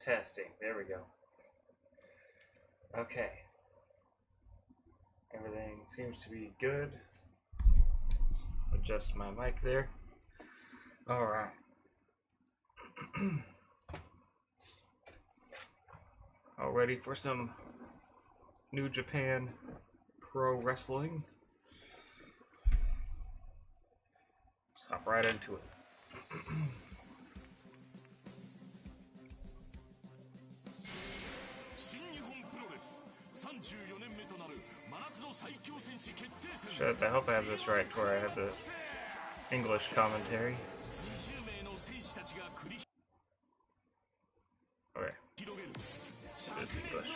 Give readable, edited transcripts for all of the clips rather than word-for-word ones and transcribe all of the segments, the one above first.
Testing. There we go. Okay. Everything seems to be good. Adjust my mic there. Alright. All ready for some New Japan Pro Wrestling. Let's hop right into it. 'Shit, I hope I have this right where I have the English commentary. Okay. It's English.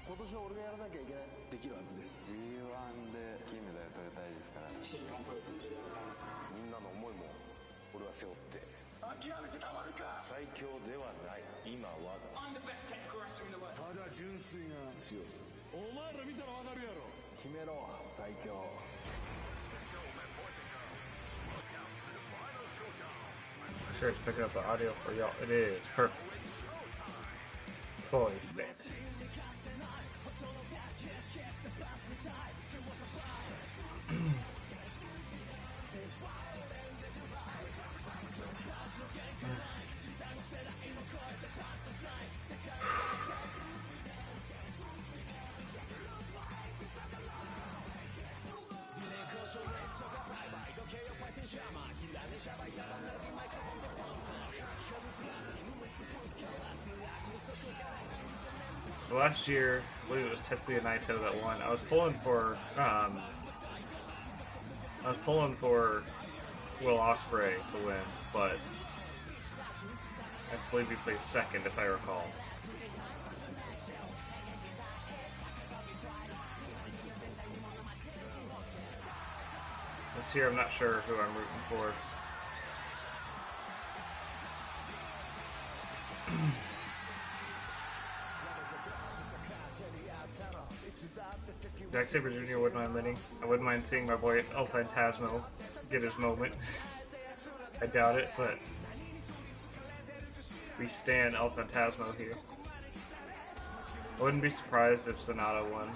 今年は俺がやらなきゃいけないできるはずです G1 で金メダル取りたいですから新日本プロレスの時代がございますみんなの思いも俺は背負って諦めてたまるか最強ではない今はだ I'm the best technical wrestler in the world ただ純粋な強さお前ら見たらわかるやろ決めろ最強 Sure it's picking up the audio for y'all. It is perfect. Holy shit. So last year, I believe it was Tetsuya Naito that won. I was pulling for Will Ospreay to win, but I believe he placed second, if I recall. This year, I'm not sure who I'm rooting for. Zack Sabre Jr. wouldn't mind winning. I wouldn't mind seeing my boy El Phantasmo get his moment. I doubt it, but we stand El Phantasmo here. I wouldn't be surprised if Sonata won.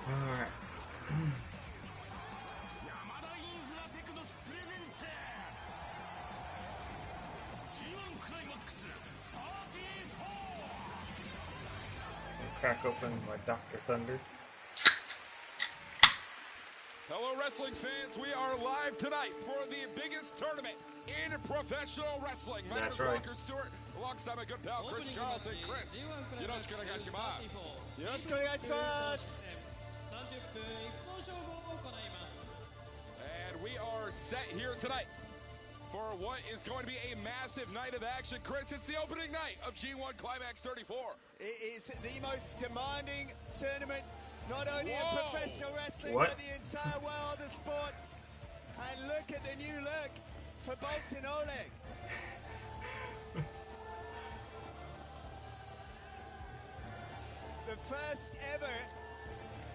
Alright. Crack open my Dr. Thunder. Hello wrestling fans, we are live tonight for the biggest tournament in professional wrestling. My name is Walker Stewart, alongside my good pal Chris Charlton. Chris, yoroshiku onegaishimasu. Yoroshiku onegaishimasu. And we are set here tonight for what is going to be a massive night of action. Chris, it's the opening night of G1 Climax 34. It is the most demanding tournament, not only in professional wrestling, but the entire world of sports. And look at the new look for Boltin Oleg. The first ever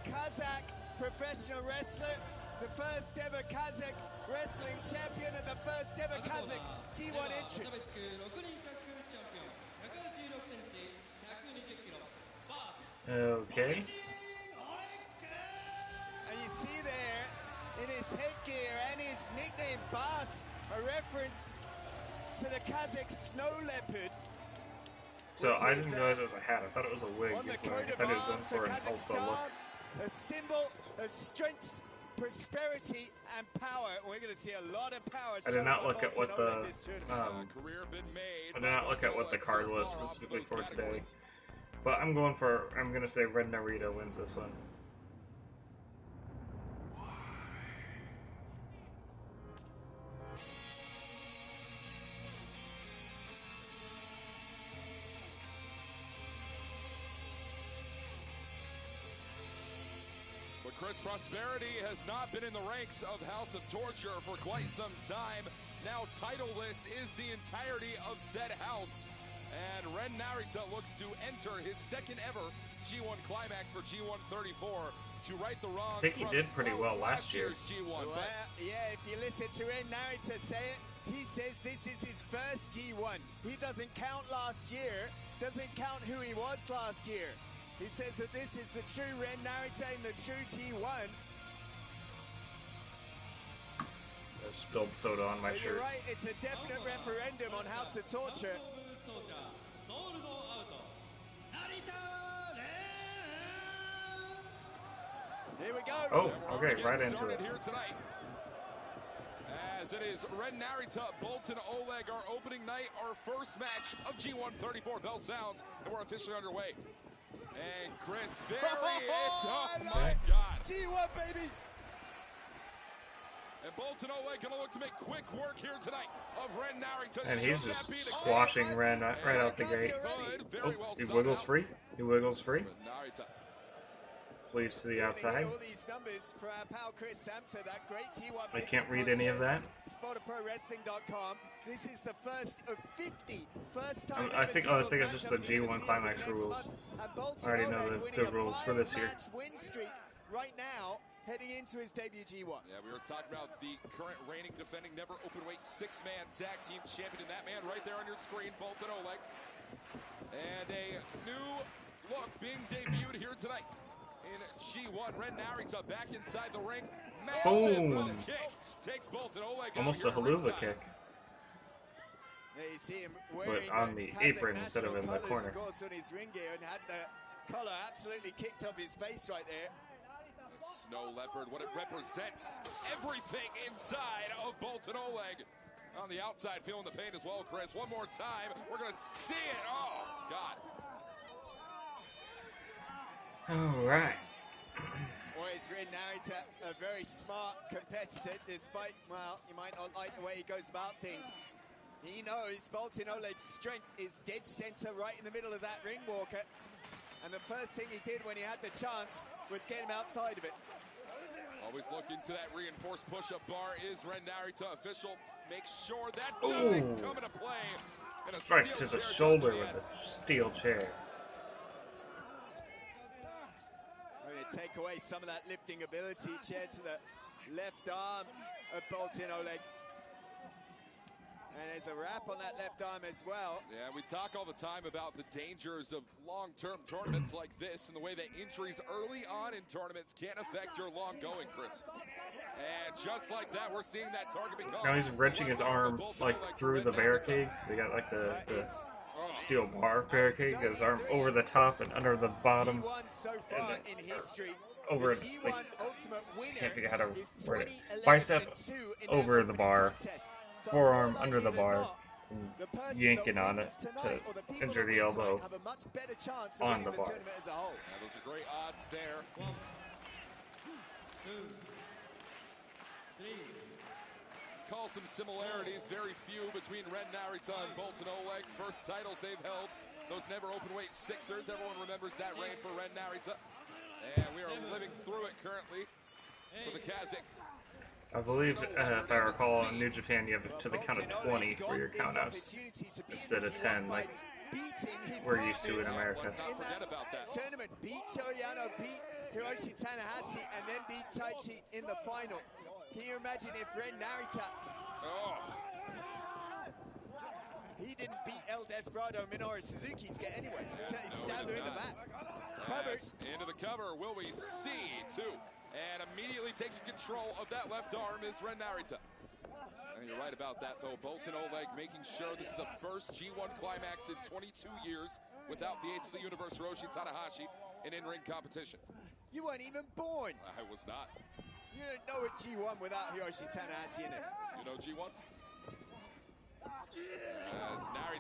Kazakh professional wrestler, the first ever Kazakh wrestling champion, and the first ever Kazakh T1 entrant. Okay. And you see there, in his headgear and his nickname Bas, a reference to the Kazakh snow leopard. So I didn't realize it was a hat. I thought it was a wig. I thought he was going for an also look. a symbol of strength, prosperity, and power. We're going to see a lot of power. I did not look at what the card was specifically for today, but I'm gonna say Red Narita wins this one. But Chris, Prosperity has not been in the ranks of House of Torture for quite some time. Now titleless is the entirety of said house. And Ren Narita looks to enter his second ever G1 Climax for G1 34 to right the wrongs. I think he did pretty well last year's G1. Well, yeah, if you listen to Ren Narita say it, he says this is his first G1. He doesn't count last year, doesn't count who he was last year. He says that this is the true Ren Narita in the true G1. I spilled soda on my shirt. You're right, it's a definite referendum on House of Torture. Here we go. Oh, okay, right into it. Here tonight. As it is Ren Narita, Bolton Oleg, our opening night, our first match of G1 34. Bell sounds, and we're officially underway. And Chris, oh my God. G1, baby. And Bolton Oleg gonna look to make quick work here tonight of Ren Narita. And he's just squashing Ren right out the gate. Oh, he wiggles free. He wiggles free. Flees to the outside. I can't read any of that. SporterProWrestling.com. This is the first of 50. First time I think it's just the G1 Climax rules. I already know the rules for this year. Win streak right now, heading into his debut G1. Yeah, we were talking about the current reigning, defending, never openweight six-man tag team champion, and that man right there on your screen, Bolton Oleg. And a new look being debuted here tonight in G1. Ren Narita back inside the ring. Boom! Kick. Takes Bolton Oleg almost a haluva kick. There you see him but on the apron instead of in the corner. Of course, on his ring gear, and had the collar absolutely kicked off his face right there. The Snow Leopard, what it represents, everything inside of Bolton Oleg. On the outside, feeling the pain as well, Chris. One more time, we're going to see it. Oh, God. All right. Boys, Ren Narita, a very smart competitor, despite, well, you might not like the way he goes about things. He knows Bolton Oleg's strength is dead center right in the middle of that ring walker. And the first thing he did when he had the chance was get him outside of it. Always looking to that reinforced push-up bar is Ren Narita. Official makes sure that doesn't come into play. And a strike to the shoulder with a steel chair. Take away some of that lifting ability. Chair to the left arm of Bolton Oleg. And there's a wrap on that left arm as well. Yeah, we talk all the time about the dangers of long-term tournaments like this and the way that injuries early on in tournaments can affect your long going, Chris. And just like that, we're seeing that target become... Now he's wrenching his arm like through the barricade. So they got like the steel bar barricade, got his arm over the top and under the bottom. G1 so far in history. Over the like, ultimate winner can't think of how to word it. Bicep over the bar, forearm under the bar, and yanking on it to injure the elbow on the bar. Yeah, those are great odds there. 1, 2, 3. Call some similarities, very few between Ren Narita and Bolton Oleg. First titles they've held, those never openweight sixers. Everyone remembers that reign for Ren Narita. And we are living through it currently for the Kazakh. I believe, if I recall, in New Japan you have to the count of 20 for your countouts instead of 10, like we're used to in America. Let's not forget about that. Tournament, beat Toriano, beat Hiroshi Tanahashi, and then beat Taichi in the final. Can you imagine if Ren Narita... He didn't beat El Desperado Minoru Suzuki to get anywhere. He stabbed her in the back. Covered. Into the cover, will we see, too? And immediately taking control of that left arm is Ren Narita. And you're right about that, though. Bolton Oleg making sure this is the first G1 Climax in 22 years without the ace of the universe, Hiroshi Tanahashi, in in-ring competition. You weren't even born. I was not. You don't know what G1 without Hiroshi Tanahashi in it. You know G1?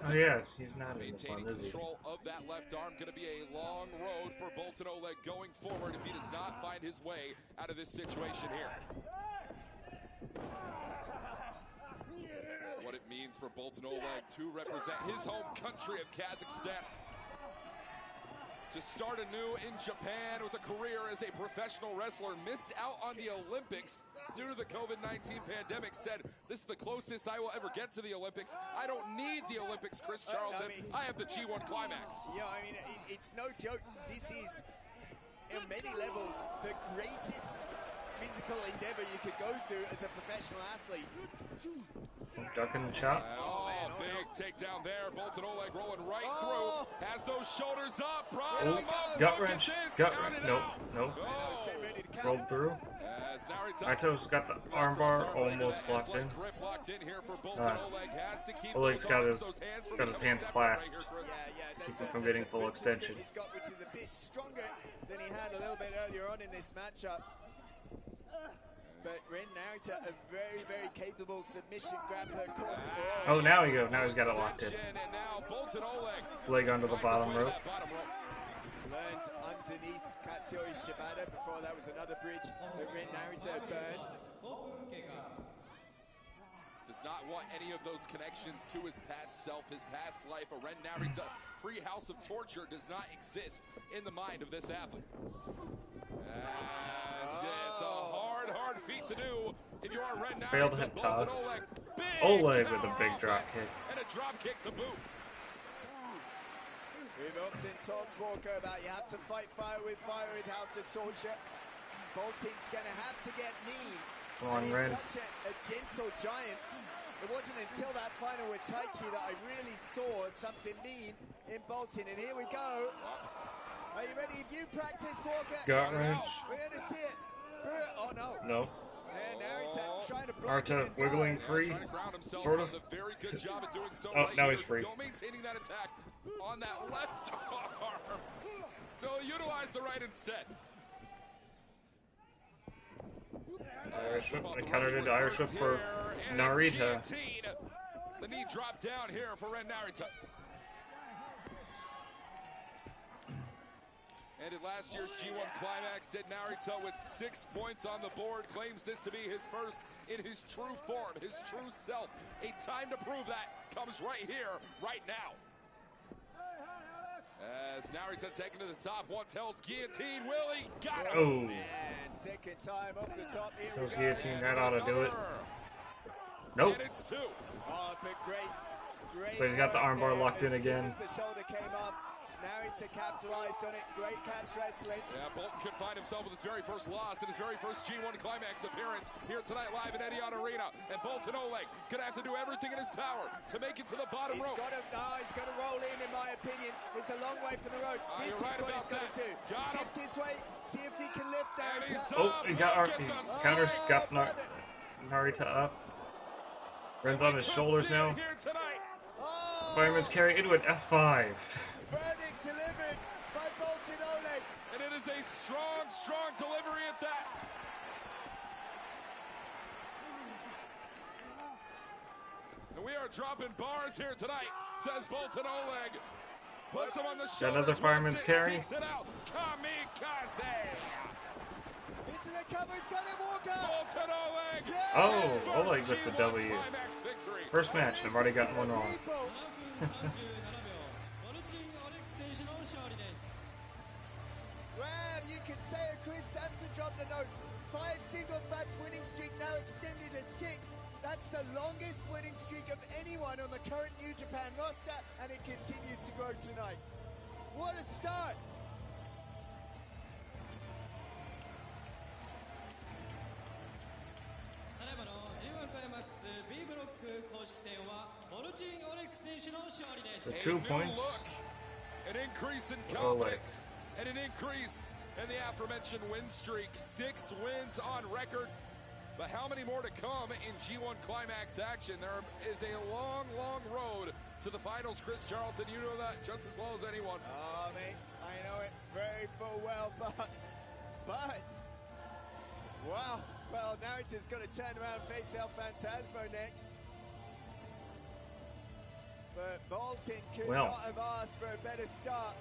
Oh yeah, he's not in this maintaining one, is he? control of that left arm. Going to be a long road for Boltin Oleg going forward if he does not find his way out of this situation here. What it means for Boltin Oleg to represent his home country of Kazakhstan. To start anew in Japan with a career as a professional wrestler, missed out on the Olympics due to the COVID-19 pandemic, said, this is the closest I will ever get to the Olympics. I don't need the Olympics, Chris Charlton. I have the G1 Climax. Yeah, I mean, it's no joke. This is, on many levels, the greatest physical endeavor you could go through as a professional athlete. Ducking the chop. Big takedown there. Boltin Oleg rolling right through. Has those shoulders up. Brought Oh, him up. gut Look at wrench. this. Gut Count wrench. it Nope. out. Nope. Oh. Rolled through. As Narita Naito's got the armbar almost locked in. grip locked in here for Boltin Oleg. Has to keep Oleg's those got arms, his those hands from got his becoming hands separate clasped. right here, Chris. Yeah, Keep him from getting full extension. He's got, which is a bit stronger than he had a little bit earlier on in this matchup. But Ren Narita, a very, very capable submission grappler, of course. Oh, now he goes. Now he's got it locked in. And now Boltin Oleg Leg onto the bottom rope. Learned underneath Katsuyori Shibata. Before that was another bridge that Ren Narita burned. Does not want any of those connections to his past self, his past life. A Ren Narita pre-House of Torture does not exist in the mind of this athlete. It's a hard feat to do if you are Ren Narita. Failed hip toss. Oleg with a big drop kick. And a drop kick to boot. We've often talked, Walker, about you have to fight fire with House of Torture. Boltin's gonna have to get mean. Come on, and Ren. he's such a gentle giant. It wasn't until that final with Taichi that I really saw something mean in Boltin. And here we go. Are you ready? Have you practiced, Walker? Gut wrench. We're gonna see it. Oh no. No. And Narita trying to block Narita it. wiggling free. Sort of. Does a very good job at doing so. Oh, right now here. he's free. Still maintaining that attack on that left arm. So utilize the right instead. Irish whip. I countered it. Irish whip for Narita. The knee drop down here for Ren Narita. Ended last year's G1 Climax, did Narita with 6 points on the board. Claims this to be his first in his true form, his true self. A time to prove that comes right here, right now. As Narita taken to the top, once held guillotine, Willie got him. Oh. And second time off the top. Here Those we go. guillotine, that ought to do it. Nope. And it's two. Oh, but great. But he's got the armbar there. locked in As soon again. as the shoulder came off, Narita capitalized on it. Great catch wrestling. Yeah, Boltin could find himself with his very first loss in his very first G1 Climax appearance here tonight live in Edion Arena. And Boltin Oleg gonna have to do everything in his power to make it to the bottom rope. He's got to roll in my opinion. It's a long way from the ropes. This is you're right what he's got about to do. Got him. Shift his way, see if he can lift And he's Narita. Oh, he got counters. Got Narita up. Ren's on his shoulders now. Here tonight. Oh, Fireman's carry into an F5. verdict delivered by Boltin Oleg. And it is a strong delivery at that. And we are dropping bars here tonight, says Boltin Oleg. Puts him on the shoulders. Another fireman's carry. Seeks it out. Kamikaze. Into the cover, he's got it, Walker. Boltin Oleg. Yes! Oh, Oleg with the G1 W. Climax victory. First match, I've already got one wrong. Well, you can say it, Chris Sampson dropped the note. 5 singles match winning streak now extended to 6. That's the longest winning streak of anyone on the current New Japan roster, and it continues to grow tonight. What a start! So 2 points. An increase in Oleg. confidence and an increase in the aforementioned win streak. 6 wins on record. But how many more to come in G1 Climax action? There is a long road to the finals. Chris Charlton, you know that just as well as anyone. Oh, mate, I know it very full well, but but wow. Well, Narita's got to turn around and face El Phantasmo next. But Bolton could not have asked for a better start.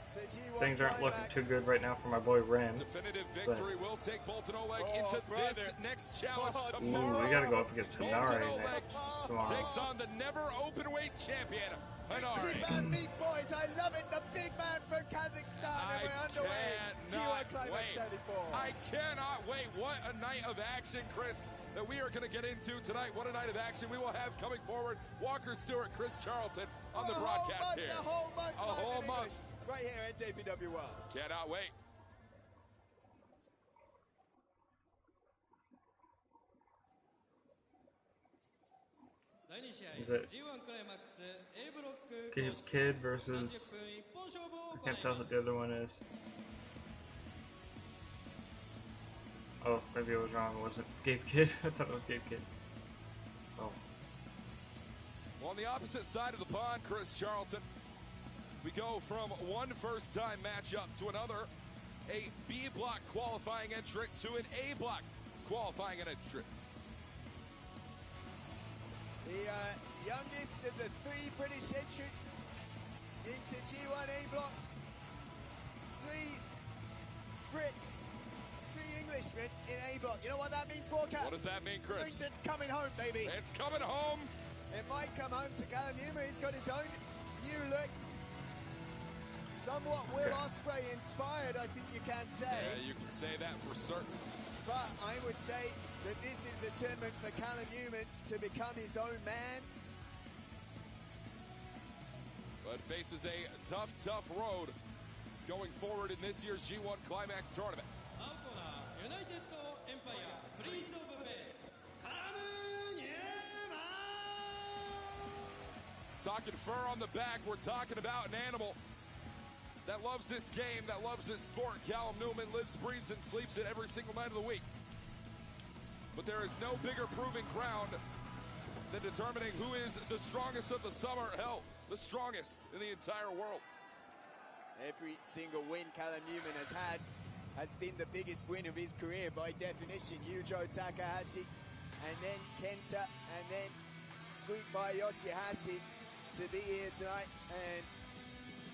So G1 things aren't Climax. looking too good right now for my boy Ren. Definitive victory will take Bolton Oleg into this next challenge tomorrow. Ooh, we gotta go up against Hanare next tomorrow. Takes on the never open weight champion, Hanare. It's about me, boys. I love it. The big man from Kazakhstan. And we're underway. G1 Climax 34. I cannot wait. What a night of action, Chris, that we are going to get into tonight. What a night of action we will have coming forward. Walker Stewart, Chris Charlton on the broadcast here. A whole month. A whole month. Right here, NJPW World. Cannot wait. Is it Gabe Kid versus, I can't tell what the other one is. Oh, maybe I was wrong. It wasn't Gabe Kid. I thought it was Gabe Kid. Oh. Well, on the opposite side of the pond, Chris Charlton, we go from one first-time matchup to another. A B block qualifying entrant to an A block qualifying entrant. The youngest of the 3 British entrants into G1 A block. 3 Brits, 3 Englishmen in A block. You know what that means, Walker? What does that mean, Chris? It means it's coming home, baby. It's coming home. It might come home to Callum Newman. He's got his own new look. Somewhat Will Ospreay inspired, I think you can say. Yeah, you can say that for certain. But I would say that this is the tournament for Callum Newman to become his own man. But faces a tough, tough road going forward in this year's G1 Climax tournament. Talking fur on the back, we're talking about an animal that loves this game, that loves this sport. Callum Newman lives, breathes, and sleeps it every single night of the week. But there is no bigger proving ground than determining who is the strongest of the summer. Hell, the strongest in the entire world. Every single win Callum Newman has had has been the biggest win of his career by definition. Yujo Takahashi, and then Kenta, and then squeaked by Yoshihashi to be here tonight. And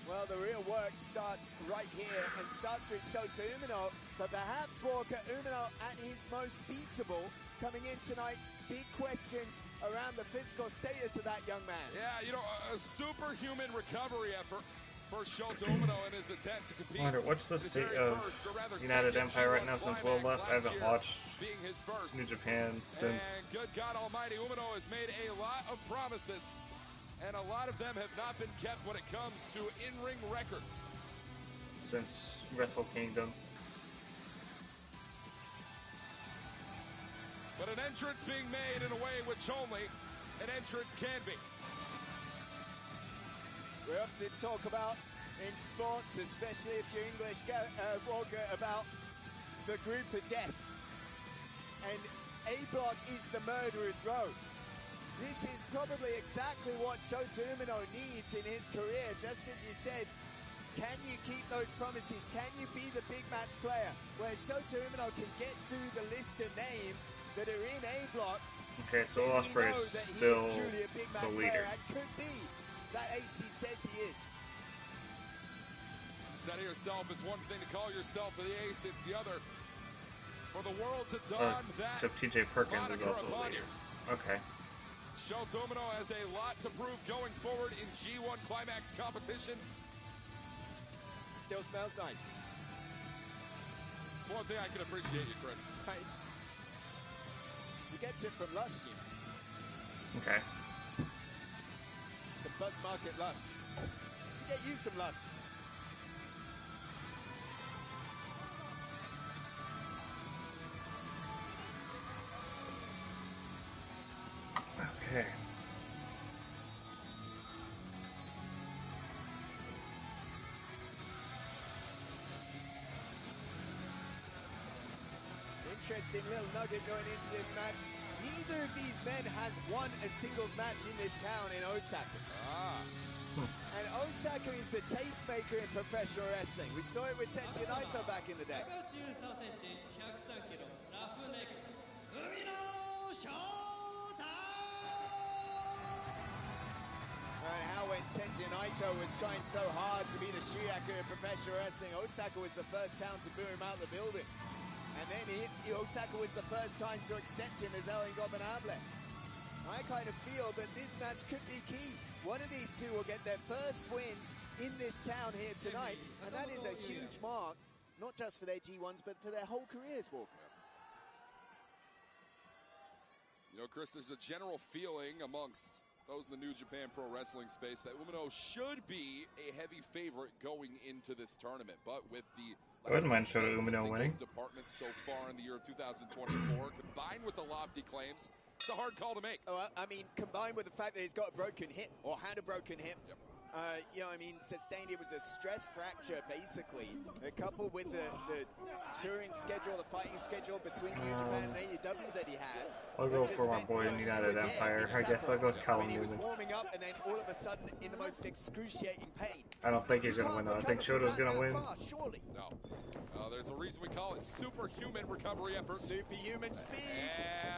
well, the real work starts right here and starts with Shota Umino, but perhaps Walker Umino at his most beatable coming in tonight. Big questions around the physical status of that young man. Yeah, you know, a superhuman recovery effort for Shota Umino in his attempt to compete. I wonder, what's the state of United Empire right now since Will left? I haven't watched New Japan since. And good God Almighty, Umino has made a lot of promises, and a lot of them have not been kept when it comes to in-ring record. Since Wrestle Kingdom. But an entrance being made in a way which only an entrance can be. We often talk about in sports, especially if you're English, Walker, about the group of death. And A block is the murderer's row. This is probably exactly what Shota Umino needs in his career. Just as you said, can you keep those promises? Can you be the big match player where Shota Umino can get through the list of names that are in A block? Okay, so Ospreay is still the leader. And could be that AC says he is. Said to yourself, it's one thing to call yourself the ace, it's the other for the world to don that. Except TJ Perkins is also the leader. Okay. Shota Umino has a lot to prove going forward in G1 Climax competition. Still smells nice. It's one thing I can appreciate you, Chris. Right. He gets it from Lush, you know. Okay. The Buzz Market Lush. You get you some Lush. Okay. Interesting little nugget going into this match. Neither of these men has won a singles match in this town in Osaka. And Osaka is the tastemaker in professional wrestling. We saw it with Tetsuya Naito back in the day. 113センチ、103キロ、ラフネック、海野翔太。 How when Tetsuya Naito was trying so hard to be the Shuyaku in professional wrestling, Osaka was the first town to boo him out of the building. And then Osaka was the first time to accept him as El Ingobernable. I kind of feel that this match could be key. One of these two will get their first wins in this town here tonight, and that is a huge mark, not just for their G1s, but for their whole careers, Walker. You know, Chris, there's a general feeling amongst those in the New Japan Pro Wrestling space that Umino should be a heavy favorite going into this tournament, but with the I wouldn't mind Shota Umino winning. Department so far in the year of 2024, combined with the lofty claims, it's a hard call to make. Oh, I mean, combined with the fact that he's got a broken hip, or had a broken hip, Yep. you know, I mean, sustained, it was a stress fracture, basically. Coupled with the touring schedule, the fighting schedule between New Japan and AEW that he had. I'll go for my boy in United Empire. I guess I'll go with Callum He was Newman. warming up, and then all of a sudden, in the most excruciating pain. I don't think he's going to win, though. I think Shota's going to win. Surely. No. There's a reason we call it superhuman recovery effort. Superhuman speed.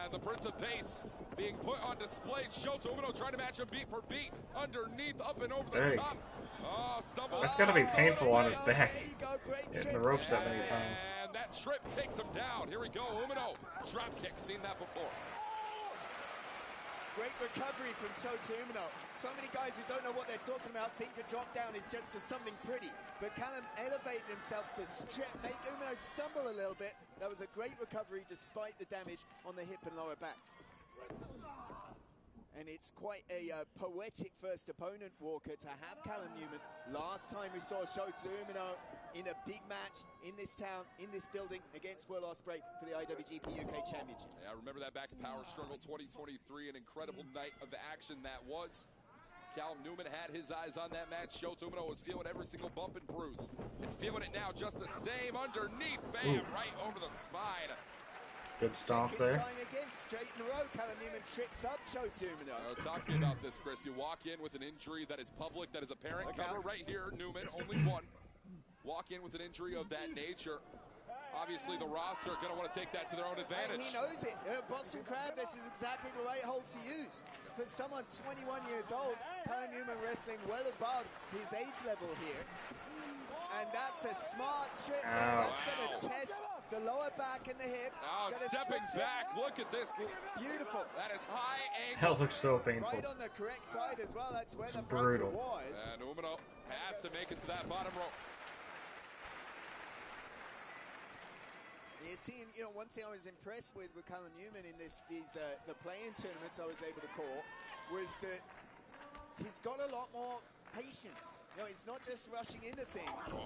And the Prince of Pace being put on display. Shota Umino trying to match him beat for beat. Underneath, up and over the Dang. top. Oh, stumble. That's got to be painful on his back. There you go, great Hitting trip. the ropes that many times. And that trip takes him down. Here we go, Umino. Drop kick, seen that before. Great recovery from Shota Umino. So many guys who don't know what they're talking about think the drop down is just something pretty. But Callum elevated himself to make Umino stumble a little bit. That was a great recovery despite the damage on the hip and lower back. And it's quite a poetic first opponent, Walker, to have Callum Newman. Last time we saw Shota Umino in a big match in this town, in this building, against Will Ospreay for the IWGP UK Championship. Yeah, I remember that back in Power Struggle 2023, an incredible night of action that was. Callum Newman had his eyes on that match. Shota Umino was feeling every single bump and bruise. And feeling it now just the same underneath. Bam, right over the spine. Good stomp Second there. time again, straight in a row, Callum Newman trips up Shota Umino. Talk to me about this, Chris. You walk in with an injury that is public, that is apparent. Look Cover out. right here, Newman, only one. Walk in with an injury of that nature. Obviously, the roster are going to want to take that to their own advantage. And he knows it. Boston Crab, this is exactly the right hold to use. For someone 21 years old, Callum Newman wrestling well above his age level here. And that's a smart trick there. That's going to test the lower back and the hip. Oh, Gonna stepping switch it. back. Look at this. Beautiful. That is high ankle. That looks so painful. Right on the correct side as well. That's where It's the brutal. frontal was. And Umino has to make it to that bottom rope. You see, you know, one thing I was impressed with Callum Newman in the play-in tournaments I was able to call was that he's got a lot more patience. You know, he's not just rushing into things.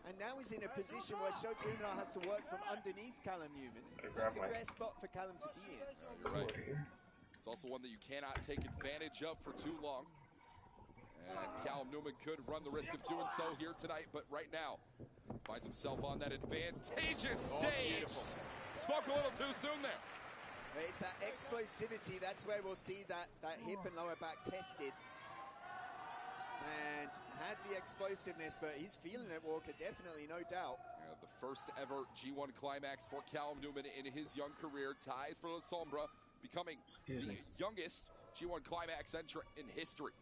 And now he's in a position where Shota Umino has to work from underneath Callum Newman. That's a rare spot for Callum to be in. You're right. It's also one that you cannot take advantage of for too long. And Callum Newman could run the risk of doing so here tonight, but right now finds himself on that advantageous stage. Spoke a little too soon there. It's that explosivity. That's where we'll see that hip and lower back tested. And had the explosiveness, but he's feeling it, Walker, definitely, no doubt. Yeah, the first ever G1 Climax for Callum Newman in his young career. Ties for La Sombra, becoming the youngest G1 Climax entrant in history.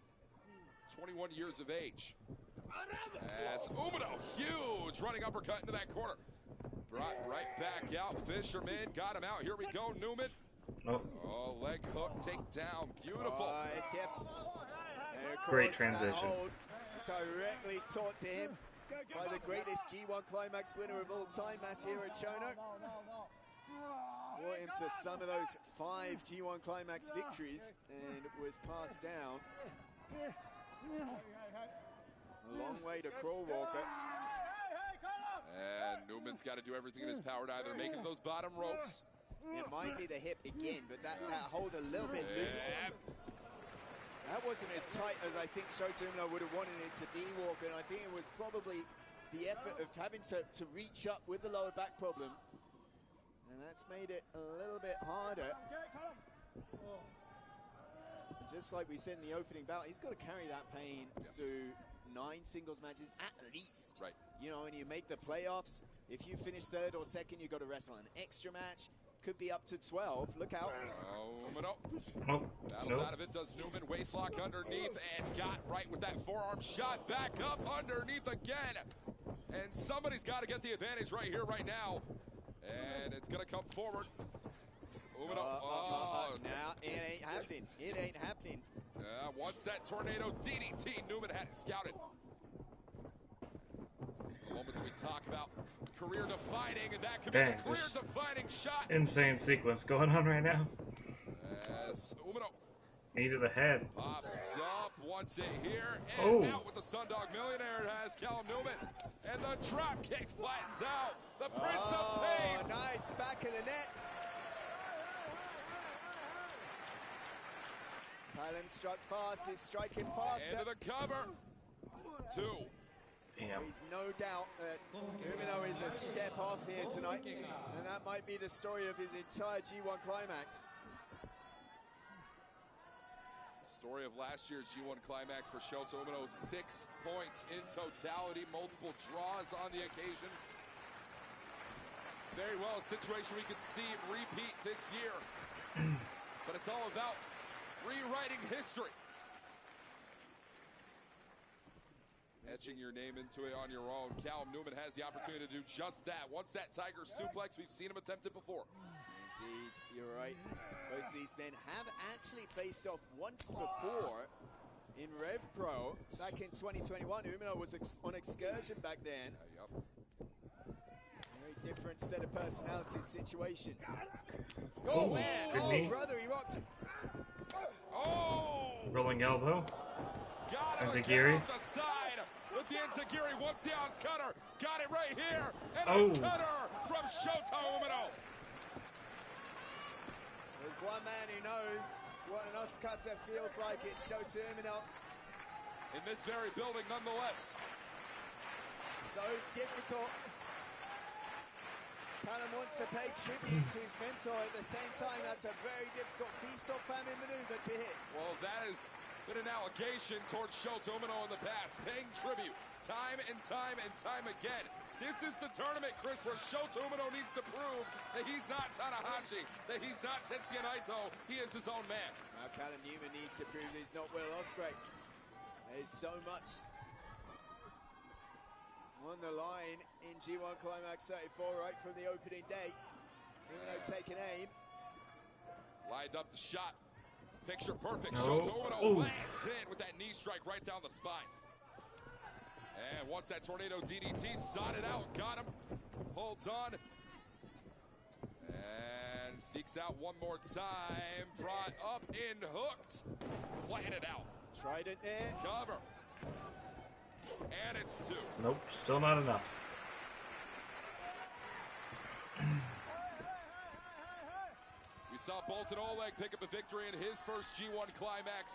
21 years of age. As Umino, huge running uppercut into that corner. Brought right back out. Fisherman got him out. Here we go, Newman. Oh, leg hook, takedown. Beautiful. Yep. And of Great course, transition. that hold directly taught to him by the greatest G1 Climax winner of all time, Masahiro Chono. Brought him to some of those 5 G1 Climax victories and was passed down. A long way to crawl, Walker. And Newman's got to do everything in his power to either make it to those bottom ropes. It might be the hip again, but that hold a little bit loose. That wasn't as tight as I think Shota Umino would have wanted it to be, Walker, and I think it was probably the effort of having to reach up with the lower back problem. And that's made it a little bit harder. just like we said in the opening bout, he's got to carry that pain through 9 singles matches at least. Right. You know, and you make the playoffs. If you finish 3rd or 2nd, you got to wrestle an extra match. Could be up to 12. Look out. Battles out of it. Does Newman waistlock underneath and got right with that forearm shot. Back up underneath again. And somebody's got to get the advantage right here, right now. And it's going to come forward. Now it ain't happening. It ain't happening. Once that tornado DDT, Newman had it scouted. These are the moments we talk about career-defining, and that could be a career-defining shot. Insane sequence going on right now. As Umino knee to the head. Pops up, wants it here, and out with the Stun Dog Millionaire has Callum Newman. And the drop kick flattens out. The Prince of Pace. Nice back of the net. Callum struck fast, he's striking faster. Into the cover. 2. Damn. There's no doubt that Umino is a step off here tonight, and that might be the story of his entire G1 Climax. Story of last year's G1 Climax for Shota Umino, 6 points in totality, multiple draws on the occasion. Very well a situation we could see repeat this year, but it's all about rewriting history. Etching your name into it on your own. Callum Newman has the opportunity to do just that. Once that Tiger suplex, we've seen him attempt it before. Indeed, you're right. Both these men have actually faced off once before in Rev Pro back in 2021. Umino was on excursion back then. Very different set of personality situations. Oh man, oh brother, he rocked. Oh! Rolling elbow. Got him Enziguri. off the side with the Enziguri. Once the Oz cutter. Got it right here. And a cutter from Shota Umino. There's one man who knows what an Oz cutter feels like. It's Shota Umino. In this very building, nonetheless. So difficult. Callum wants to pay tribute to his mentor. At the same time, that's a very difficult feast or famine maneuver to hit. Well, that has been an allegation towards Shota Umino in the past, paying tribute time and time and time again. This is the tournament, Chris, where Shota Umino needs to prove that he's not Tanahashi, that he's not Tetsuya Naito. He is his own man. Now Callum Newman needs to prove he's not Will Ospreay. There's so much on the line in G1 Climax 34 right from the opening day. Umino taking aim. Lined up the shot. Picture perfect. Shota Umino lands in with that knee strike right down the spine. And once that tornado DDT sawed it out, got him. Holds on. And seeks out one more time. Brought up in, hooked. Planted out. Tried it there. Cover. And it's 2. Nope, still not enough. We saw Bolton Oleg pick up a victory in his first G1 Climax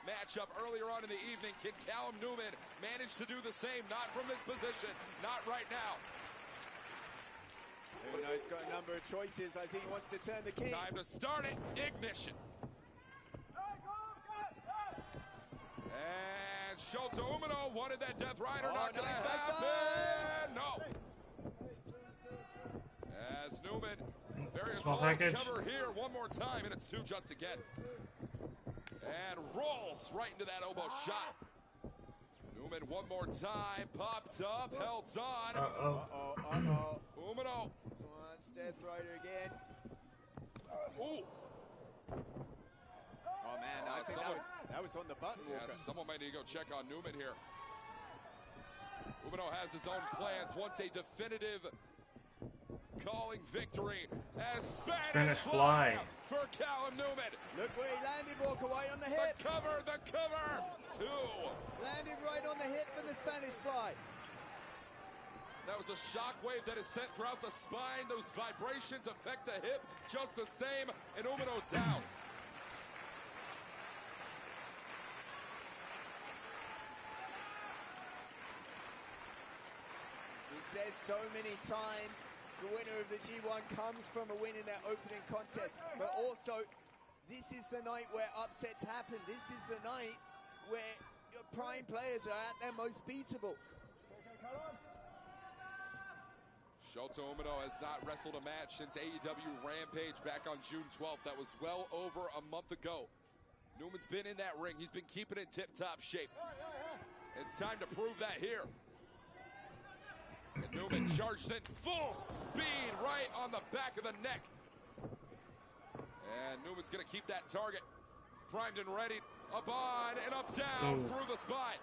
matchup earlier on in the evening. Can Callum Newman manage to do the same? Not from this position, not right now. Umino's got a number of choices. I think he wants to turn the key. Time to start it. Ignition. And Shota Umino wanted that Death Rider. Not gonna happen. No. As Newman, various small holds package. cover here one more time, and it's 2 just again. And rolls right into that elbow shot. Newman one more time, popped up, held on. Umino. Wants Death Rider again. Ooh. Oh man, I think that was on the button, Walker. Yeah, someone might need to go check on Newman here. Umino has his own plans. Wants a definitive calling victory as Spanish fly for Callum Newman. Look where he landed, Walker, right on the hip. The cover. 2. Landed right on the hip for the Spanish fly. That was a shockwave that is sent throughout the spine. Those vibrations affect the hip just the same, and Umino's down. He says so many times the winner of the G1 comes from a win in their opening contest, but also this is the night where upsets happen. This is the night where your prime players are at their most beatable. Shota Umino has not wrestled a match since AEW Rampage back on June 12th. That was well over a month ago. Newman's been in that ring. He's been keeping it tip-top shape. It's time to prove that here. And Newman charged in full speed right on the back of the neck. And Newman's going to keep that target primed and ready. Up on and up down through the spine.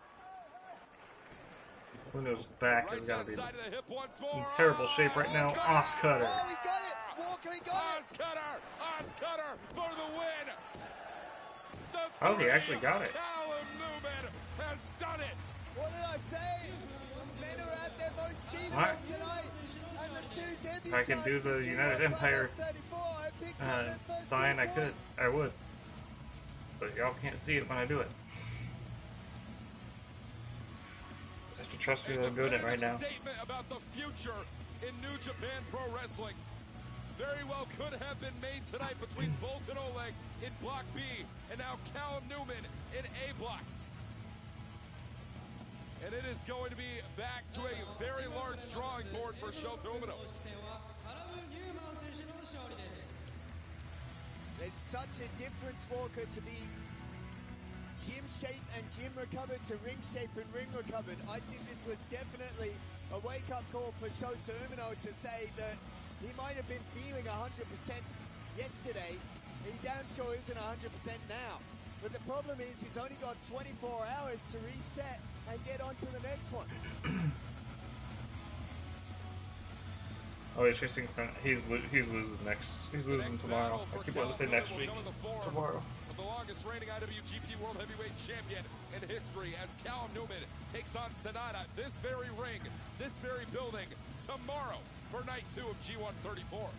Uno's back Right has got to be side of the hip once more. in terrible shape right now. Os cutter. Oh, he got it! Walker, he got Os cutter for the win. Oh, he actually got it. Callum Newman has done it. What did I say? Men are at their most beatable Alright. tonight. And the two debutantes. I can do the in United T1 Empire Finals 34, I picked up their first sign. I 2 could. points. I would. But y'all can't see it when I do it. You have to trust me that I'm doing it right now. Statement about the future in New Japan Pro Wrestling very well could have been made tonight between Bolton Oleg in Block B and now Callum Newman in A Block. And it is going to be back to a very large drawing board for Shota Umino. There's such a difference, Walker, to be gym shape and gym recovered to ring shape and ring recovered. I think this was definitely a wake-up call for Shota Umino to say that he might have been feeling 100% yesterday. He damn sure isn't 100% now. But the problem is he's only got 24 hours to reset and get on to the next one. Oh, he's facing some. He's losing next. He's losing tomorrow. I keep wanting to say next week. Tomorrow. The longest reigning IWGP World Heavyweight Champion in history as Callum Newman takes on Sonata. This very ring, this very building, tomorrow for night 2 of G134.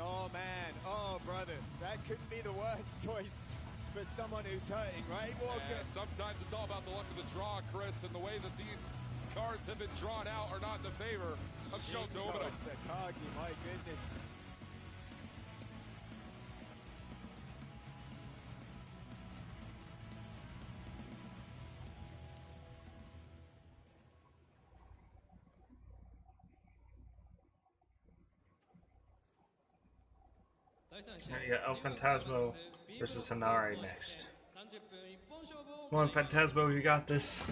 Oh man, oh brother, that couldn't be the worst choice for someone who's hurting, right, Walker? Yeah, sometimes it's all about the luck of the draw, Chris, and the way that these cards have been drawn out are not in the favor of Shota Umino. Takagi, my goodness. I got El Phantasmo versus Hanare next. Come on, Phantasmo, you got this.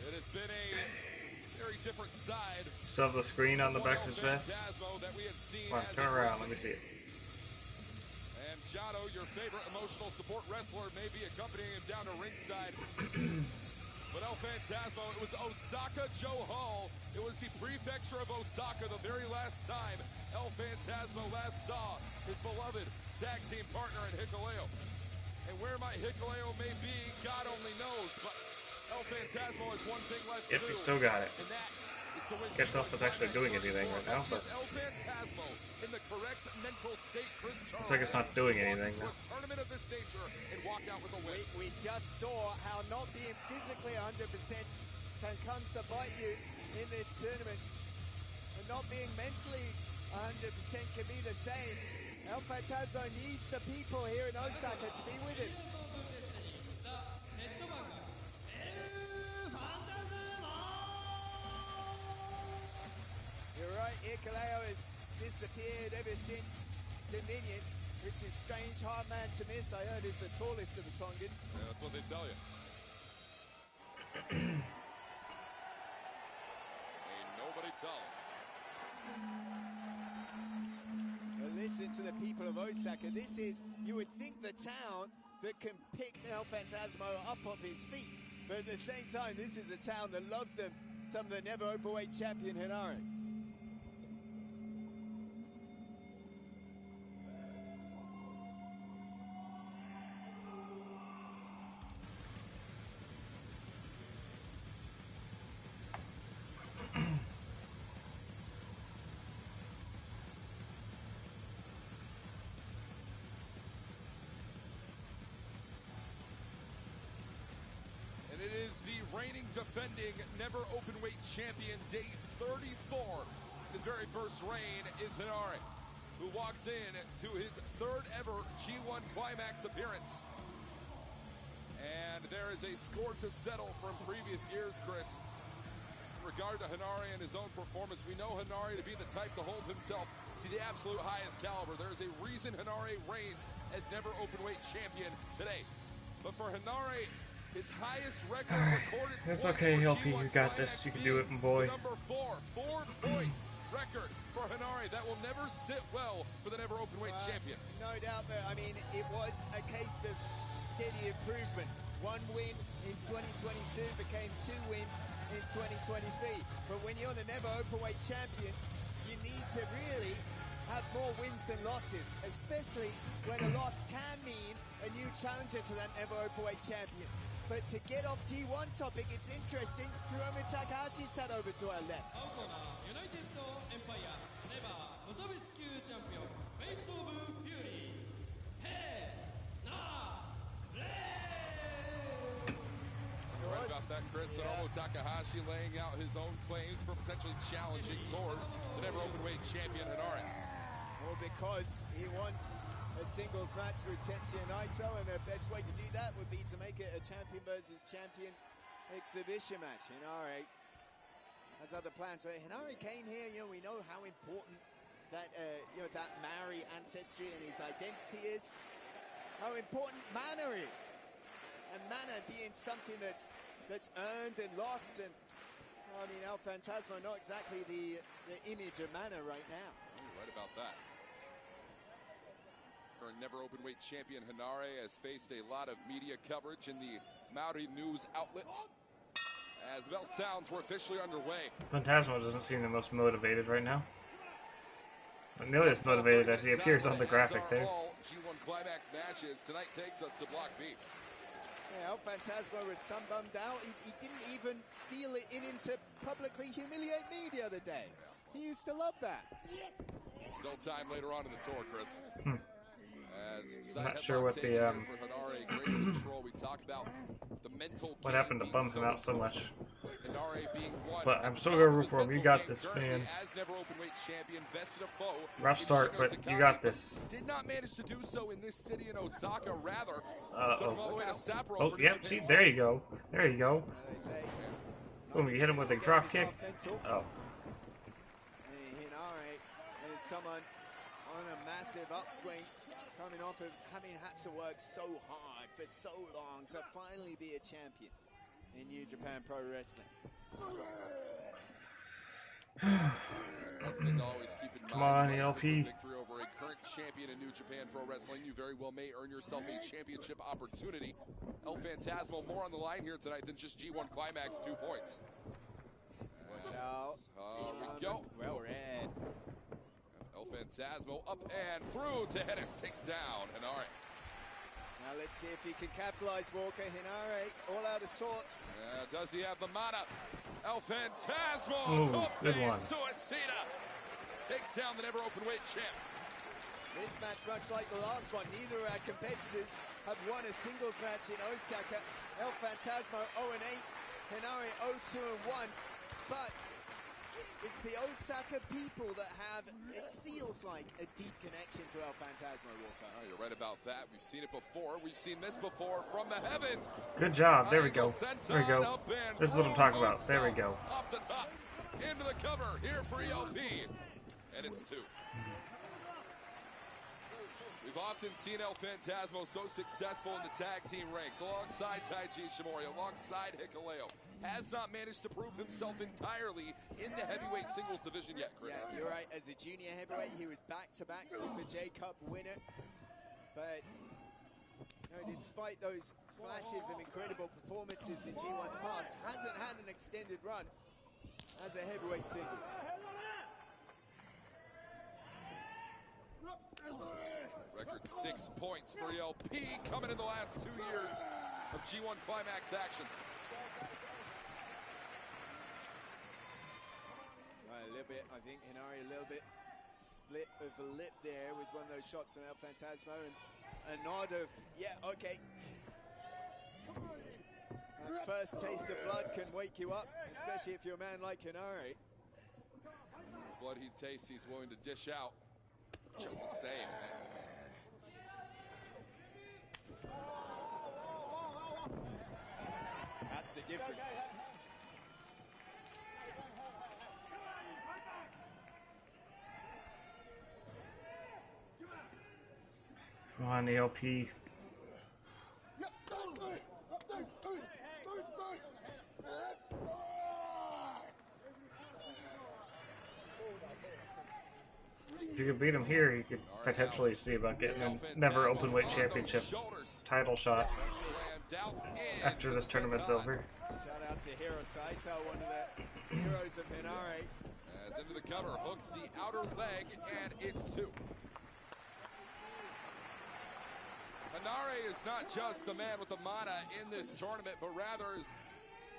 It has been a very different side. Still have the screen on the back of his vest. That we had seen Come on, as turn of around, let recent. me see it. And Jado, your favorite emotional support wrestler, may be accompanying him down to ringside. But El Phantasmo, it was Osaka Joe Hall. It was the prefecture of Osaka the very last time El Phantasmo last saw his beloved tag team partner in Hikuleo. And where my Hikuleo may be, God only knows. But El Phantasmo has one thing left to Yep, do. he still got it. And that is to win Can't tell if it's actually doing anything right now, but Is El Phantasmo in the correct mental state, Chris looks like it's not doing anything to now. a tournament of this nature and walk out with a win. We just saw how not being physically 100% can come to bite you in this tournament. And not being mentally 100% can be the same. El Phantasmo needs the people here in Osaka to be with him. You're right, Hikuleo has disappeared ever since Dominion, which is strange, hard man to miss. I heard is the tallest of the Tongans. Yeah, that's what they tell you. Ain't nobody telling. Well, listen to the people of Osaka. This is, you would think, the town that can pick El Phantasmo up off his feet. But at the same time, this is a town that loves them, some of the never openweight champion Hanare. reigning, defending, never openweight champion, day 34. His very first reign is Henare, who walks in to his third ever G1 Climax appearance. And there is a score to settle from previous years, Chris. In regard to Henare and his own performance, we know Henare to be the type to hold himself to the absolute highest caliber. There is a reason Henare reigns as never openweight champion today. But for Henare, his highest record recorded. It's okay, LP. You got this. You can do it, my boy. Number 4 points record for Henare. That will never sit well for the never openweight champion. No doubt, but I mean, it was a case of steady improvement. 1 win in 2022 became 2 wins in 2023. But when you're the never openweight champion, you need to really have more wins than losses, especially when a loss can mean a new challenger to that never openweight champion. But to get off G1 topic, it's interesting. Hiromu Takahashi sat over to our left. United Empire never 無差別級チャンピオン Face of Fury You're right about that, Chris. Hiromu Takahashi laying out his own claims for potentially challenging toward the never openweight champion Henare. Well, because he wants a singles match with Tetsuya Naito, and the best way to do that would be to make it a champion versus champion exhibition match. Henare has other plans, but Henare came here, we know how important that, that Maori ancestry and his identity is, how important mana is, and mana being something that's earned and lost, and I mean, El Phantasmo, not exactly the image of mana right now. You're right about that. Current never openweight champion Henare has faced a lot of media coverage in the Maori news outlets. As the bell sounds, we're officially underway. Phantasmo doesn't seem the most motivated right now. But nearly as motivated as he appears on the graphic there. All G1 Climax matches tonight takes us to Block B. Yeah, El Phantasmo was sun-bummed out. He didn't even feel it in him to publicly humiliate me the other day. He used to love that. Still time later on in the tour, Chris. I'm not sure what the we talk about the mental what happened to bum him out so much. Henare being one, but I'm still gonna root for him. You got this, man. As never openweight champion, bested a foe. Rough start, but you got this. Did not manage to do so in this city in Osaka. Rather, took him all the way to Sapporo. Oh, yep. See, there you go. There you go. Boom! You hit him with a drop kick. Oh. Henare is someone on a massive upswing, coming off of having had to work so hard for so long to finally be a champion in New Japan Pro Wrestling. Come on, LP. Victory over a current champion in New Japan Pro Wrestling. You very well may earn yourself a championship opportunity. El Phantasmo more on the line here tonight than just G1 Climax 2 points. Watch out. We go. Well read. El Phantasmo up and through to Hedis, takes down Henare. Now let's see if he can capitalize, Walker. Henare all out of sorts. Does he have the mana? El Phantasmo, good one. Suicida takes down the never openweight champ. This match, much like the last one, neither of our competitors have won a singles match in Osaka. El Phantasmo 0-8, Henare 0-2-1, but it's the Osaka people that have, it feels like, a deep connection to El Phantasmo, Walker. Oh, you're right about that. We've seen it before. We've seen this before from the heavens. Good job. There we go. There we go. This is what I'm talking about. There we go. Off the top, into the cover, here for ELP. And it's 2. We've often seen El Phantasmo so successful in the tag team ranks, alongside Taiji Ishimori, alongside Hikuleo. Has not managed to prove himself entirely in the heavyweight singles division yet, Chris. Yeah, you're right. As a junior heavyweight, he was back-to-back Super J Cup winner. But despite those flashes of incredible performances in G1's past, hasn't had an extended run as a heavyweight singles. Record 6 points for ELP coming in the last 2 years of G1 Climax action. Right, a little bit, I think Henare a little bit split of the lip there with one of those shots from El Phantasmo, and a nod of, yeah, okay. First taste of blood can wake you up, especially if you're a man like Hinari. Blood he tastes, he's willing to dish out just the same. That's the difference. Come on, ALP. If you could beat him here, you could potentially see about getting a never openweight championship title shot after this tournament's over. Shout out to Hiro Saito, one of the heroes of Hinari. As into the cover, hooks the outer leg, and it's 2. Hinari is not just the man with the mana in this tournament, but rather is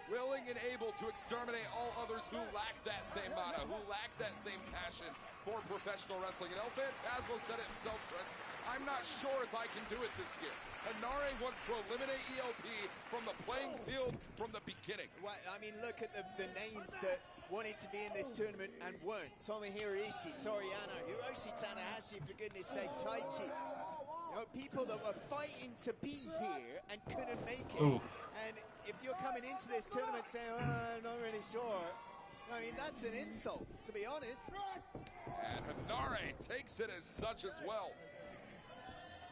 willing and able to exterminate all others who lack that same mana, who lack that same passion for professional wrestling. And El Phantasmo said it himself, Chris, I'm not sure if I can do it this year. Hinari wants to eliminate ELP from the playing field from the beginning. Well, I mean, look at the names that wanted to be in this tournament and weren't. Tomohiro Ishii, Toriano, Hiroshi Tanahashi, for goodness sake, Taichi. You know, people that were fighting to be here and couldn't make it. Oof. And if you're coming into this tournament saying, oh, I'm not really sure, I mean, that's an insult, to be honest. And Hinari takes it as such as well.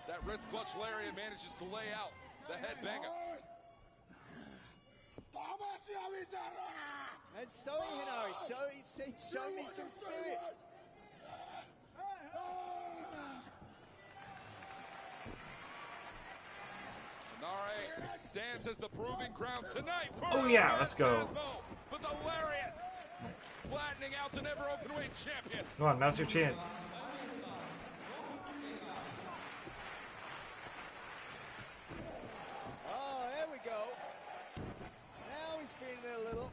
That wrist clutch lariat manages to lay out the headbanger. And sorry, Hinari, show me some spirit. Hinari stands as the proving ground tonight for Oh yeah, let's go. But the lariat flattening out the never openweight champion. Come on, now's your chance. Oh, there we go. Now he's feeling it a little.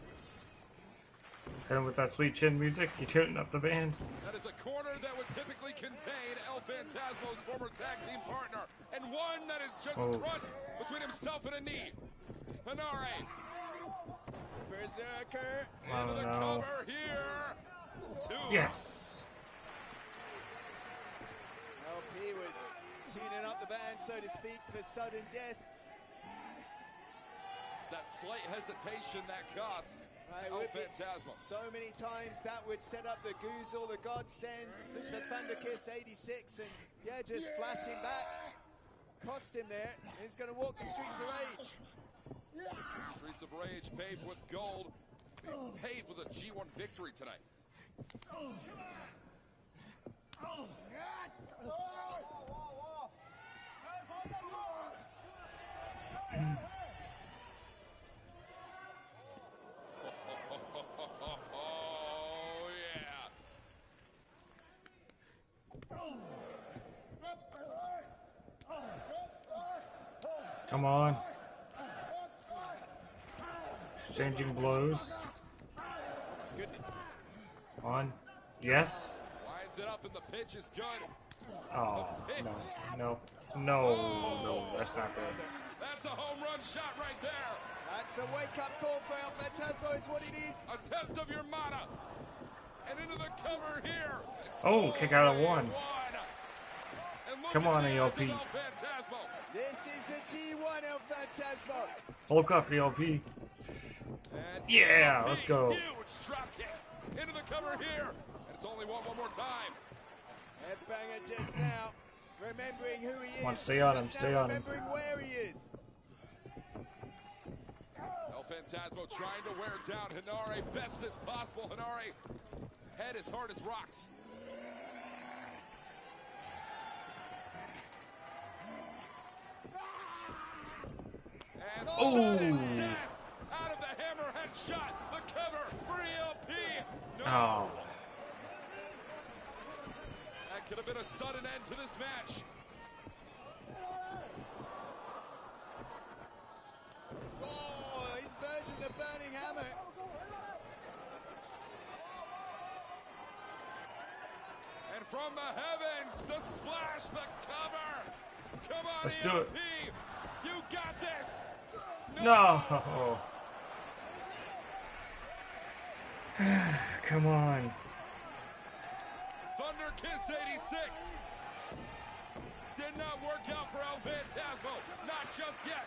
And with that sweet chin music, you tuning up the band. That is a corner that would typically contain El Phantasmo's former tag team partner, and one that is just crushed between himself and a knee. Hinari. Berserker. Into the cover here. 2. Yes. LP was tuning up the band, so to speak, for sudden death. It's that slight hesitation that cost El Phantasmo. So many times that would set up the Goozle, the Godsend, the Thunder Kiss 86, and yeah, just flashing back. Cost him there. He's going to walk the streets of rage. Streets of Rage paved with gold, paved with a G1 victory tonight. Oh, yeah. Come on. Exchanging blows. Goodness. On. Yes. Lines it up and the pitch is good. Oh, no, that's not good. That's a home run shot right there. That's a wake-up call for El Phantasmo, is what he needs. A test of your mana. And into the cover here. Oh, kick out of 1. And Come on, ELP. This is the G1 El Phantasmo. Hulk up, ELP. Yeah, let's go. Huge drop kick into the cover here. And it's only one more time. Headbanger just now, remembering who he is. Come on, stay on him, stay on him. Remembering where he is. El Phantasmo trying to wear down Hinari best as possible. Hinari, head as hard as rocks. And sudden death out of the hammerhead shot. The cover for ELP. No. Oh. That could have been a sudden end to this match. Oh, he's verging the burning hammer. And from the heavens, the splash, the cover. Come on, Let's ELP. do it. You got this. No. No. Come on. Thunder Kiss 86. Did not work out for El Phantasmo. Not just yet.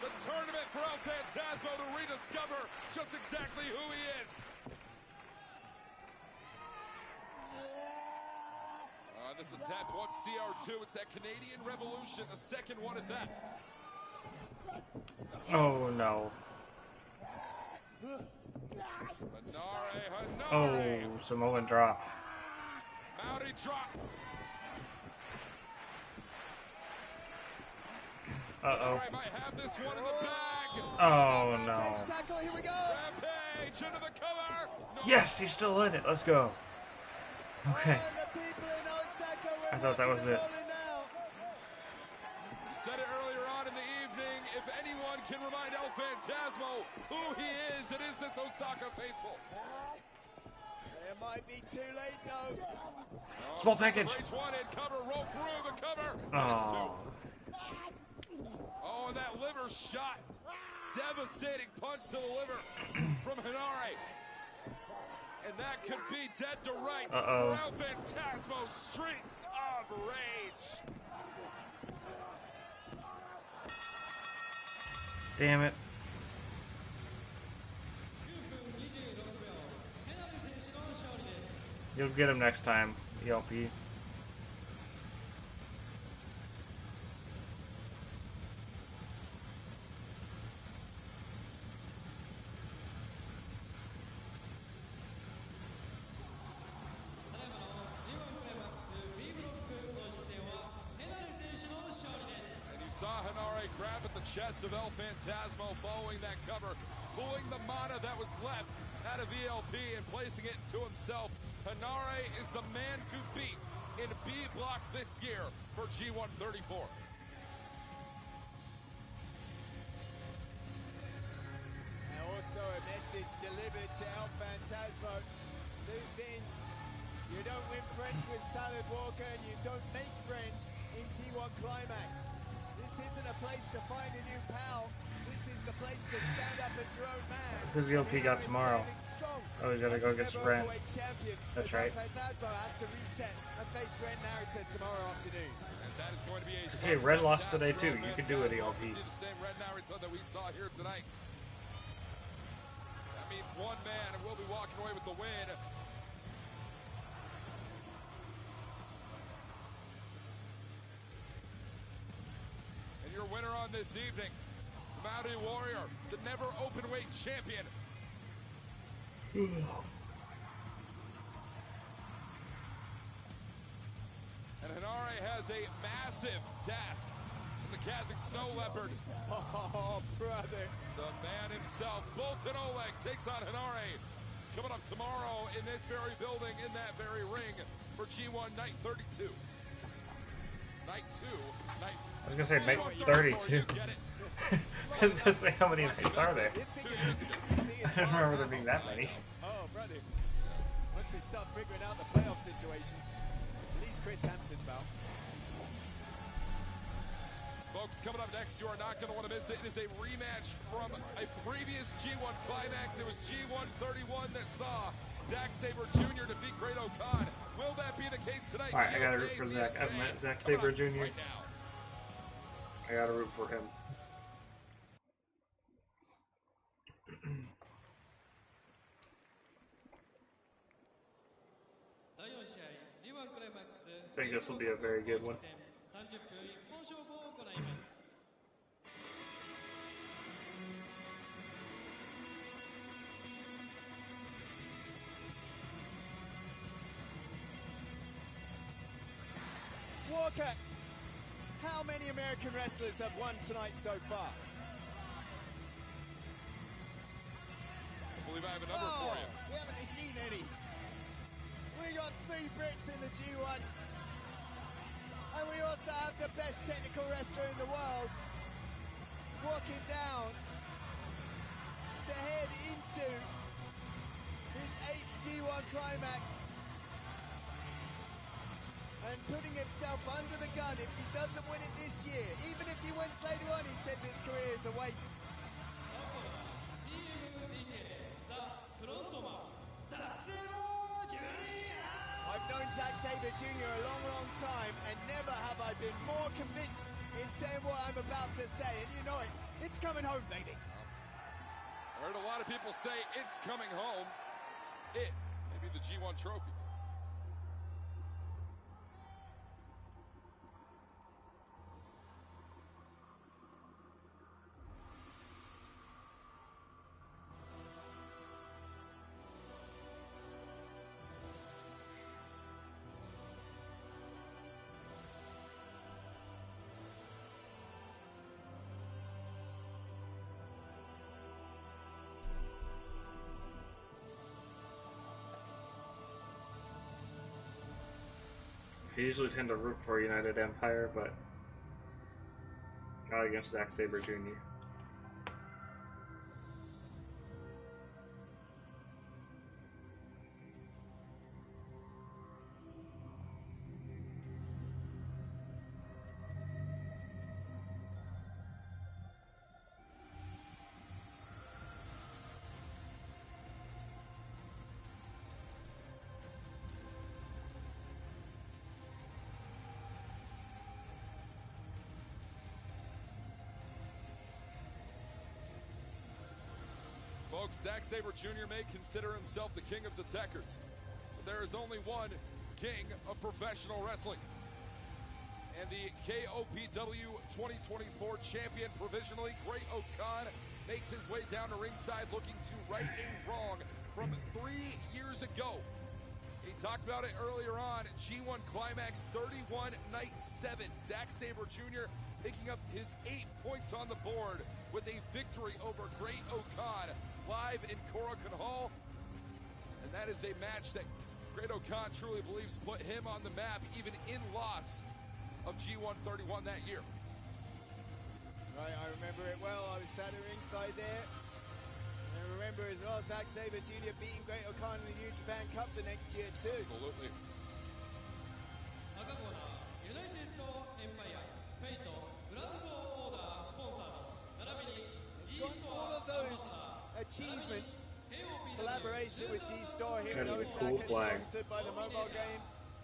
The tournament for El Phantasmo to rediscover just exactly who he is. This is tap one CR2. It's that Canadian Revolution, the second one at that. Oh no. Hanare. Oh, Samoan drop. Maori drop. Uh-oh. Hanare might have this one in the bag. Oh no. Tackle, here we go. Rampage into the cover. No. Yes, he's still in it. Let's go. Okay. I thought that was it. We said it earlier on in the evening. If anyone can remind El Phantasmo who he is, it is this Osaka faithful. It might be too late though. Small package. One in cover, roll through the cover. Oh. Oh, and that liver shot. Devastating punch to the liver from Hanare. And that could be dead to rights. Uh-oh. El Phantasmo, Streets of Rage. Damn it. You'll get him next time, ELP. Saw Hanare grab at the chest of El Phantasmo following that cover, pulling the mana that was left out of ELP and placing it into himself. Hanare is the man to beat in B block this year for G134. And also a message delivered to El Phantasmo. Two things. You don't win friends with Salad Walker and you don't make friends in G1 Climax. This isn't a place to find a new pal. This is the place to stand up as your own man. Because ELP got tomorrow. Oh, he's gotta go get his friend. That's right. Phantasmo has to reset and face Ren Narita tomorrow afternoon. And that is going to be a hey, Ren lost today too. You can do it, ELP. See the same Ren Narita that we saw here tonight. That means one man will be walking away with the win. Your winner on this evening, Maori Warrior, the never openweight champion. And Hanare has a massive task from the Kazakh Snow Leopard. Oh, brother. The man himself, Bolton Oleg, takes on Hanare. Coming up tomorrow in this very building, in that very ring, for G1 Night 32. Night 2, night... I was gonna say night 32. I was gonna say how many nights are there? I don't remember there being that many. Oh, brother. Once we start figuring out the playoff situations, at least Chris Hampson's about. Folks, coming up next, you are not going to want to miss it. It is a rematch from a previous G1 Climax. It was G1 31 that saw Zack Sabre Jr. defeat Great O'Khan. Will that be the case tonight? Alright, I gotta root for Zack. I've met Zack Sabre Jr. Right now. I gotta root for him. I think this will be a very good one. Walker, how many American wrestlers have won tonight so far? I believe I have a number for you. We haven't seen any. We got 3 Brits in the G1. And we also have the best technical wrestler in the world walking down to head into his 8th G1 Climax. and putting himself under the gun if he doesn't win it this year. Even if he wins later on, he says his career is a waste. I've known Zack Sabre Jr. a long, long time, and never have I been more convinced in saying what I'm about to say. And you know it, it's coming home, baby. I heard a lot of people say it's coming home. It may be the G1 trophy. I usually tend to root for United Empire, but not against Zack Sabre Jr. Folks, Zack Sabre Jr. may consider himself the king of the Deckers, but there is only one king of professional wrestling. And the KOPW 2024 champion provisionally, Great-O-Khan, makes his way down to ringside looking to right a wrong from 3 years ago. He talked about it earlier on, G1 Climax 31 Night 7. Zack Sabre Jr. picking up his 8 points on the board with a victory over Great-O-Khan live in Korakuen Hall. And that is a match that Great-O-Khan truly believes put him on the map, even in loss of G1 31 that year. Right, I remember it well. I was sat at ringside there. And I remember as well Zack Sabre Jr. beating Great-O-Khan in the New Japan Cup the next year too. Absolutely. He's got all of those achievements. Collaboration with G-Star here in Kind of a Osaka, cool flag. sponsored by the mobile game.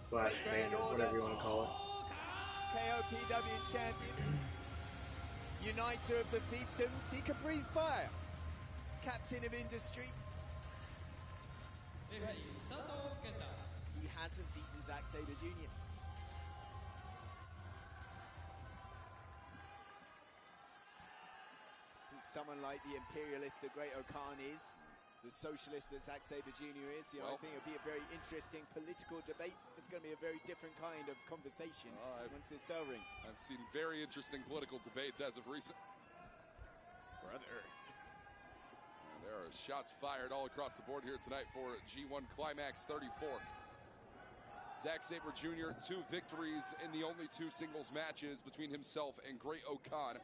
Slash fan, whatever you want to call it. KOPW champion. Uniter of the fiefdoms. He can breathe fire. Captain of industry. He hasn't beaten Zack Sabre Jr. He's someone like the imperialist that Great-O-Khan is, the socialist that Zack Sabre Jr. is. You know, I think it'll be a very interesting political debate. It's going to be a very different kind of conversation once this bell rings. I've seen very interesting political debates as of recent. Brother. And there are shots fired all across the board here tonight for G1 Climax 34. Zack Sabre Jr., 2 victories in the only 2 singles matches between himself and Great-O-Khan.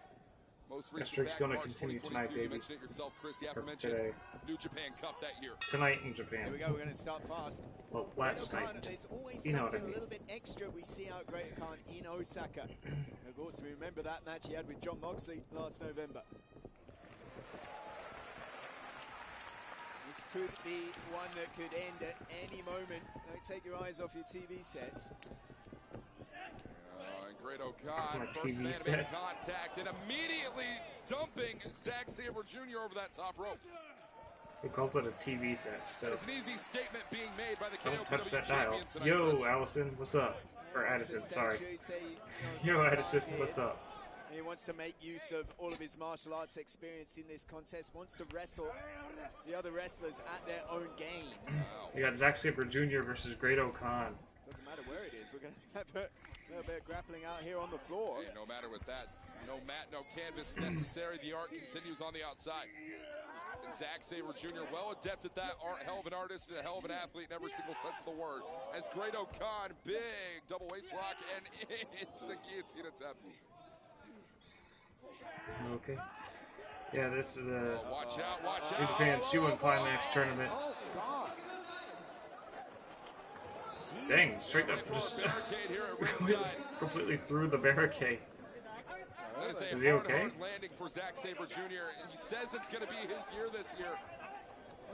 Most recent streak's back going to March continue 2022. tonight, You baby. mentioned it yourself, Chris, the aforementioned Today. New Japan Cup that year. Tonight in Japan. Here we go, we're going to start fast. Well, last Great-O-Khan, night. there's always You know what something I mean. a little bit extra we see out Great-O-Khan in Osaka. Of course, we remember that match he had with John Moxley last November. This could be one that could end at any moment. Don't take your eyes off your TV sets. And Great-O-Khan, My first TV man set. to make contact and immediately dumping Zack Sabre Jr. over that top rope. He calls it a TV set still. It's an easy statement being made by the Don't touch KOPW that dial. champion tonight. Yo, Chris. Allison, what's up? Or Addison, sorry. Yo, Great-O-Khan Addison, here. what's up? He wants to make use of all of his martial arts experience in this contest, wants to wrestle the other wrestlers at their own games. You got Zack Sabre Jr. versus Great-O-Khan. Doesn't matter where it is, we're going to have a little bit of grappling out here on the floor. Hey, no matter with that, no mat, no canvas necessary. The art continues on the outside. And Zack Sabre Jr., well adept at that art, hell of an artist and a hell of an athlete in every single sense of the word. As Great-O-Khan, big double waist lock and into the guillotine attempt. Okay. Yeah, this is a Watch out, watch New out. Japan G1 Climax tournament. Oh, God. Dang, straight up just completely through the barricade. That is a Is he okay? hard landing for Zack Sabre Jr. He says it's going to be his year this year.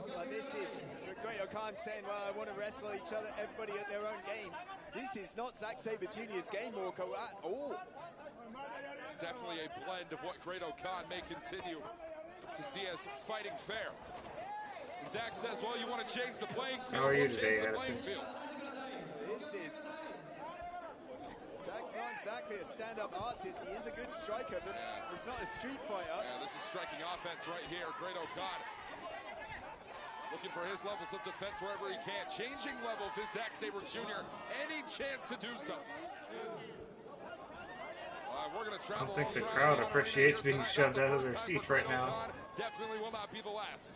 Well, this is the Great O'Khan saying, well, I want to wrestle each other, everybody at their own games. This is not Zack Sabre Jr.'s game, Walker, at all. It's definitely a blend of what Great O'Khan may continue to see as fighting fair. And Zack says, well, you want to change the playing field, How are you we'll today, change the Addison? playing field. This is... Zack's not exactly a stand-up artist. He is a good striker, but it's not a street fighter. Yeah, this is striking offense right here. Great O'Khan looking for his levels of defense wherever he can. Changing levels is Zack Sabre Jr. Any chance to do so. We're going to I travel. don't think the crowd appreciates being shoved out of their seats right now. Definitely will not be the last.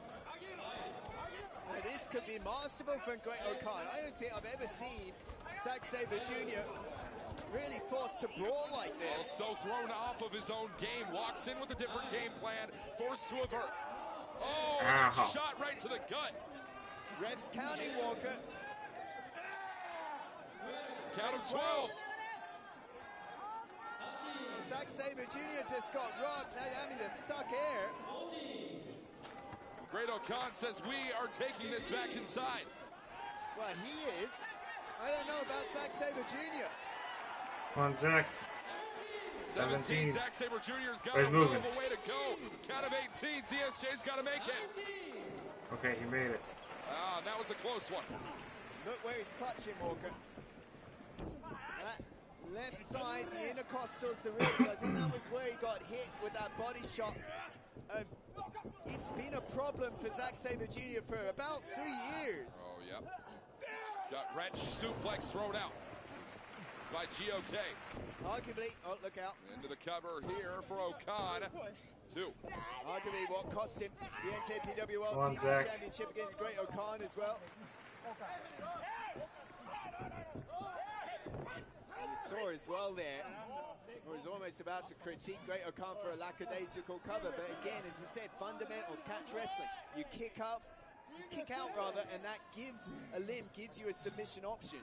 Well, this could be masterful from Great O'Khan. I don't think I've ever seen Zack Sabre Jr. really forced to brawl like this. So thrown off of his own game, walks in with a different game plan, forced to avert. Oh, Ow. shot right to the gut. Refs counting, Walker. Count of 12. Zack Sabre Jr. just got rocked, having to suck air. Great O'Khan says we are taking this back inside. Well, he is. I don't know about Zack Sabre Jr. Come on, Zack. 17. Zack Sabre Jr.'s got He's a moving. little way to go. Count of 18. ZSJ's got to make it. Okay, he made it. That was a close one. Look where he's clutching, Walker. That left side, the intercostals, the ribs, I think that was where he got hit with that body shot. It's been a problem for Zack Sabre Jr. for about 3 years. Oh, yep. Got wrench suplex thrown out by GOK. Arguably, oh, look out. Into the cover here for O'Khan. 2. Arguably what cost him the NJPW World Come on, TV Zack. Championship against Great O'Khan as well. You saw as well there, I was almost about to critique Great O'Khan for a lackadaisical cover, but again, as I said, fundamentals, catch wrestling. You kick out rather, and that gives a limb, gives you a submission option.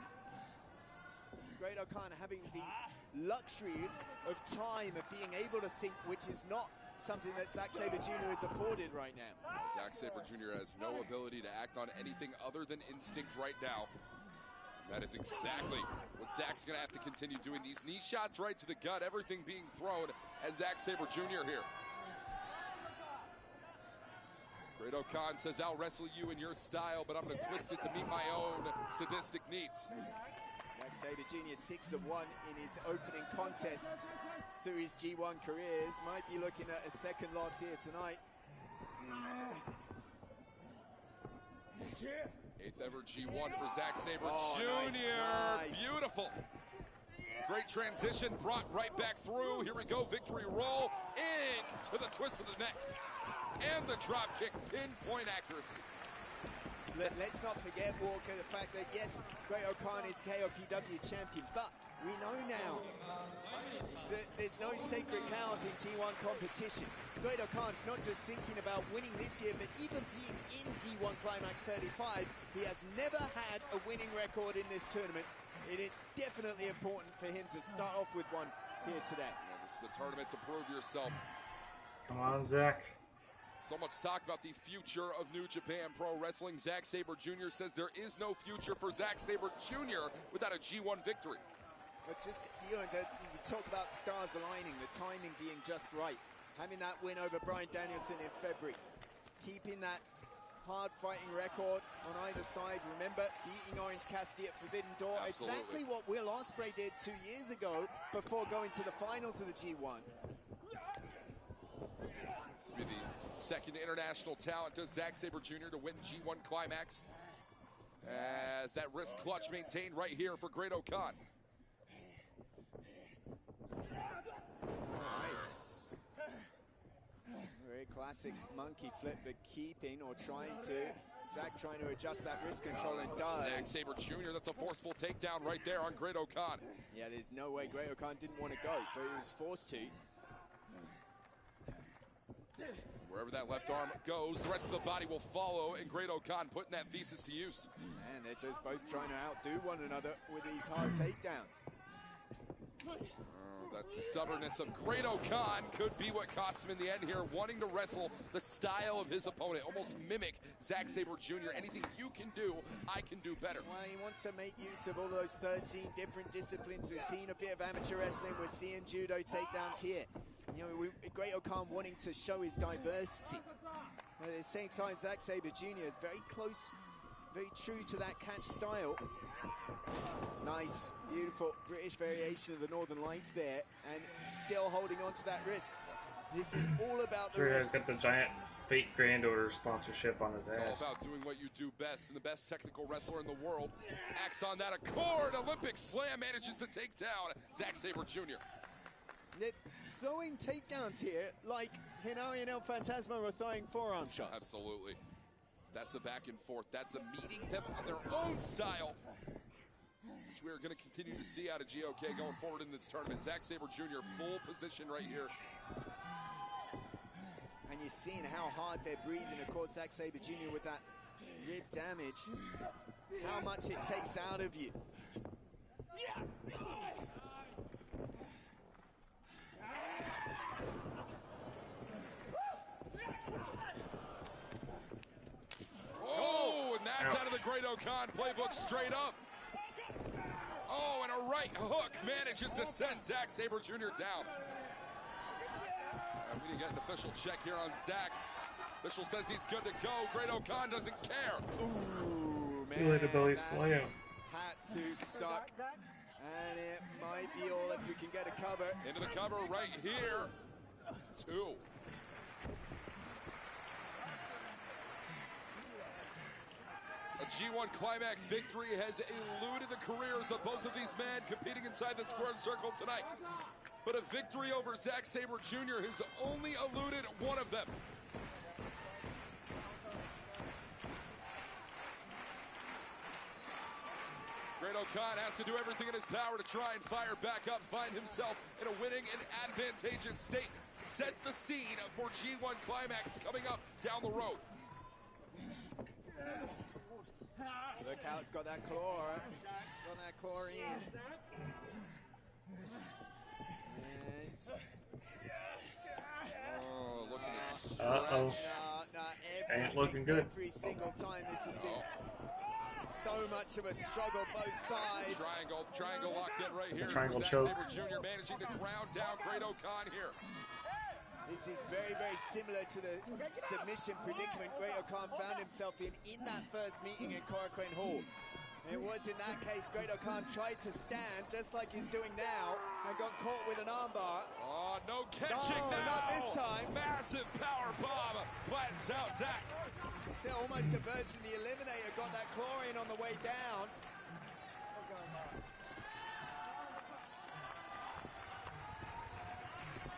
Great O'Khan having the luxury of time of being able to think, which is not something that Zack Sabre Jr. is afforded right now. Zack Sabre Jr. has no ability to act on anything other than instinct right now. That is exactly what Zack's going to have to continue doing. These knee shots right to the gut, everything being thrown at Zack Sabre Jr. here. Great O'Khan says, I'll wrestle you in your style, but I'm going to twist it to meet my own sadistic needs. Zack Sabre Jr. 6-1 in his opening contests through his G1 careers. Might be looking at a second loss here tonight. 8th ever G1 for Zack Sabre Jr. Nice. Beautiful. Great transition, brought right back through. Here we go, victory roll into the twist of the neck. And the drop kick, pinpoint accuracy. Let's not forget, Walker, the fact that, yes, Great O'Khan is KOPW champion, but we know now that there's no sacred cows in G1 competition. Great O'Khan's not just thinking about winning this year, but even being in G1 Climax 35, he has never had a winning record in this tournament. And it's definitely important for him to start off with one here today. Yeah, this is the tournament to prove yourself. Come on, Zack. So much talk about the future of New Japan Pro Wrestling. Zack Sabre Jr. says there is no future for Zack Sabre Jr. without a G1 victory. But just, you know, you talk about stars aligning, the timing being just right. Having that win over Bryan Danielson in February. Keeping that hard-fighting record on either side. Remember, beating Orange Cassidy at Forbidden Door. Absolutely. Exactly what Will Ospreay did 2 years ago before going to the finals of the G1. This will be the second international talent to Zack Sabre Jr. to win G1 Climax. As that wrist clutch maintained right here for Great O'Khan. Nice. Very classic monkey flip, but keeping or trying to. Zack trying to adjust that wrist control and does. Zack Sabre Jr., that's a forceful takedown right there on Great O'Khan. Yeah, there's no way Great O'Khan didn't want to go, but he was forced to. Wherever that left arm goes, the rest of the body will follow, and Great O'Khan putting that thesis to use. And they're just both trying to outdo one another with these hard takedowns. Oh, that stubbornness of Great O'Khan could be what costs him in the end here, wanting to wrestle the style of his opponent, almost mimic Zack Sabre Jr. Anything you can do, I can do better. Well, he wants to make use of all those 13 different disciplines. We're seeing a bit of amateur wrestling, we're seeing judo takedowns here. You know, Great O'Khan wanting to show his diversity. But at the same time, Zack Sabre Jr. is very close, very true to that catch style. Nice, beautiful British variation of the Northern Lights there, and still holding on to that wrist. This is all about the wrist. He's got the giant fake granddaughter sponsorship on his ass. It's all about doing what you do best, and the best technical wrestler in the world acts on that accord. Olympic slam manages to take down Zack Sabre Jr. They're throwing takedowns here like Hinari and El Fantasma were throwing forearm shots. Absolutely. That's a back and forth. That's a meeting them on their own style, which we're going to continue to see out of GOK going forward in this tournament. Zack Sabre Jr. full position right here. And you're seeing how hard they're breathing. Of course, Zack Sabre Jr. with that rib damage, how much it takes out of you. Oh, and that's out of the Great O'Khan playbook straight up. Oh, and a right hook manages to send Zack Sabre Jr. down. And we didn't get an official check here on Zack. Official says he's good to go. Great O'Khan doesn't care. Ooh, man. He let a belly slam. Had to suck. And it might be all if we can get a cover. Into the cover right here. 2. A G1 Climax victory has eluded the careers of both of these men competing inside the squared circle tonight. But a victory over Zack Sabre Jr. has only eluded one of them. Great O'Khan has to do everything in his power to try and fire back up, find himself in a winning and advantageous state, set the scene for G1 Climax coming up down the road. Look how it's got that claw, got that claw in. And oh, looking at uh-oh. Ain't looking good. Every single time this has been so much of a struggle, both sides. Triangle locked in right here. The triangle Zack choke. Sabre Jr. managing to ground down Great O'Khan here. This is very, very similar to the submission predicament Great O'Khan found himself in that first meeting in Korakuen Hall. And it was in that case Great O'Khan tried to stand just like he's doing now and got caught with an armbar. Oh, no catching no, now. Not this time. Massive power bomb flattens out Zack. So almost a version of the Eliminator, got that claw in on the way down.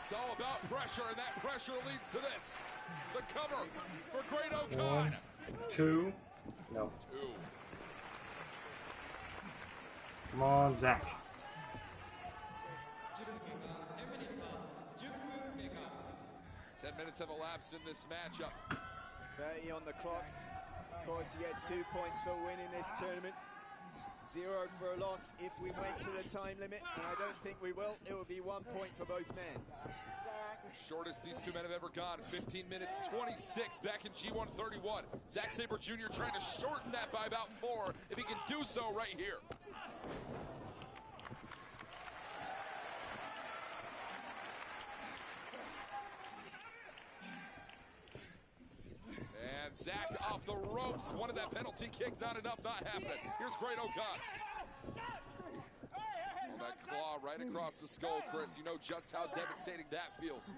It's all about pressure, and that pressure leads to this. The cover for Great O'Khan. 1, 2, no. 2. Come on, Zack. 10 minutes have elapsed in this matchup. 30 on the clock. Of course, you get 2 points for winning this tournament. 0 for a loss if we went to the time limit, and I don't think we will. It will be 1 point for both men. Shortest these two men have ever gone, 15 minutes 26 back in G1 31. Zack Sabre Jr. trying to shorten that by about 4 if he can do so right here. And Zack off the ropes, wanted that penalty kick, not enough, not happening. Here's Great O'Khan. Oh, that claw right across the skull, Chris. You know just how devastating that feels.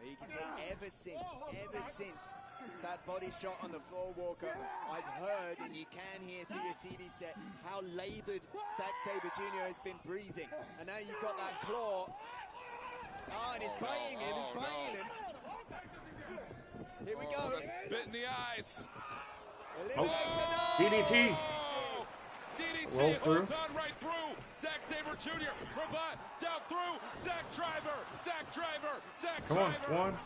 You can see ever since that body shot on the floor walker, I've heard, and you can hear through your TV set, how labored Zack Sabre Jr. has been breathing. And now you've got that claw. Oh, and it's biting him, it's biting him. Here we go. The spit in the eyes. DDT. DDT rolls through. On right through. Zack Sabre Jr. Cravat down through. Zack driver. Zack driver. Zack Come driver. on, 1.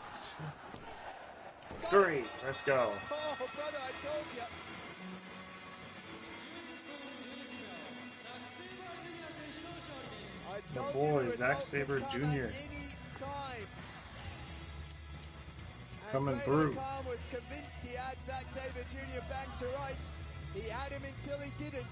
3. Let's go. Oh, brother, I told you. I told boy, you the Zack result Sabre could come Jr. at any time. Coming and through. Khan was convinced he had Zack Sabre Jr. back to rights. He had him until he didn't.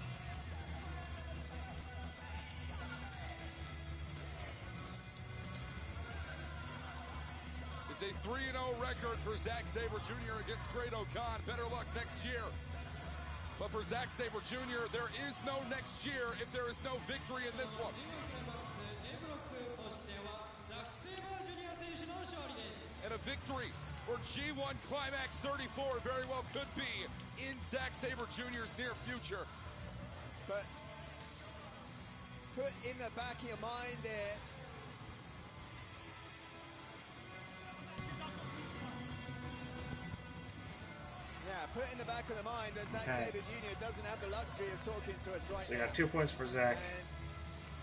It's a 3-0 record for Zack Sabre Jr. against Great-O-Khan. Better luck next year. But for Zack Sabre Jr., there is no next year if there is no victory in this one. And a victory for G1 Climax 34 very well could be in Zack Sabre Jr.'s near future. But put in the back of your mind there, put in the back of the mind that Zack Sabre Jr. doesn't have the luxury of talking to us right now. So you got 2 points for Zack. And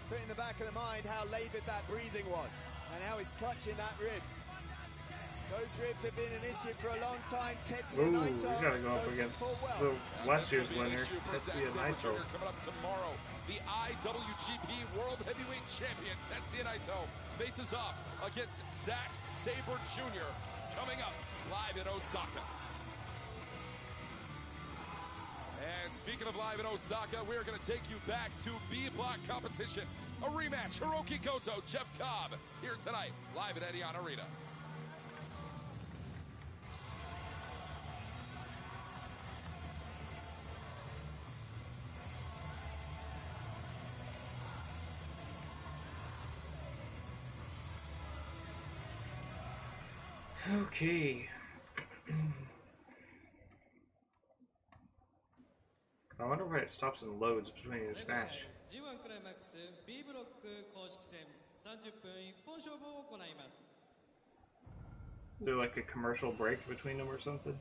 put in the back of the mind how laboured that breathing was and how he's clutching that ribs. Those ribs have been an issue for a long time. Tetsuya Naito. He's got to go up against the last year's winner, Tetsuya Naito. Coming up tomorrow, the IWGP World Heavyweight Champion Tetsuya Naito faces off against Zack Sabre Jr. coming up live in Osaka. And speaking of live in Osaka, we're going to take you back to B Block competition. A rematch, Hiroki Goto, Jeff Cobb, here tonight, live at Edion Arena. Okay. I wonder why it stops and loads between each match. G1 クライマックス B ブロック公式戦30分一本勝負を行います。 Is there like a commercial break between them or something?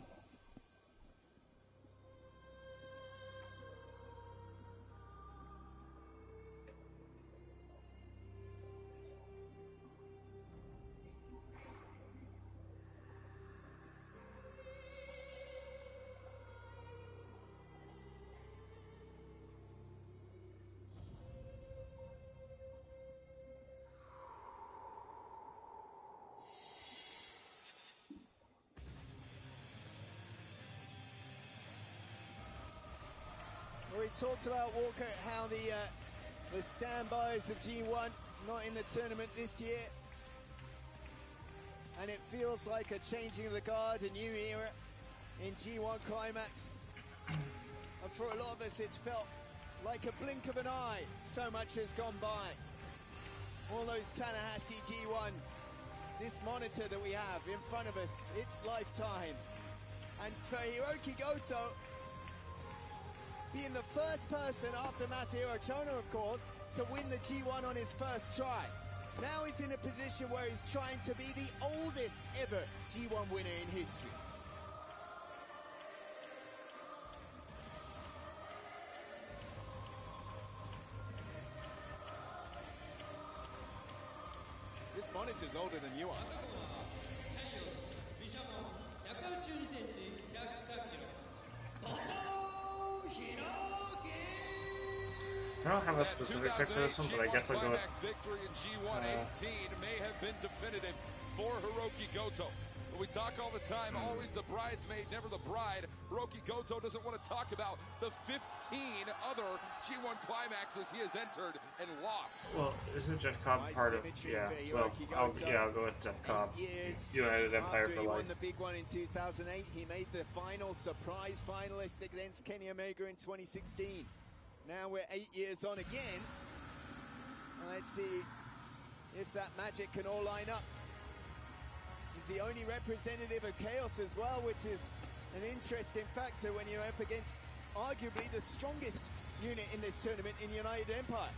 We talked about, Walker, how the standbys of G1 not in the tournament this year, and it feels like a changing of the guard, a new era in G1 Climax. And for a lot of us, it's felt like a blink of an eye. So much has gone by. All those Tanahashi G1s, this monitor that we have in front of us, it's lifetime. And for Hiroki Goto, being the first person after Masahiro Chono, of course, to win the G1 on his first try. Now he's in a position where he's trying to be the oldest ever G1 winner in history. This monitor's older than you are. I don't have a specific pick for this one, but I guess I'll go with victory in G1 18 may have been definitive for Hiroki Goto. But we talk all the time, always the bridesmaid, never the bride. Hiroki Goto doesn't want to talk about the 15 other G1 climaxes he has entered and lost. Well, isn't Jeff Cobb part of? Yeah, so I'll go with Jeff Cobb. United Empire for After he life. won the big one in 2008, he made the final surprise finalist against Kenny Omega in 2016. Now we're 8 years on again. Let's see if that magic can all line up. He's the only representative of Chaos as well, which is an interesting factor when you're up against arguably the strongest unit in this tournament in United Empire.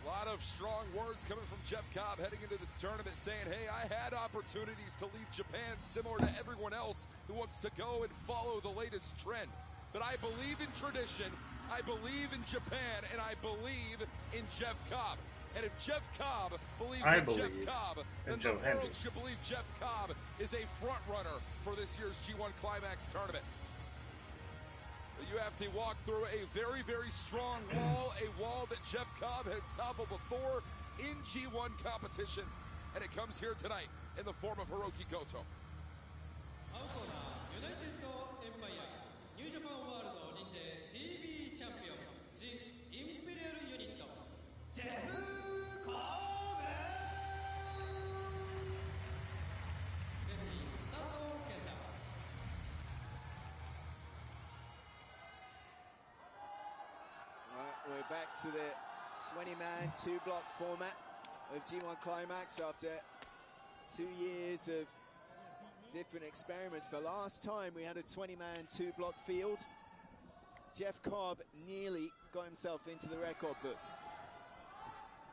A lot of strong words coming from Jeff Cobb heading into this tournament saying, hey, I had opportunities to leave Japan similar to everyone else who wants to go and follow the latest trend. But I believe in tradition, I believe in Japan, and I believe in Jeff Cobb. And if Jeff Cobb believes I in Jeff believe Cobb, in then Joe the Hendry. world should believe Jeff Cobb is a front runner for this year's G1 Climax tournament. You have to walk through a very, very strong wall, a wall that Jeff Cobb has toppled before in G1 competition, and it comes here tonight in the form of Hiroki Goto. 青コーナーユナイテッドエンパイアニュージャパンワールド認定 GB チャンピオンジ・インペリアルユニットジェフ・コーベレフェリー佐藤健太 Right, we're back to the 20-man, two-block format of G1 Climax after 2 years of different experiments. The last time we had a 20-man, two-block field, Jeff Cobb nearly got himself into the record books.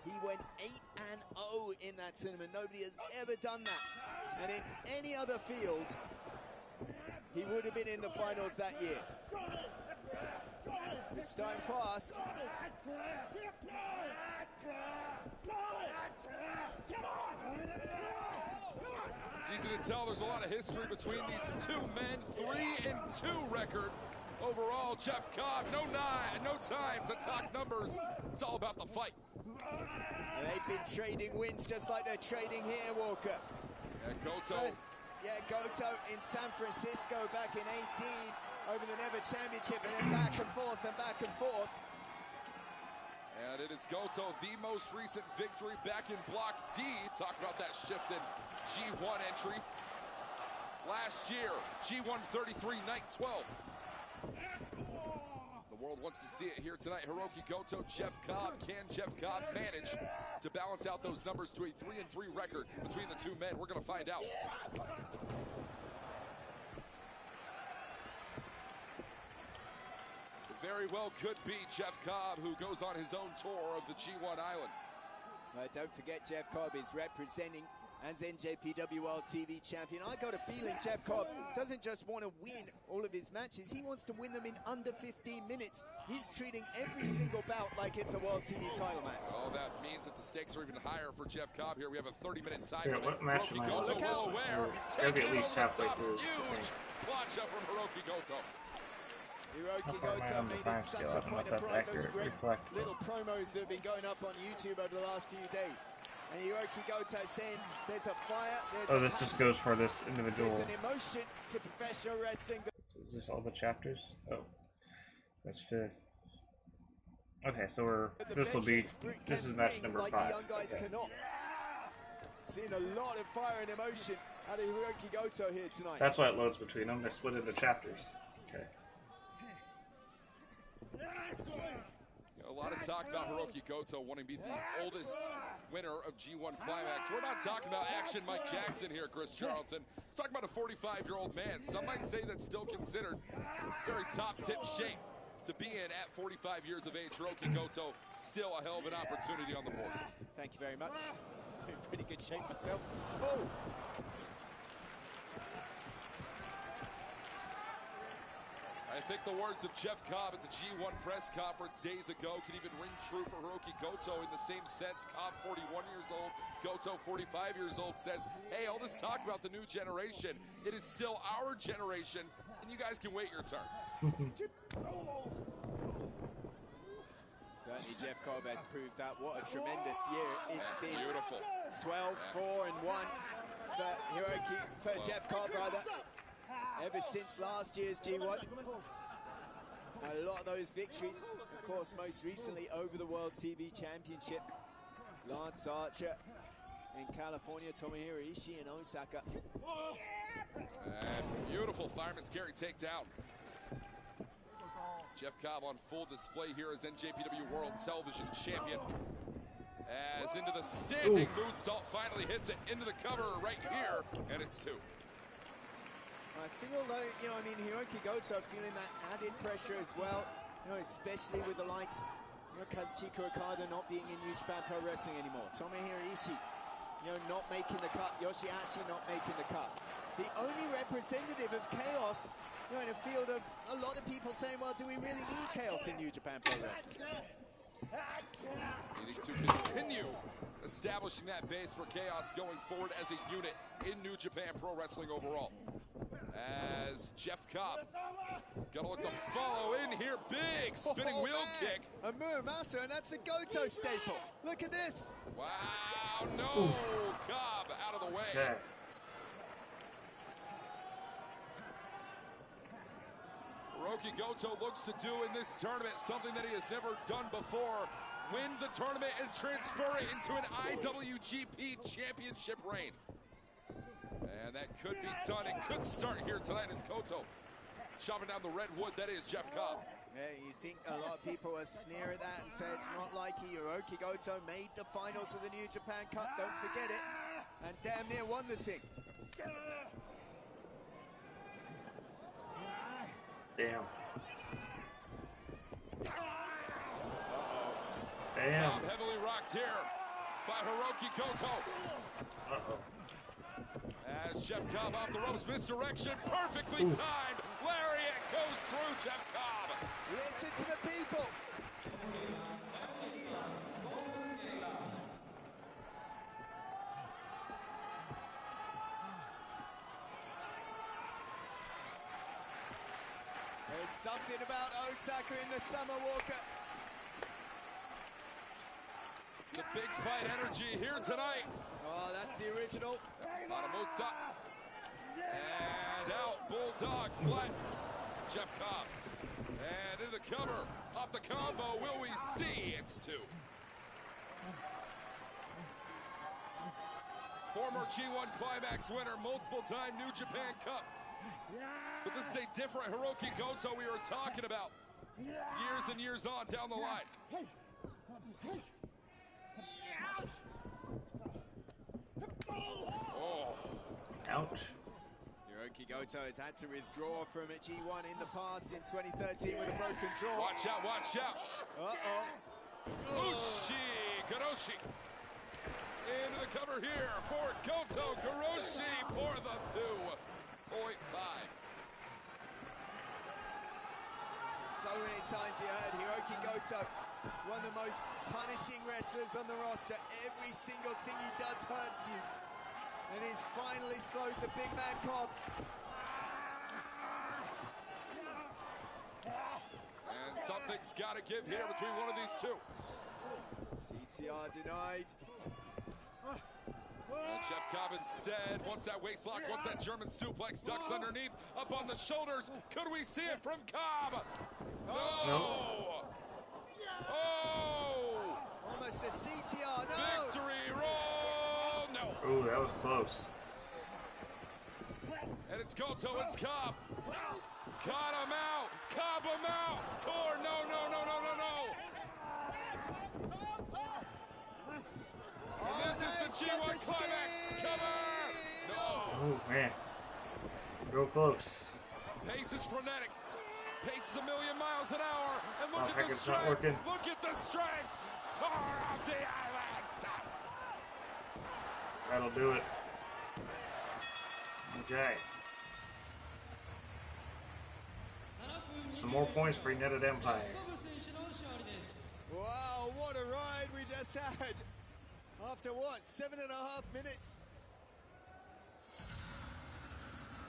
He went 8-0 in that tournament. Nobody has ever done that. And in any other field, he would have been in the finals that year. We're starting fast. It's easy to tell there's a lot of history between these two men. 3-2 record overall. Jeff Cobb, no time to talk numbers. It's all about the fight. And they've been trading wins just like they're trading here, Walker. And Goto. Goto in San Francisco back in 18 over the Never Championship, and then back and forth and back and forth. And it is Goto, the most recent victory back in Block D. Talk about that shift in G1 entry. Last year, G1 33, night 12. The world wants to see it here tonight. Hiroki Goto, Jeff Cobb. Can Jeff Cobb manage to balance out those numbers to a 3-3 record between the two men? We're going to find out. Very well could be Jeff Cobb, who goes on his own tour of the G1 Island. Don't forget, Jeff Cobb is representing as NJPW World TV Champion. I got a feeling Jeff Cobb doesn't just want to win all of his matches, he wants to win them in under 15 minutes. He's treating every single bout like it's a World TV title match. Oh, that means that the stakes are even higher for Jeff Cobb here. We have a 30-minute time Yeah, limit. what match am I Goto watching? well aware. Gotta be at least halfway Top through, I Huge think. plancha from Hiroki Goto. Hiroki How far am I Goto on the made time it such scale? a I don't know point if of that's pride, those accurate. great Reflect. little promos that have been going up on YouTube over the last few days. And Hiroki Goto saying there's a fire, there's Oh, a this just passion, goes for this individual. there's an emotion to professional wrestling. Is this all the chapters? Oh, that's 5th. Okay, so this will be, this is match number 5. Like the young guys Okay. cannot. Seeing a lot of fire and emotion out of Hiroki Goto here tonight. That's why it loads between them. They split into chapters. Okay. A lot of talk about Hiroki Goto wanting to be the oldest winner of G1 Climax. We're not talking about action Mike Jackson here, Chris Charlton. We're talking about a 45-year-old man. Some might say that's still considered very top-tip shape to be in at 45 years of age. Hiroki Goto, still a hell of an opportunity on the board. Thank you very much. I'm in pretty good shape myself. Oh! I think the words of Jeff Cobb at the G1 press conference days ago could even ring true for Hiroki Goto in the same sense. Cobb, 41 years old, Goto, 45 years old, says, hey, all this talk about the new generation, it is still our generation, and you guys can wait your turn. Certainly Jeff Cobb has proved that. What a tremendous year it's been. Beautiful. 12-4-1 for Jeff Cobb, rather. Ever since last year's G1. A lot of those victories, of course, most recently over the World TV Championship. Lance Archer in California, Tomohiro Ishii in Osaka. And beautiful fireman's carry takedown. Jeff Cobb on full display here as NJPW World Television Champion. As into the standing moonsault, finally hits it into the cover right here, and it's 2. I feel though, Hiroki Goto feeling that added pressure as well, especially with the likes, Kazuchika Okada not being in New Japan Pro Wrestling anymore. Tomohiro Ishii, not making the cut. Yoshihashi not making the cut. The only representative of chaos, in a field of a lot of people saying, well, do we really need chaos in New Japan Pro Wrestling? to continue establishing that base for Chaos going forward as a unit in New Japan Pro Wrestling overall. As Jeff Cobb gonna look to follow in here, big spinning wheel kick. A Muramasa, and that's a Goto staple. Look at this. Wow, no, oof. Cobb out of the way. Okay. Hiroki Goto looks to do in this tournament something that he has never done before. Win the tournament and transfer it into an IWGP championship reign. And that could be done. It could start here tonight as Goto chopping down the redwood. That is Jeff Cobb. Yeah, you think a lot of people will sneer at that and say it's not like Hiroki Goto made the finals of the New Japan Cup. Don't forget it. And damn near won the thing. Damn. Damn. Cobb heavily rocked here by Hiroki Goto. As Jeff Cobb off the ropes, misdirection, perfectly timed. Lariat goes through Jeff Cobb. Listen to the people. There's something about Osaka in the Summer Walker. The big fight energy here tonight. Oh, that's the original. Matamosa. And out, Bulldog flex. Jeff Cobb. And into the cover. Off the combo, will we see? It's two. Former G1 Climax winner, multiple-time New Japan Cup. But this is a different Hiroki Goto we were talking about. Years and years on down the line. Oh. Ouch. Hiroki Goto has had to withdraw from a G1 in the past in 2013 with a broken jaw. Watch out, watch out. Uh-oh. Kuroshi. Into the cover here for Goto. Kuroshi for the 2.5. So many times you heard Hiroki Goto, one of the most punishing wrestlers on the roster. Every single thing he does hurts you. And he's finally slowed the big man Cobb. And something's got to give here between one of these two. TTR denied. And Jeff Cobb instead wants that waist lock, wants that German suplex, ducks underneath, up on the shoulders. Could we see it from Cobb? No! Oh! Almost a CTR, no! Victory roll! No! Ooh, that was close. And it's Goto, it's Cobb. Got him out! Cobb him out! Tor, no, no, no, no, no, no! And this is the G1 Climax cover! No! Oh, man. Real close. Pace is frenetic. Pace is 1,000,000 miles an hour. And look at the It's not strength. working. Look at the strength. Tor of the islands. That'll do it. Okay. Some more points for United Empire. Wow, what a ride we just had. After what, 7.5 minutes?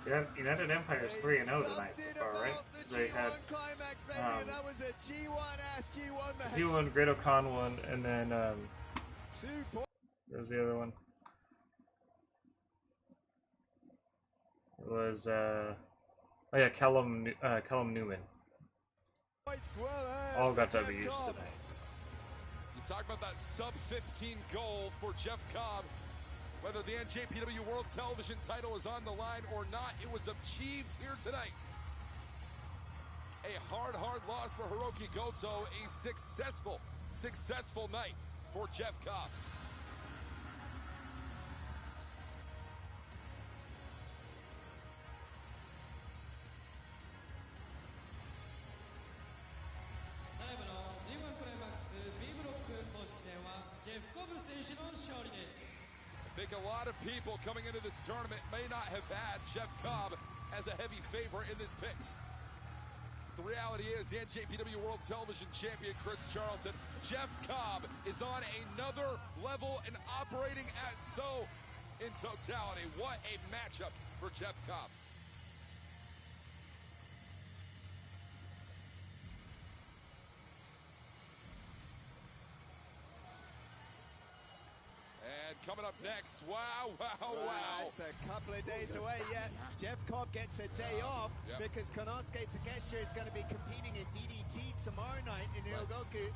Yeah, United Empire is 3-0 tonight so far, right? They had Climax, baby, and that was a G1-ass G1 match. G1, Great O'Con one, and then 2 points. there's the other one. It was oh yeah, Callum Newman. All got W's tonight. You talk about that sub-15 goal for Jeff Cobb. Whether the NJPW World Television title is on the line or not, it was achieved here tonight. A hard loss for Hiroki Goto. A successful night for Jeff Cobb. I think a lot of people coming into this tournament may not have had Jeff Cobb as a heavy favorite in this picks. The reality is the NJPW World Television Champion Chris Charlton, Jeff Cobb is on another level and operating at so in totality. What a matchup for Jeff Cobb. And coming up next, wow. It's a couple of days away yet. Jeff Cobb gets a day off because Konosuke Takeshita is going to be competing in DDT tomorrow night in Ryogoku.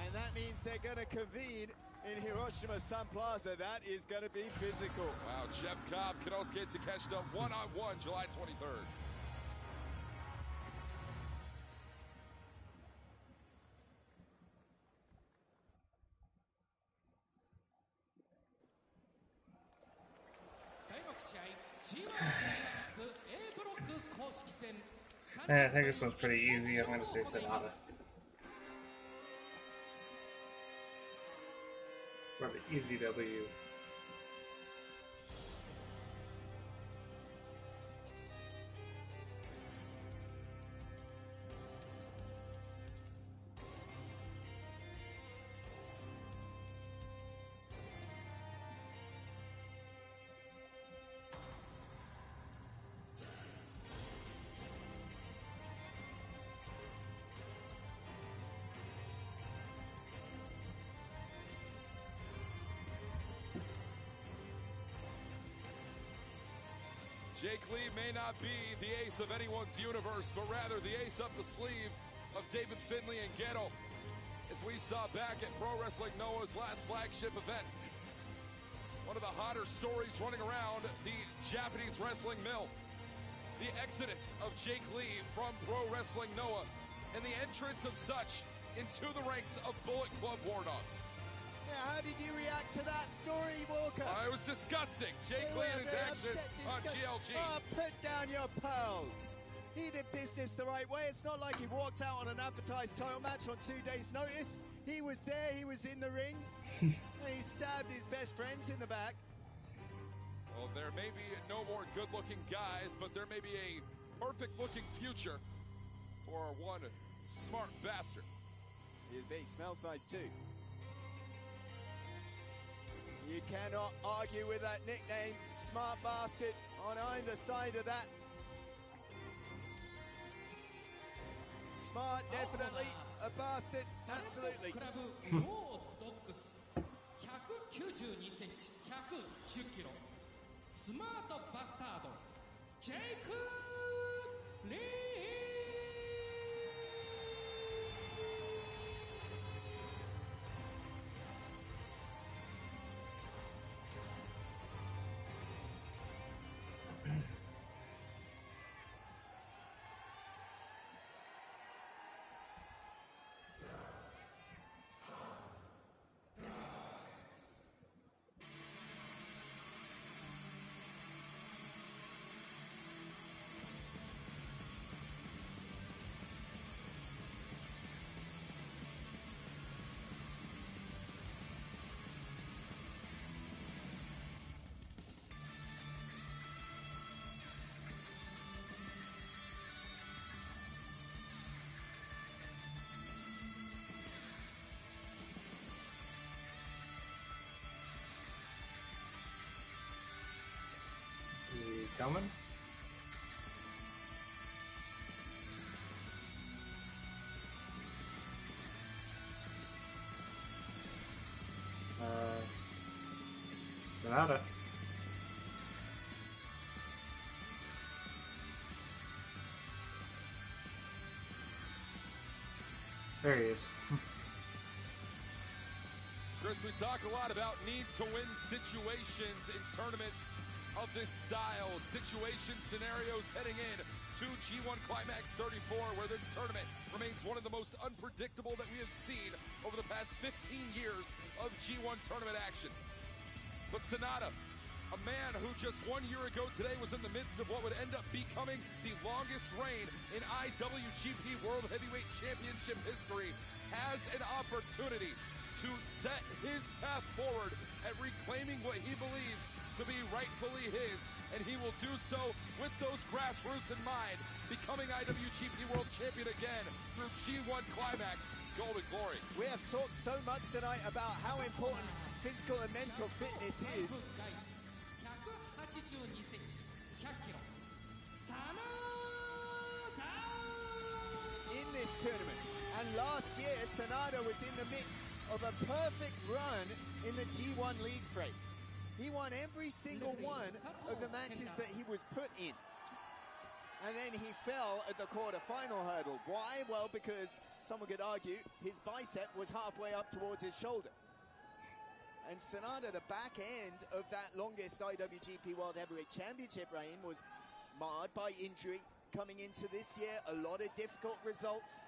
And that means they're going to convene in Hiroshima Sun Plaza. That is going to be physical. Wow, Jeff Cobb, Konosuke Takeshita, one-on-one, July 23rd. I think this one's pretty easy. I'm going to say Sonata. Or the Easy W. Jake Lee may not be the ace of anyone's universe, but rather the ace up the sleeve of David Finlay and Geto, as we saw back at Pro Wrestling Noah's last flagship event. One of the hotter stories running around the Japanese wrestling mill. The exodus of Jake Lee from Pro Wrestling Noah and the entrance of such into the ranks of Bullet Club War Dogs. Yeah, how did you react to that story, Walker? It was disgusting. Jake Lee and his actions on GLG. Oh, put down your pearls. He did business the right way. It's not like he walked out on an advertised title match on 2 days' notice. He was there. He was in the ring. And he stabbed his best friends in the back. Well, there may be no more good-looking guys, but there may be a perfect-looking future for one smart bastard. He smells nice, too. You cannot argue with that nickname, smart bastard, on either side of that. Smart, definitely. A bastard, absolutely. 192センチ、110キロ、スマートバスタード、ジェイク・リー。You coming? Sonata. There he is. Chris, we talk a lot about need-to-win situations in tournaments of this style. Situation scenarios heading in to G1 Climax 34, where this tournament remains one of the most unpredictable that we have seen over the past 15 years of G1 tournament action. But Sonata, a man who just 1 year ago today was in the midst of what would end up becoming the longest reign in IWGP World Heavyweight Championship history, has an opportunity to set his path forward at reclaiming what he believes to be rightfully his, and he will do so with those grassroots in mind, becoming IWGP World Champion again through G1 Climax Golden Glory. We have talked so much tonight about how important physical and mental fitness is. In this tournament, and last year Sanada was in the midst of a perfect run in the G1 league frames. He won every single one of the matches that he was put in. And then he fell at the quarter-final hurdle. Why? Well, because someone could argue his bicep was halfway up towards his shoulder. And Sanada, the back end of that longest IWGP World Heavyweight Championship reign, was marred by injury coming into this year. A lot of difficult results,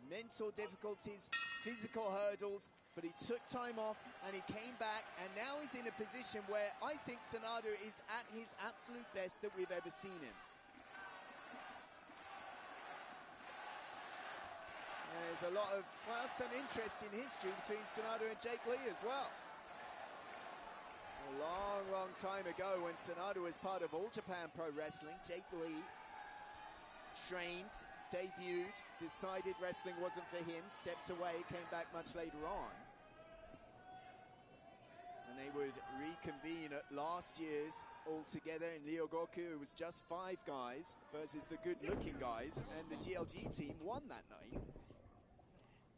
mental difficulties, physical hurdles, but he took time off and he came back, and now he's in a position where I think Sanada is at his absolute best that we've ever seen him. There's a lot of, well, some interesting history between Sanada and Jake Lee as well. A long, long time ago when Sanada was part of All Japan Pro Wrestling, Jake Lee trained, debuted, decided wrestling wasn't for him, stepped away, came back much later on. And they would reconvene at last year's All Together in Ryogoku. It was just 5 guys versus the good-looking guys, and the GLG team won that night.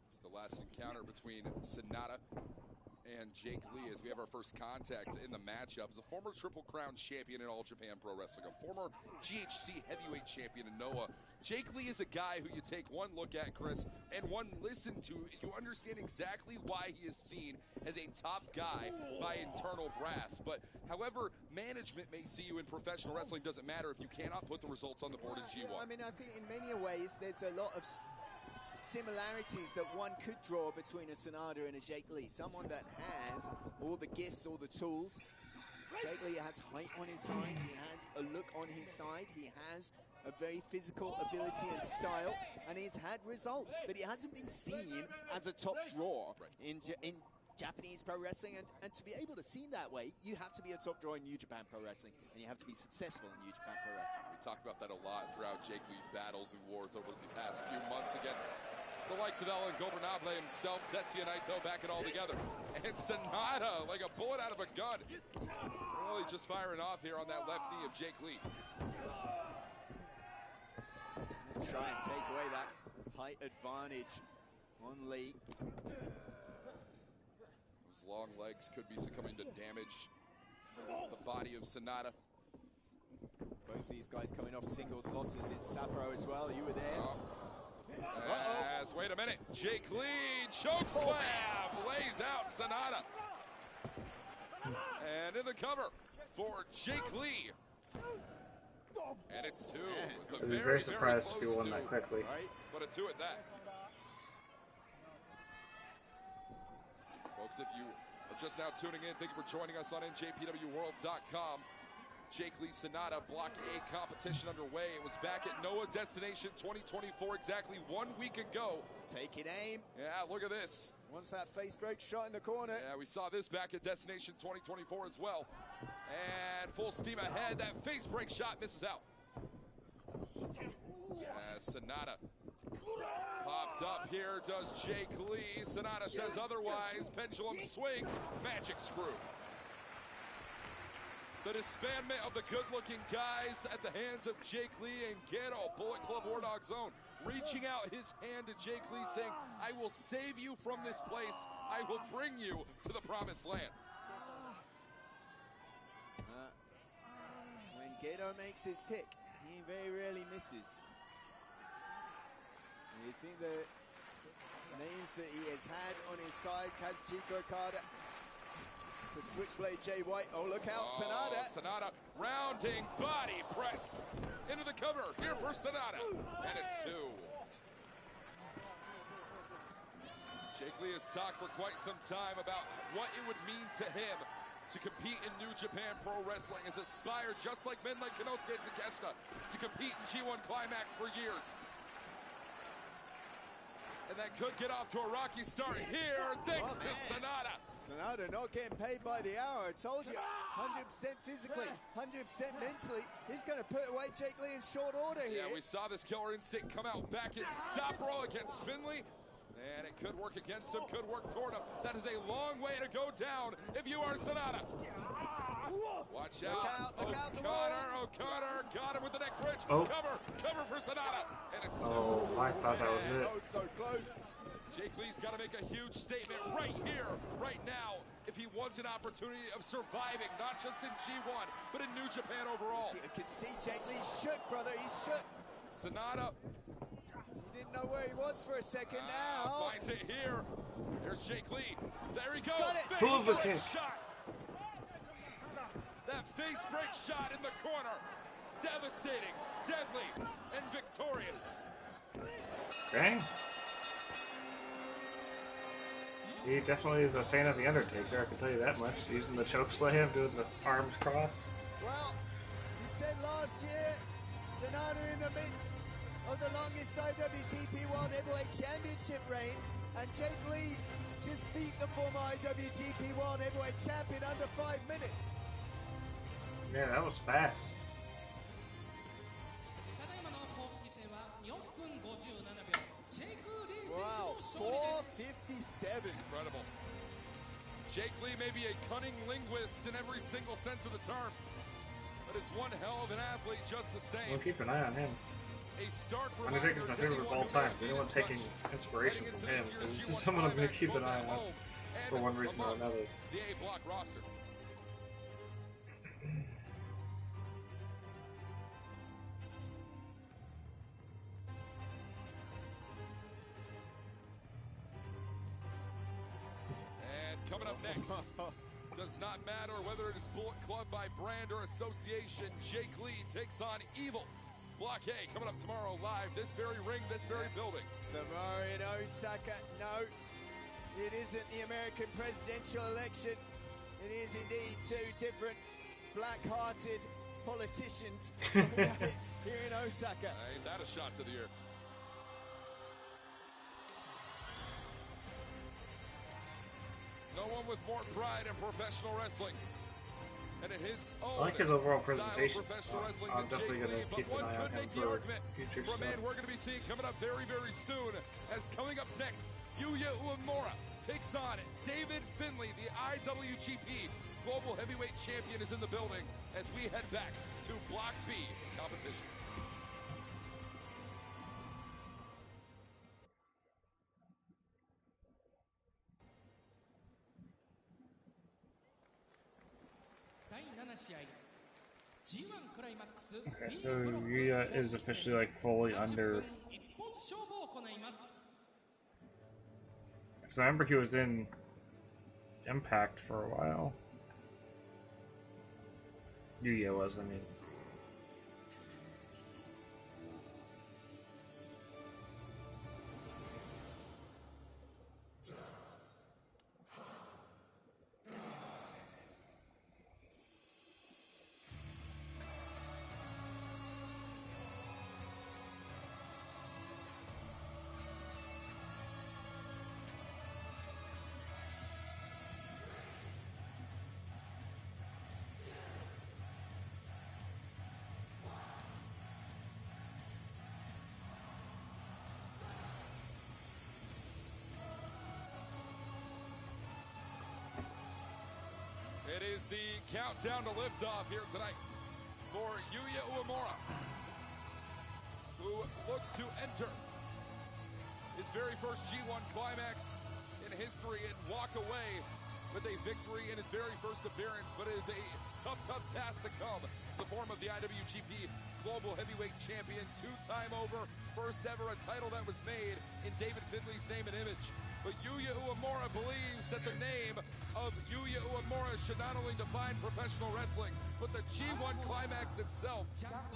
It's the last encounter between Sanada and Jake Lee as we have our first contact in the matchup. As a former Triple Crown champion in All Japan Pro Wrestling, a former GHC heavyweight champion in Noah, Jake Lee is a guy who you take one look at, Chris, and one listen to, you understand exactly why he is seen as a top guy by internal brass. But however management may see you in professional wrestling, doesn't matter if you cannot put the results on the board in G1. I mean, I think in many ways there's a lot of similarities that one could draw between a Sanada and a Jake Lee. Someone that has all the gifts, all the tools. Jake Lee has height on his side, he has a look on his side, he has a very physical ability and style, and he's had results, but he hasn't been seen as a top draw in Japanese pro wrestling, and to be able to see that way, you have to be a top draw in New Japan Pro Wrestling, and you have to be successful in New Japan Pro Wrestling. We talked about that a lot throughout Jake Lee's battles and wars over the past few months against the likes of El Ingobernable himself, Tetsuya Naito back it all together. And Sanada, like a bullet out of a gun, really just firing off here on that left knee of Jake Lee. Try and take away that height advantage on Lee. Those long legs could be succumbing to damage the body of Sanada. Both these guys coming off singles losses in Sapporo as well. You were there. Wait a minute. Jake Lee, choke slam, lays out Sanada. And in the cover for Jake Lee. And it's 2. It's a I'd be very surprised if you won that quickly. Right? But a 2 at that. Folks, if you are just now tuning in, thank you for joining us on NJPWWorld.com. Jake Lee Sanada Block A competition underway. It was back at Noah Destination 2024 exactly 1 week ago. Taking aim. Yeah, look at this. Once that face break shot in the corner. Yeah, we saw this back at Destination 2024 as well. And full steam ahead. That face break shot misses out. Sanada popped up here. Does Jake Lee. Sanada says otherwise. Pendulum swings. Magic screw. The disbandment of the good-looking guys at the hands of Jake Lee and Ghetto, Bullet Club War Dog Zone, reaching out his hand to Jake Lee saying, I will save you from this place. I will bring you to the promised land. When Ghetto makes his pick, he very rarely misses. And you think the names that he has had on his side, Kazuchika Okada, to Switchblade Jay White. Oh, look out, Sanada. Sanada rounding body press into the cover here for Sanada. And it's 2. Jake Lee has talked for quite some time about what it would mean to him to compete in New Japan Pro Wrestling. Has aspired, just like men like Konosuke and Takeshita, to compete in G1 Climax for years. And that could get off to a rocky start here, thanks to Sanada. Sanada not getting paid by the hour. I told you, 100% physically, 100% mentally. He's going to put away Jake Lee in short order here. Yeah, we saw this killer instinct come out back in Sapporo against Finley. And it could work against him, could work toward him. That is a long way to go down if you are Sanada. Watch out. Look out the wall. O'Connor got him with the neck bridge. Oh. Cover for Sanada. And it's Oh, I thought that was it. Oh, so close. Jake Lee's got to make a huge statement right here, right now, if he wants an opportunity of surviving, not just in G1, but in New Japan overall. I can see Jake Lee shook, brother. He shook. Sanada. He didn't know where he was for a second now. Finds it here. There's Jake Lee. There he goes. Got it. Who's the kick? Shot. That face break shot in the corner. Devastating, deadly, and victorious. Dang. He definitely is a fan of The Undertaker, I can tell you that much. Using the choke slam, doing the arms cross. Well, you said last year, Sanada in the midst of the longest IWGP World Heavyweight Championship reign, and Jake Lee just beat the former IWGP World Heavyweight Champion under 5 minutes. Yeah, that was fast. ただいまの公式戦は4分57秒。ジェイク・リー選手 Wow, の勝利です。 4:57. Incredible. Jake Lee may be a cunning linguist in every single sense of the term, but is one hell of an athlete just the same. We'll keep an eye on him. A stark Undertaker's reminder my to favorite of anyone all who may time. have been Anyone in such taking inspiration heading from into him, this because year's this is G1 someone I'm going to Climax, keep an both eye at on home and for one reason or amongst another. The A Block roster. And coming up next, does not matter whether it is Bullet Club by brand or association, Jake Lee takes on Evil. Block A coming up tomorrow live, this very ring, this very building. Tomorrow in Osaka. No, it isn't the American presidential election. It is indeed two different black-hearted politicians here in Osaka. Ain't that a shot to the ear? No one with more pride in professional wrestling. And in his own I like his overall style of presentation. professional wrestling I'm than definitely Jake going Lee, to keep but an one eye on could him make the for argument future for a man stuff. we're going to be seeing coming up very, very soon. As coming up next, Yuya Uemura takes on David Finlay, the IWGP Global Heavyweight Champion is in the building as we head back to Block B's competition. Okay, so Yuya is officially like fully under. Because I remember he was in Impact for a while. Yuya was, I mean. It is the countdown to liftoff here tonight for Yuya Uemura, who looks to enter his very first G1 Climax in history and walk away with a victory in his very first appearance, but it is a tough, tough task to come. The form of the IWGP Global Heavyweight Champion, two-time over, first ever a title that was made in David Finlay's name and image. But Yuya Uemura believes that the name of Yuya Uemura should not only define professional wrestling, but the G1 Climax itself.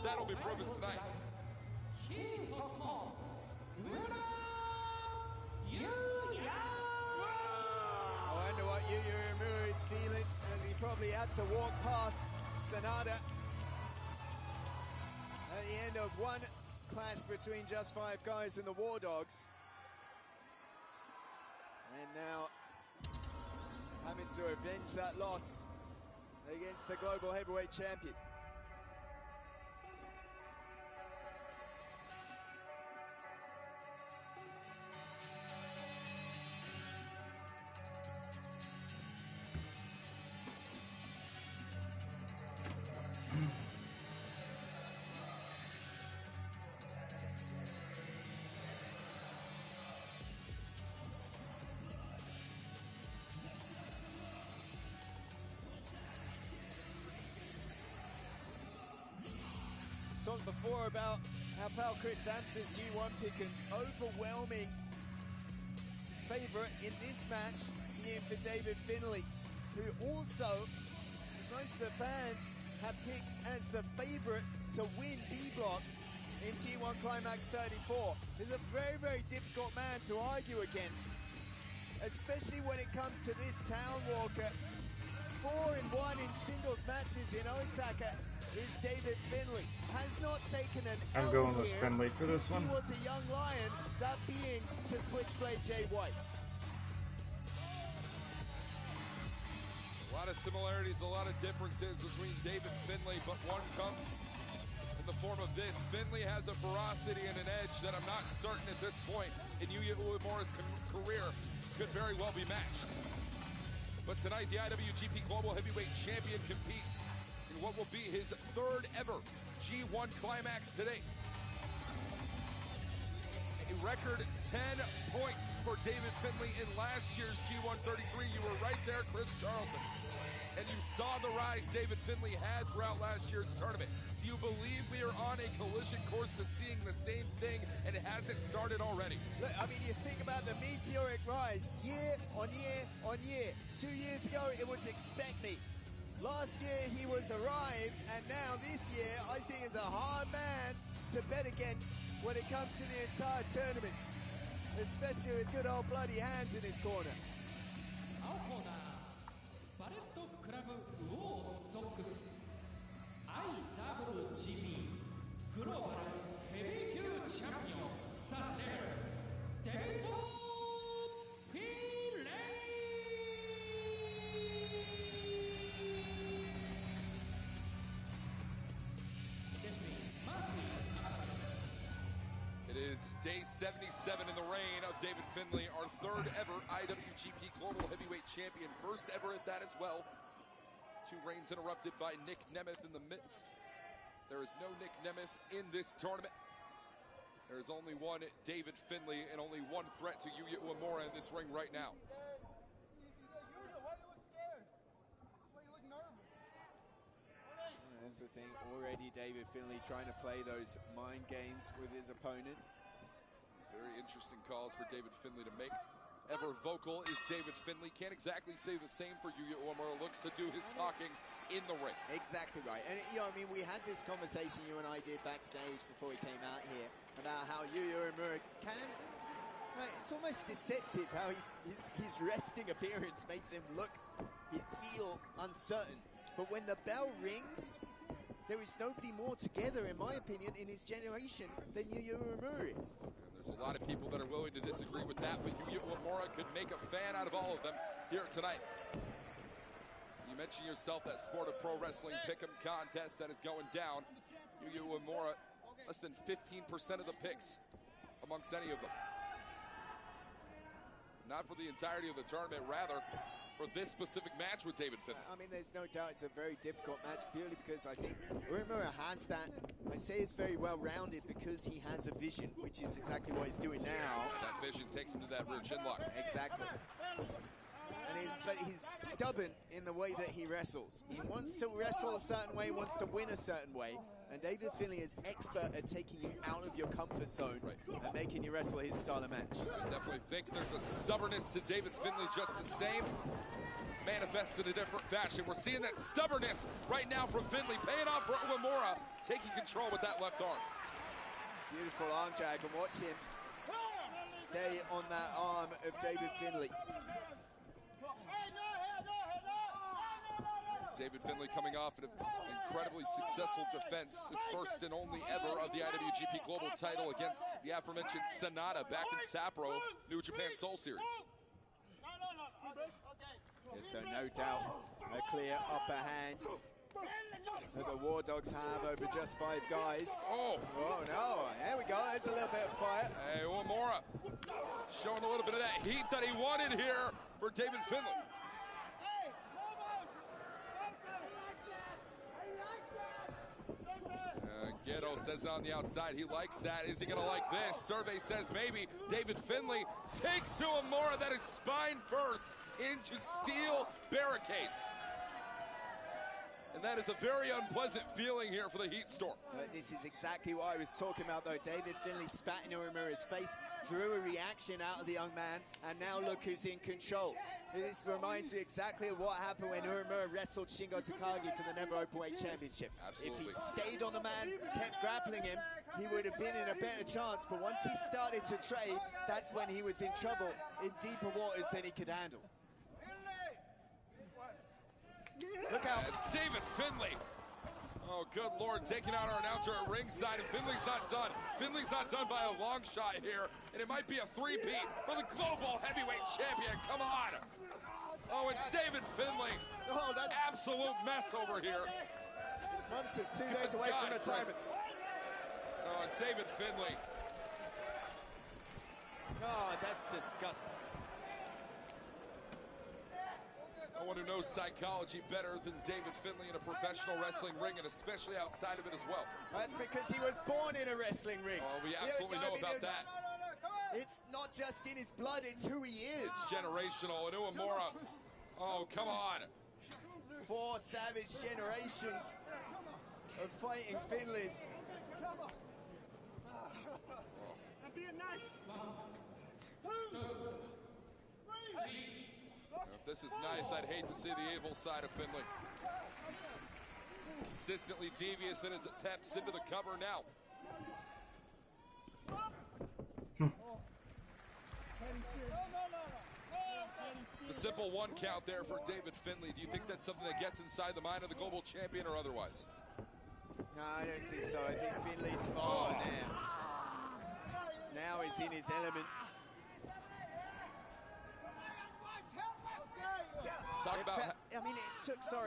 That'll be proven tonight. I wonder what Yuya Uemura is feeling as he probably had to walk past Sanada at the end of one clash between Just Five Guys and the War Dogs. And now having to avenge that loss against the global heavyweight champion. Talked before about our pal Chris Sampson's G1 pickers, overwhelming favourite in this match here for David Finlay, who also, as most of the fans have picked as the favourite to win B Block in G1 Climax 34. Is a very, very difficult man to argue against, especially when it comes to this Town Walker. 4-1 in singles matches in Osaka is David Finlay. Has not taken an L I'm going with here Finlay for this one. He was a young lion, that being to Switchblade Jay White. A lot of similarities, a lot of differences between David Finlay, but one comes in the form of this. Finlay has a ferocity and an edge that I'm not certain at this point in Yuya Uemura's career could very well be matched. But tonight, the IWGP Global Heavyweight Champion competes in what will be his third ever G1 Climax today. A record 10 points for David Finlay in last year's G1 33. You were right there, Chris Charlton. And you saw the rise David Finlay had throughout last year's tournament. Do you believe we are on a collision course to seeing the same thing, and it hasn't started already? Look, I mean, you think about the meteoric rise, year on year on year. 2 years ago, it was expect me. Last year, he was arrived, and now this year, I think is a hard man to bet against when it comes to the entire tournament, especially with good old bloody hands in his corner. IWGP Global Heavyweight Champion, the rare David Finlay. It is day 77 in the reign of David Finlay, our third ever IWGP Global Heavyweight Champion, first ever at that as well. 2 reigns interrupted by Nick Nemeth in the midst. There is no Nick Nemeth in this tournament. There is only one David Finlay and only one threat to Yuya Uemura in this ring right now. That's the thing, already David Finlay trying to play those mind games with his opponent. Very interesting calls for David Finlay to make. Ever vocal is David Finlay. Can't exactly say the same for Yuya Uemura. Looks to do his talking in the ring. Exactly right. And, you know, I mean, we had this conversation you and I did backstage before we came out here about how Yuya Uemura can... it's almost deceptive how his resting appearance makes him feel uncertain. But when the bell rings, there is nobody more together, in my opinion, in his generation than Yuya Uemura is. There's a lot of people that are willing to disagree with that, but Yuya Uemura could make a fan out of all of them here tonight. You mentioned yourself that Sport of Pro Wrestling Pick'em contest that is going down. Yuya Uemura, less than 15% of the picks amongst any of them. Not for the entirety of the tournament, rather for this specific match with David Finlay. I mean, there's no doubt it's a very difficult match purely because I think Uemura has that. I say it's very well-rounded because he has a vision, which is exactly what he's doing now. That vision takes him to that rear chin lock. Exactly. But he's stubborn in the way that he wrestles. He wants to wrestle a certain way, wants to win a certain way. And David Finlay is expert at taking you out of your comfort zone and making you wrestle his style of match. I definitely think there's a stubbornness to David Finlay just the same. Manifests in a different fashion. We're seeing that stubbornness right now from Finlay, paying off for Uemura, taking control with that left arm. Beautiful arm drag, and watch him stay on that arm of David Finlay. David Finlay coming off an incredibly successful defense, his first and only ever of the IWGP Global title against the aforementioned Sonata back in Sapporo, New Japan Soul Series. Yeah, So no doubt a clear upper hand that the War Dogs have over just 5 guys. Oh no, there we go, there's a little bit of fire. Hey, Uemura showing a little bit of that heat that he wanted here for David Finlay. Ghetto says on the outside he likes that. Is he going to like this? Survey says maybe. David Finlay takes to Uemura. That is spine first into steel barricades. And that is a very unpleasant feeling here for the Heat Storm. This is exactly what I was talking about, though. David Finlay spat in Uemura's face, drew a reaction out of the young man, and now look who's in control. This reminds me exactly of what happened when Uemura wrestled Shingo Takagi for the Never Openweight Championship. Absolutely. If he'd stayed on the man, kept grappling him, he would have been in a better chance. But once he started to trade, that's when he was in trouble, in deeper waters than he could handle. Look out. It's David Finlay. Oh, good Lord, taking out our announcer at ringside, and Finlay's not done. Finlay's not done by a long shot here, and it might be a three-peat for the global heavyweight champion. Come on. Oh, and David Finlay. Oh, that absolute mess over here. This monster's 2 days away from retirement. Oh, David Finlay. Oh, that's disgusting. No one who knows psychology better than David Finlay in a professional wrestling ring, and especially outside of it as well. That's because he was born in a wrestling ring. Oh, we absolutely know about that. It's not just in his blood, it's who he is. It's generational, and Uemura, oh, come on. 4 savage generations of fighting Finlays. If this is nice, I'd hate to see the evil side of Finlay. Consistently devious in his attempts into the cover now. It's a simple 1 count there for David Finlay. Do you think that's something that gets inside the mind of the global champion or otherwise? No, I don't think so. I think Finlay's now he's in his element.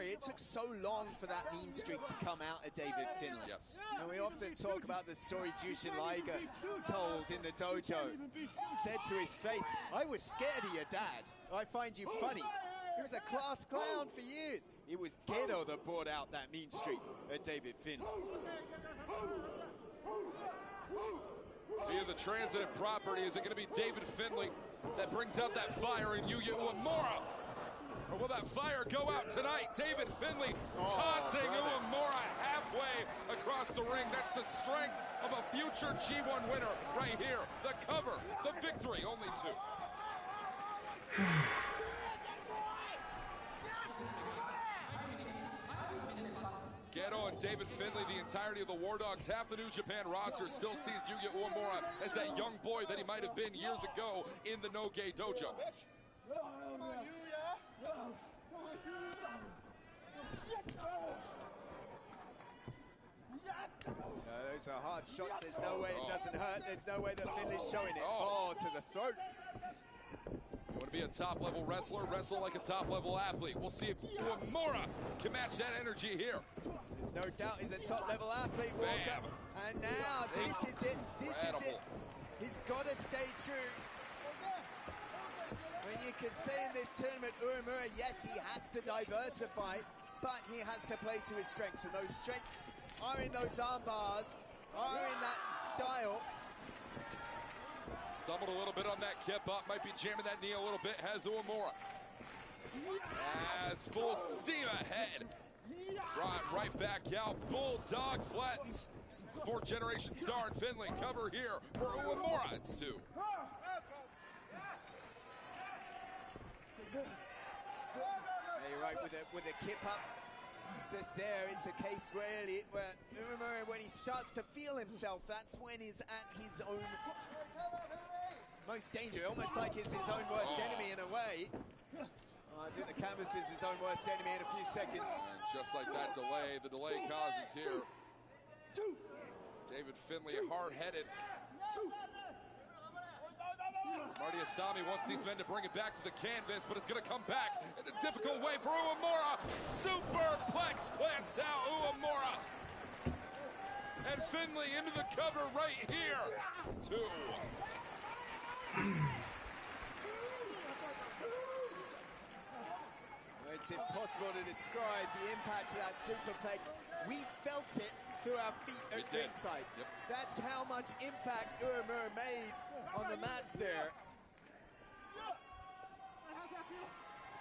It took so long for that mean streak to come out of David Finlay. Yes. And we often talk about the story Jushin Liger told in the dojo. Said to his face, I was scared of your dad. I find you funny. He was a class clown for years. It was Ghetto that brought out that mean streak at David Finlay. Via the transitive property, is it going to be David Finlay that brings out that fire in Yuya Uemura? Or will that fire go out tonight? David Finlay tossing Uemura halfway across the ring. That's the strength of a future G1 winner right here. The cover, the victory, only 2. Ghetto and David Finlay, the entirety of the War Dogs, half the New Japan roster still sees Yuya Uemura as that young boy that he might have been years ago in the No-Gay Dojo. Those are hard shots. There's no way it doesn't hurt. There's no way that Finlay's showing it. To the throat. You want to be a top-level wrestler, wrestle like a top-level athlete. We'll see if Uemura can match that energy here. There's no doubt he's a top-level athlete, Walker. Bam. And now, this is it. This is it. He's got to stay true. When you can say in this tournament, Uemura, yes, he has to diversify, but he has to play to his strengths. And those strengths are in those arm bars, are in that style. Stumbled a little bit on that kip up, might be jamming that knee a little bit, has Uemura. As full steam ahead. Brought right back out, Bulldog flattens. 4th generation star in Finlay, cover here for Uemura, it's 2. You're right, with a kip up. Just there, it's a case where Uemura, when he starts to feel himself, that's when he's at his own most danger, almost like it's his own worst enemy in a way. I think the canvas is his own worst enemy in a few seconds. And just like that delay, the delay causes here. David Finlay hard-headed. Marty Asami wants these men to bring it back to the canvas, but it's going to come back in a difficult way for Uemura. Superplex plants out Uemura. And Finley into the cover right here. 2. It's impossible to describe the impact of that superplex. We felt it through our feet at ringside. Yep. That's how much impact Uemura made on the mats there.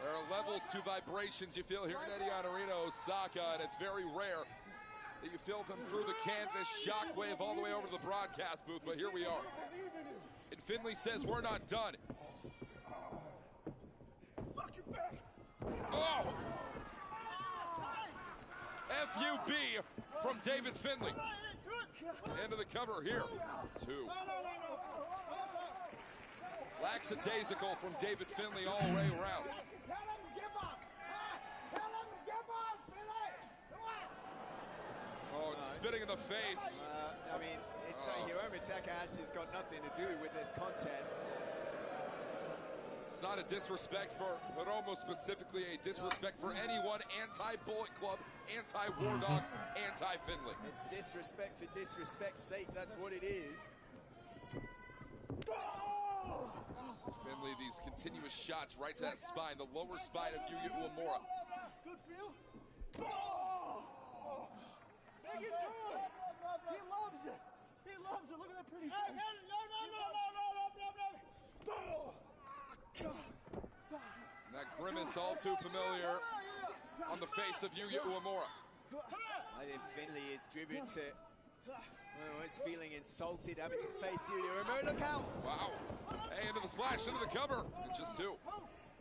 There are levels to vibrations you feel here in Edion Arena, Osaka, and it's very rare that you feel them through the canvas, shockwave all the way over to the broadcast booth, but here we are. And Finley says we're not done. Oh! FUB from David Finley. Into the cover here. 2. Lackadaisical from David Finley all the way around. Oh, it's spitting in the face. I mean, it's Hiromu Takahashi has got nothing to do with this contest. It's not a disrespect for Hiromu specifically, a disrespect for anyone anti-Bullet Club, anti-War Dogs, anti-Finley. It's disrespect for disrespect's sake, that's what it is. Finley, these continuous shots right to that spine, the lower spine of Yuya Uemura. Good feel. Make it do it. He loves it. He loves it. Look at that pretty face. And that grimace all too familiar on the face of Yuya Uemura. I think Finley is driven to, is feeling insulted, having to face Yuya Uemura. Look out! Wow. Hey, into the splash, into the cover. It's just 2.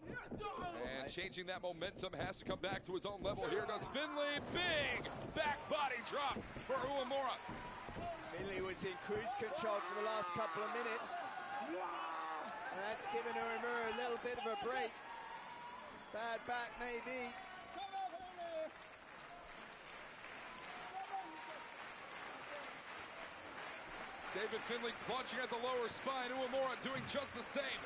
And changing that momentum, has to come back to his own level. Here does Finley. Big back body drop for Uemura. Finley was in cruise control for the last couple of minutes. And that's given Uemura a little bit of a break. Bad back, maybe. David Finley clutching at the lower spine. Uemura doing just the same.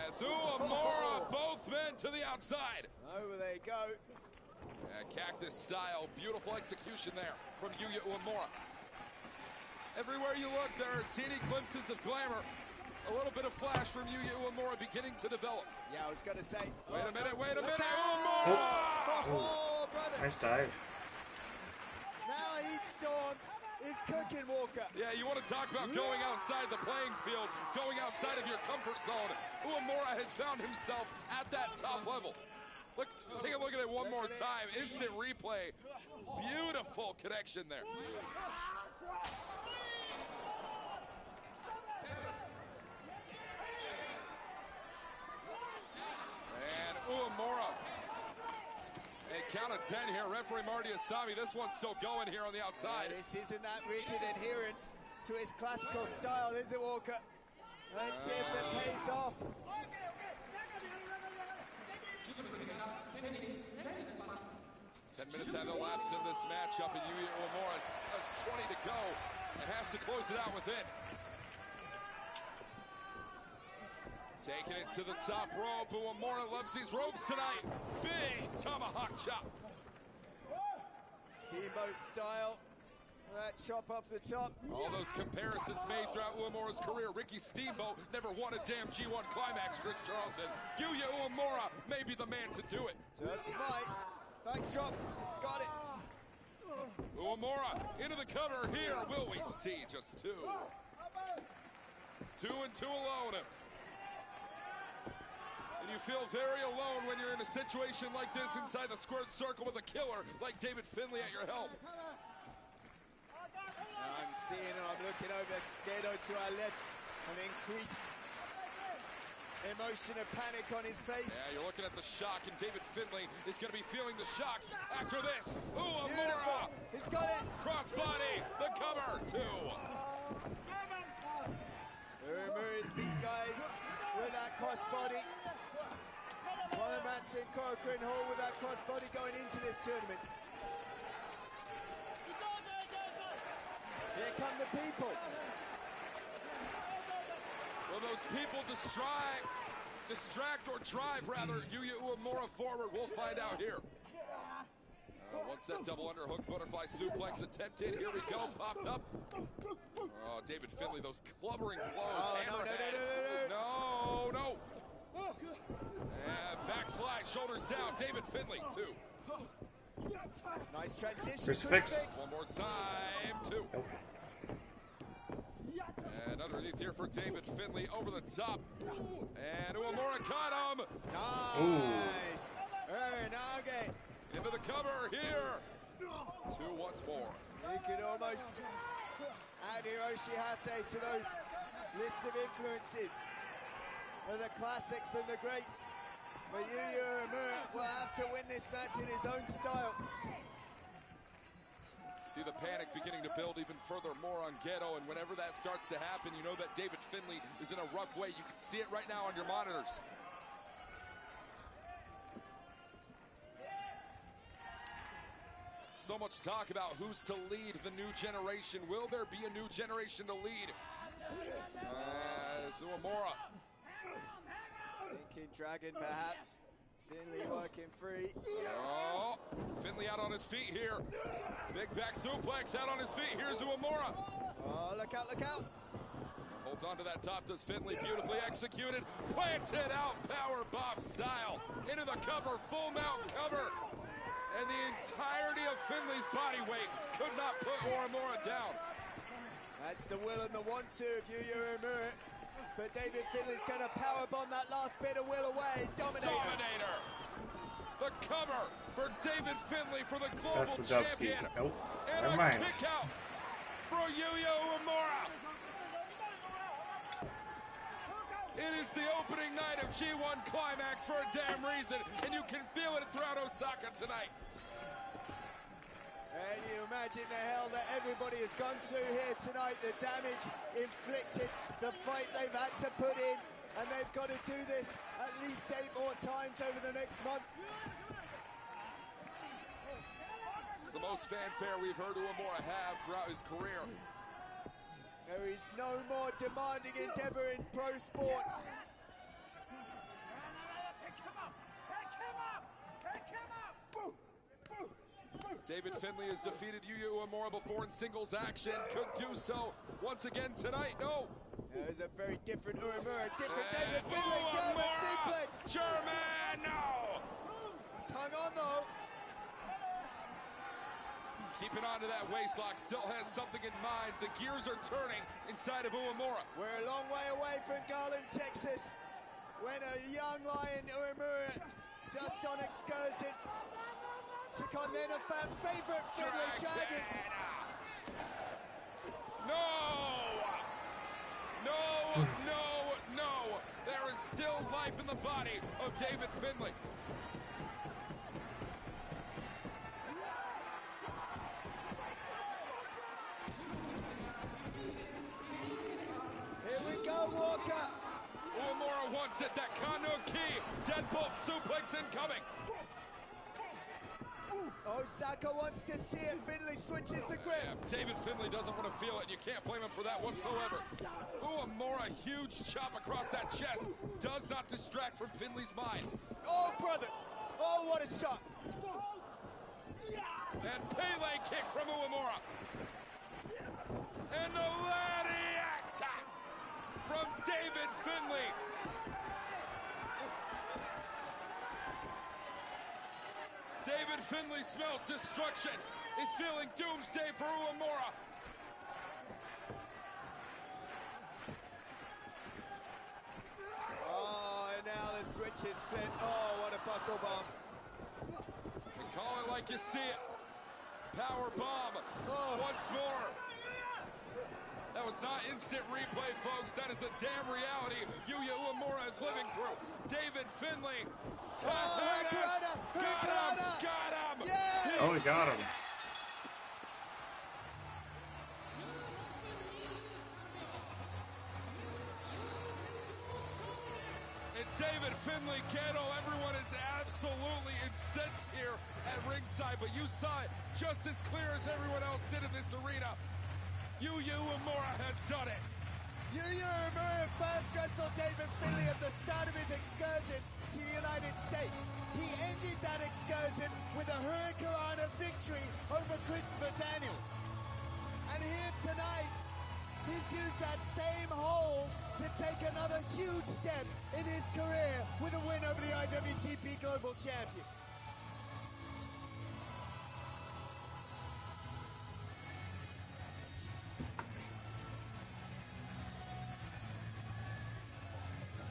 As Uemura, both men to the outside. Over they go. Cactus style, beautiful execution there from Yuya Uemura. Everywhere you look, there are teeny glimpses of glamour. A little bit of flash from Yuya Uemura beginning to develop. Yeah, I was going to say. Wait a minute, wait a minute. Uemura! Oh, brother. Nice dive. Now Heat Storm is cooking, Walker. Yeah, you want to talk about going outside the playing field, going outside of your comfort zone. Uemura has found himself at that top level. Look, take a look at it one more time. Instant replay. Beautiful connection there. And Uemura. A count of 10 here. Referee Marty Asami. This one's still going here on the outside. This isn't that rigid adherence to his classical style, is it, Walker? Let's see if it pays off. 10 minutes have elapsed in this matchup, and Yuya Uemura has 20 to go and has to close it out within. Taking it to the top rope. Uemura loves these ropes tonight. Big tomahawk chop. Steamboat style. That chop off the top. All those comparisons made throughout Uemura's career. Ricky Steamboat never won a damn G1 Climax, Chris Charlton. Yuya Uemura may be the man to do it. Just smite. Back drop. Got it. Uemura into the cover here. Will we see just 2? 2 and 2 alone. And you feel very alone when you're in a situation like this inside the squared circle with a killer like David Finley at your helm. I'm seeing, I'm looking over Gedo to our left, an increased emotion of panic on his face. Yeah, you're looking at the shock, and David Finley is going to be feeling the shock after this. Uemura! Beautiful. He's got it. Crossbody, the cover, 2. Uemura is beat, guys, with that crossbody. One match in Korakuen Hall with that crossbody going into this tournament. become the people. Will those people distract or drive, rather, Yuya Uemura forward? We'll find out here. One-set double underhook, butterfly suplex attempted. Here we go, popped up. Oh, David Finlay, those clubbering blows. Oh, no. And backslide, shoulders down. David Finlay, 2. Nice transition. Crucifix. One more time, 2. Nope. And underneath here for David Finlay, over the top. And Uemura got him. Nice. Uranage. Into the cover here. 2 once more. You could almost add Hiroshi Hase to those list of influences of the classics and the greats. But Yuya Uemura will have to win this match in his own style. See the panic beginning to build even further more on Gedo, and whenever that starts to happen, you know that David Finlay is in a rough way. You can see it right now on your monitors. So much talk about who's to lead the new generation. Will there be a new generation to lead? As Uemura. Thinking Dragon, perhaps. Finlay working free. Oh, Finlay out on his feet here. Big back suplex out on his feet. Here's Uemura. Oh, look out, look out. Holds on to that top, does Finlay, beautifully executed. Planted out, power bomb style. Into the cover, full mount cover. And the entirety of Finlay's body weight could not put Uemura down. That's the will and the want-to of Yuya Uemura. But David Finlay's going to powerbomb that last bit of will away. Dominator. The cover for David Finlay for the global That's the Dubsky. champion. Nope. And Never a mind. kick out for Yuya Uemura. It is the opening night of G1 Climax for a damn reason, and you can feel it throughout Osaka tonight. And you imagine the hell that everybody has gone through here tonight, the damage inflicted, the fight they've had to put in, and they've got to do this at least 8 more times over the next month. It's the most fanfare we've heard Uemura have throughout his career. There is no more demanding endeavor in pro sports. David Finlay has defeated Yuya Uemura before in singles action. Could do so once again tonight. No. There's a very different Uemura, different David Finlay. German suplex. German, no. He's hung on though. Keeping on to that waistlock, still has something in mind. The gears are turning inside of Uemura. We're a long way away from Garland, Texas, when a young lion Uemura, just on excursion, took on then a fan favorite Finlay Dragon. No. There is still life in the body of David Finlay. Here we go, Walker. Uemura wants it, that Kano key. Deadbolt suplex incoming. Osaka wants to see it. Finlay switches the grip. Yeah, David Finlay doesn't want to feel it, and you can't blame him for that whatsoever. Uemura, huge chop across that chest, does not distract from Finlay's mind. Oh, brother. Oh, what a shot. And Pele kick from Uemura. And the lariat from David Finlay. David Finlay smells destruction. Is feeling doomsday for Uemura. Oh, and now the switch is flipped. Oh, what a buckle bomb. And call it like you see it. Power bomb. Oh. Once more. That was not instant replay, folks. That is the damn reality Yuya Uemura is living through. David Finlay. Got him. Yes! Oh, he got him. And David Finlay, Gedo, everyone is absolutely incensed here at ringside, but you saw it just as clear as everyone else did in this arena. Yuya Uemura has done it. Yuya Uemura first wrestled David Finlay at the start of his excursion to the United States. He ended that excursion with a Hurricanrana victory over Christopher Daniels. And here tonight, he's used that same hole to take another huge step in his career with a win over the IWGP Global Champion.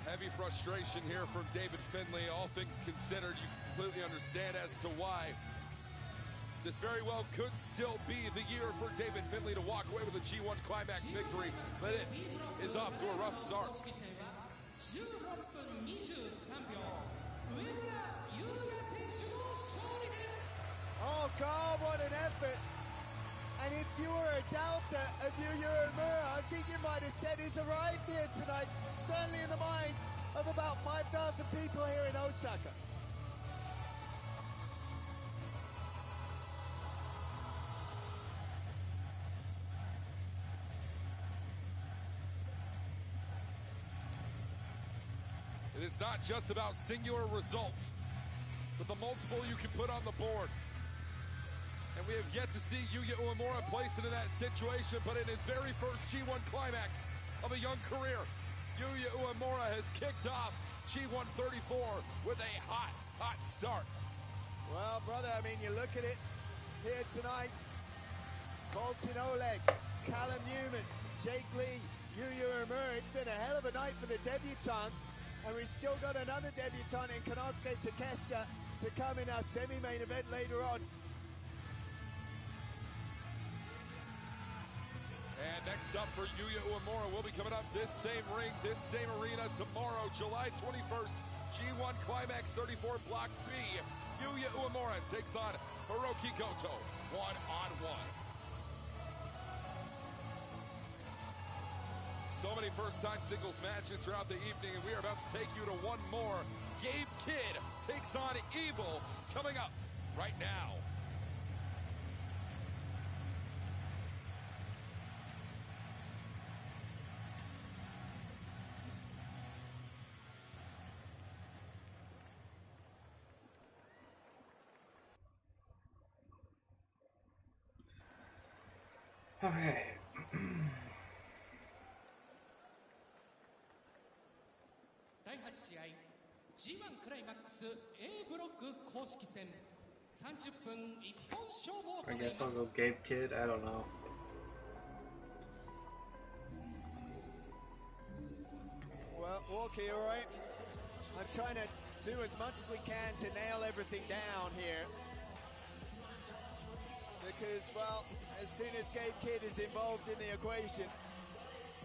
Heavy frustration here from David Finlay. All things considered, you completely understand as to why. This very well could still be the year for David Finlay to walk away with a G1 Climax victory, but it is off to a rough start. Oh God, what an effort. And if you were a doubter of Yuya Uemura, I think you might have said he's arrived here tonight, certainly in the minds of about 5,000 people here in Osaka. It is not just about singular results, but the multiple you can put on the board. And we have yet to see Yuya Uemura placed into that situation, but in his very first G1 Climax of a young career, Yuya Uemura has kicked off G1 34 with a hot start. Well, brother, I mean, you look at it here tonight. Colton Oleg, Callum Newman, Jake Lee, Yuya Uemura. It's been a hell of a night for the debutants, and we've still got another debutant in Konosuke Takeshita to come in our semi-main event later on. And next up for Yuya Uemura will be coming up this same ring, this same arena tomorrow, July 21st, G1 Climax 34 Block B. Yuya Uemura takes on Hiroki Goto, one-on-one. So many first-time singles matches throughout the evening, and we are about to take you to one more. Gabe Kidd takes on Evil, coming up right now. Okay. 第8試合 G1 クライマックス A ブロック公式戦30分一本勝負を行 I います guess I'll go Gabe Kid. I don't know. Well, Walker, you all right? I'm trying to do as much as we can to nail everything down here. Because, well, as soon as Gabe Kidd is involved in the equation,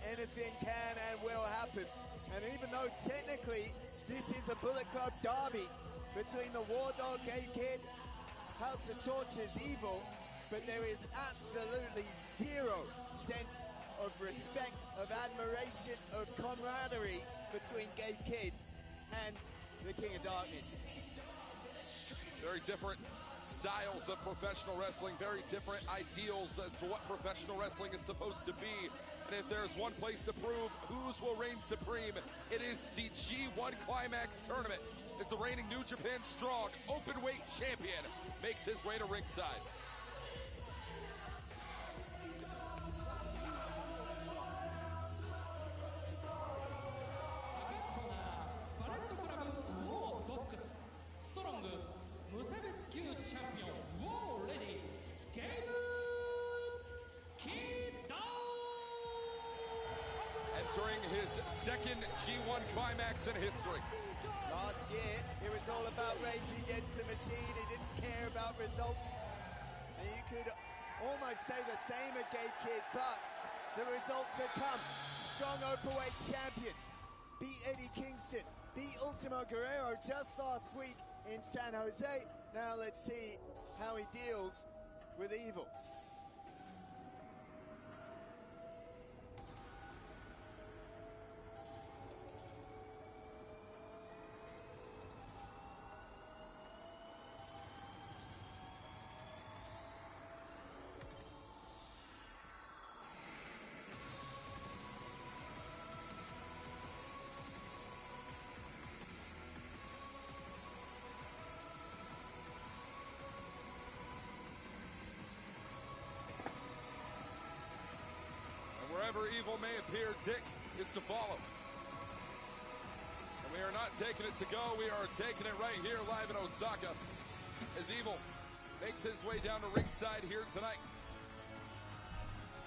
anything can and will happen. And even though technically this is a Bullet Club derby between the War Dog, Gabe Kidd, House of Torture's Evil, but there is absolutely zero sense of respect, of admiration, of camaraderie between Gabe Kidd and the King of Darkness. Very different styles of professional wrestling, very different ideals as to what professional wrestling is supposed to be. And if there's one place to prove whose will reign supreme, it is the G1 Climax tournament, as the reigning New Japan Strong Openweight Champion makes his way to ringside. Entering his second G1 Climax in history. Last year, it was all about Rage Against the Machine. He didn't care about results. And you could almost say the same of Gabe Kidd, but the results have come. Strong Openweight champion. Beat Eddie Kingston. Beat Ultimo Guerrero just last week in San Jose. Now let's see how he deals with Evil. Wherever evil may appear, Dick is to follow. And we are not taking it to go. We are taking it right here live in Osaka as Evil makes his way down to ringside here tonight.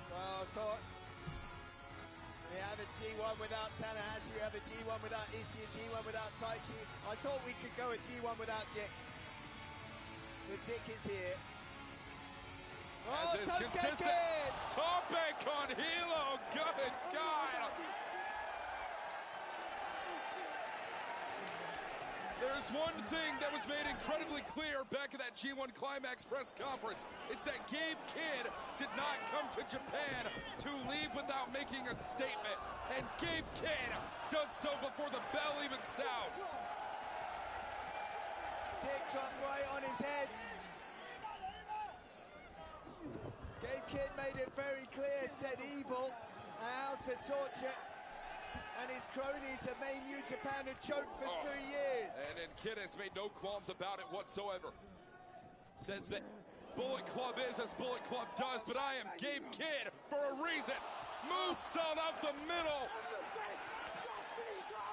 Well, I thought we have a G1 without Tanahashi, we have a G1 without Ishii, a G1 without Taichi. I thought we could go a G1 without Dick. But Dick is here. As is consistent. Topic on Hilo. Good God. There's one thing that was made incredibly clear back at that G1 Climax press conference. It's that Gabe Kidd did not come to Japan to leave without making a statement. And Gabe Kidd does so before the bell even sounds. Dick dropped right on his head. Gabe Kidd made it very clear, said Evil, a house of torture, and his cronies have made New Japan a joke for 3 years. And Kidd has made no qualms about it whatsoever. Says that Bullet Club is as Bullet Club does, but I am Gabe Kidd for a reason. Moonsault out the middle. I'm the best. That's me, bro.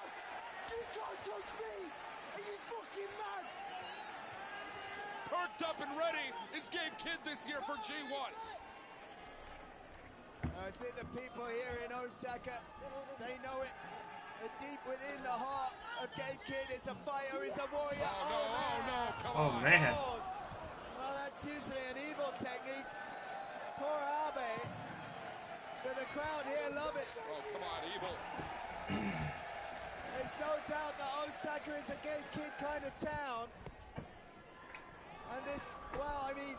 You can't touch me. Are you fucking mad? Perked up and ready is Gabe Kidd this year for G1. I think the people here in Osaka, they know it. Deep within the heart of Gabe Kidd is a fighter, is a warrior. Come Oh, on. man. Well, that's usually an Evil technique. Poor Abe. But the crowd here love it. Oh, come on, Evil. There's no doubt that Osaka is a Gabe Kidd kind of town. And this, well, I mean,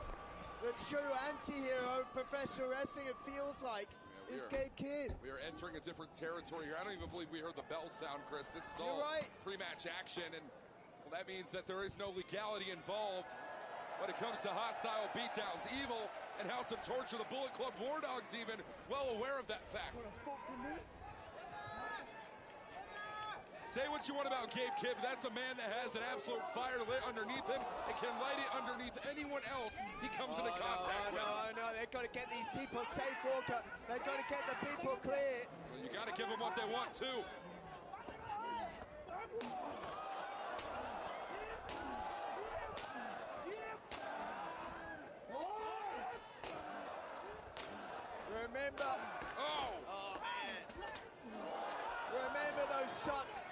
the true anti-hero of professional wrestling, it feels like, is Gabe Kidd. We are entering a different territory here. I don't even believe we heard the bell sound, Chris. This is You're all right. pre-match action, and well, that means that there is no legality involved when it comes to hostile beatdowns. Evil and House of Torture, the Bullet Club War Dogs even, well aware of that fact. Say what you want about Gabe Kidd, but that's a man that has an absolute fire lit underneath him and can light it underneath anyone else he comes into contact with. No, they've got to get these people safe, Walker. They've got to get the people clear. Well, you got to give them what they want, too. Remember. Oh, man. Remember those shots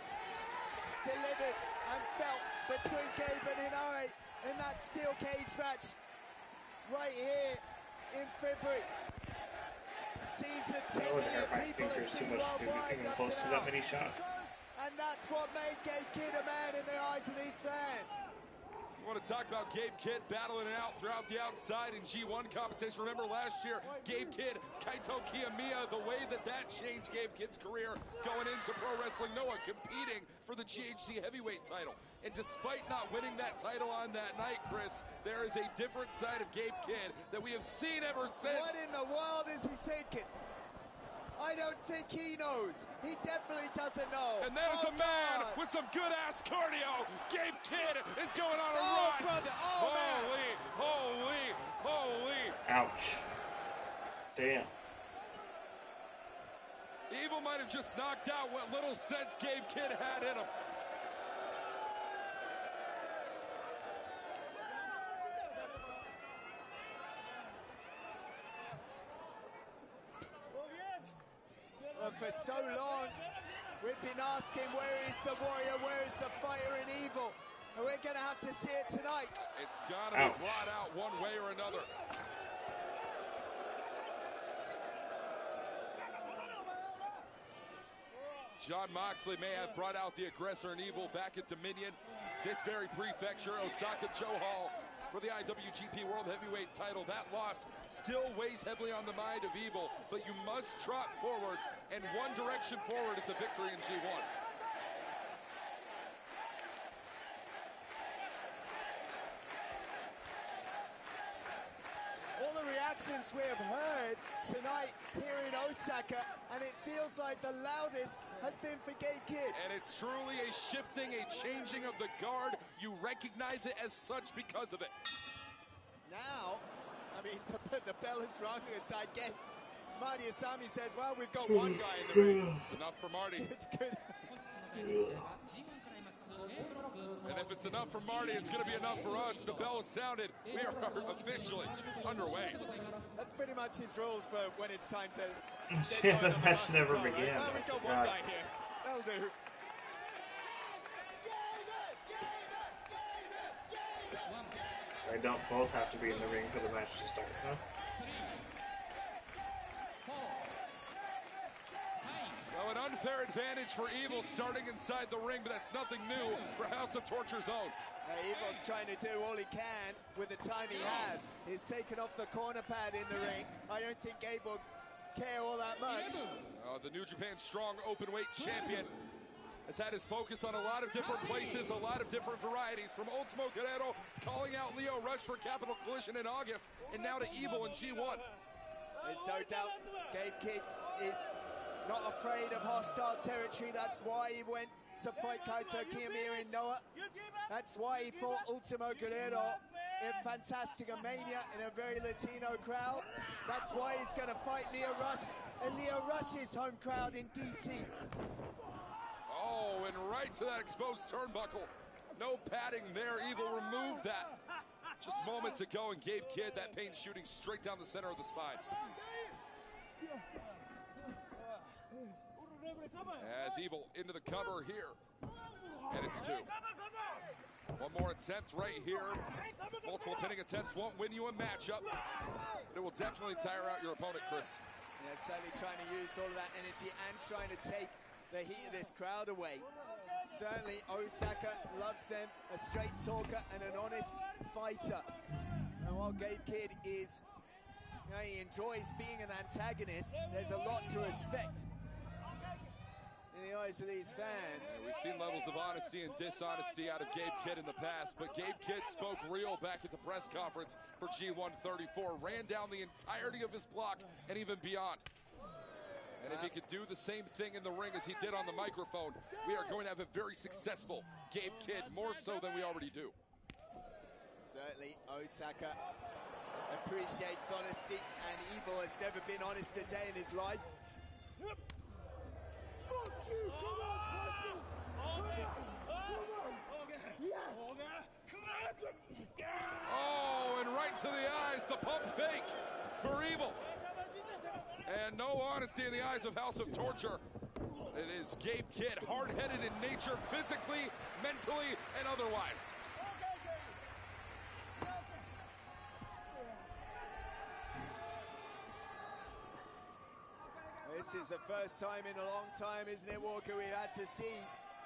delivered and felt between Gabe and Inoue in that steel cage match right here in February. Season 10 million people have seen worldwide up to now. That many shots. And that's what made Gabe Kidd a man in the eyes of these fans. You want to talk about Gabe Kidd battling it out throughout the outside in G1 competition. Remember last year, Gabe Kidd, Kaito Kiyomiya, the way that changed Gabe Kidd's career going into Pro Wrestling Noah, competing for the GHC heavyweight title. And despite not winning that title on that night, Chris, there is a different side of Gabe Kidd that we have seen ever since. What in the world is he thinking? I don't think he knows. He definitely doesn't know. And there's a man with some good-ass cardio. Gabe Kidd is going on a run. Brother. Holy. Ouch. Damn. Evil might have just knocked out what little sense Gabe Kidd had in him. Well, for so long, we've been asking where is the warrior, where is the fighter in Evil? And we're going to have to see it tonight. It's got to be brought out one way or another. Jon Moxley may have brought out the aggressor in Evil back at Dominion. This very prefecture, Osaka Joe Hall, for the IWGP World Heavyweight title. That loss still weighs heavily on the mind of Evil, but you must trot forward, and one direction forward is a victory in G1. All the reactions we have heard tonight here in Osaka, and it feels like the loudest has been for Gabe Kidd. And it's truly a shifting, a changing of the guard. You recognize it as such because of it. Now, I mean, the bell is rung, I guess. Marty Asami says, well, we've got one guy in the ring. It's enough for Marty. It's good. And if it's enough for Marty, it's going to be enough for us. The bell is sounded. We are officially underway. That's pretty much his rules for when it's time to... Yeah, the match never began. Well, we've got one guy here. That'll do. They don't both have to be in the ring for the match to start, huh? Well, an unfair advantage for Evil starting inside the ring, but that's nothing new for House of Torture's own. Evil's trying to do all he can with the time he has. He's taken off the corner pad in the ring. I don't think Gabe will care all that much. The New Japan Strong Openweight Champion has had his focus on a lot of different places, a lot of different varieties, from Ultimo Guerrero calling out Lio Rush for Capital Collision in August, and now to Evil in G1. There's no doubt Gabe Kidd is not afraid of hostile territory. That's why he went to fight Kaito Kiyomiya in Noah. That's why he fought Ultimo Guerrero in Fantastica Mania in a very Latino crowd. That's why he's going to fight Lio Rush and Lio Rush's home crowd in DC. Oh, and right to that exposed turnbuckle. No padding there. Evil removed that just moments ago, and Gabe Kidd, that pain shooting straight down the center of the spine. As Evil into the cover here, and it's two. One more attempt right here. Multiple pinning attempts won't win you a matchup, but it will definitely tire out your opponent, Chris. Yeah, certainly trying to use all of that energy and trying to take the heat of this crowd away. Certainly Osaka loves them, a straight talker and an honest fighter. And while Gabe Kidd is, he enjoys being an antagonist, there's a lot to respect in the eyes of these fans. We've seen levels of honesty and dishonesty out of Gabe Kidd in the past, but Gabe Kidd spoke real back at the press conference for G134, ran down the entirety of his block and even beyond. And if he could do the same thing in the ring as he did on the microphone, we are going to have a very successful Gabe Kidd, more so than we already do. Certainly Osaka appreciates honesty, and Evil has never been honest a day in his life. Oh, and right to the eyes, the pump fake for Evil. And no honesty in the eyes of House of Torture. It is Gabe Kidd, hard-headed in nature, physically, mentally, and otherwise. This is the first time in a long time, isn't it, Walker? We've had to see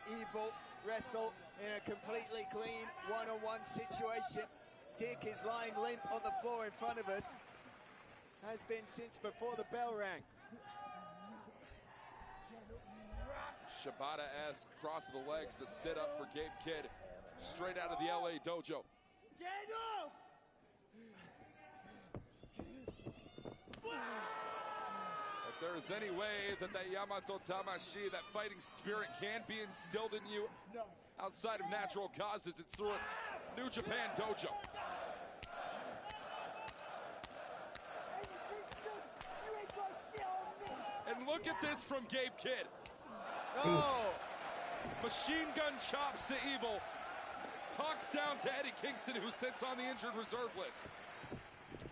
Evil wrestle in a completely clean one-on-one situation. Dick is lying limp on the floor in front of us. Has been since before the bell rang. Shibata-esque cross of the legs, the sit-up for Gabe Kidd, straight out of the LA dojo. If there is any way that Yamato Tamashi, that fighting spirit, can be instilled in you outside of natural causes, it's through a New Japan dojo. And look at this from Gabe Kidd. Oh! Machine gun chops to Evil. Talks down to Eddie Kingston, who sits on the injured reserve list.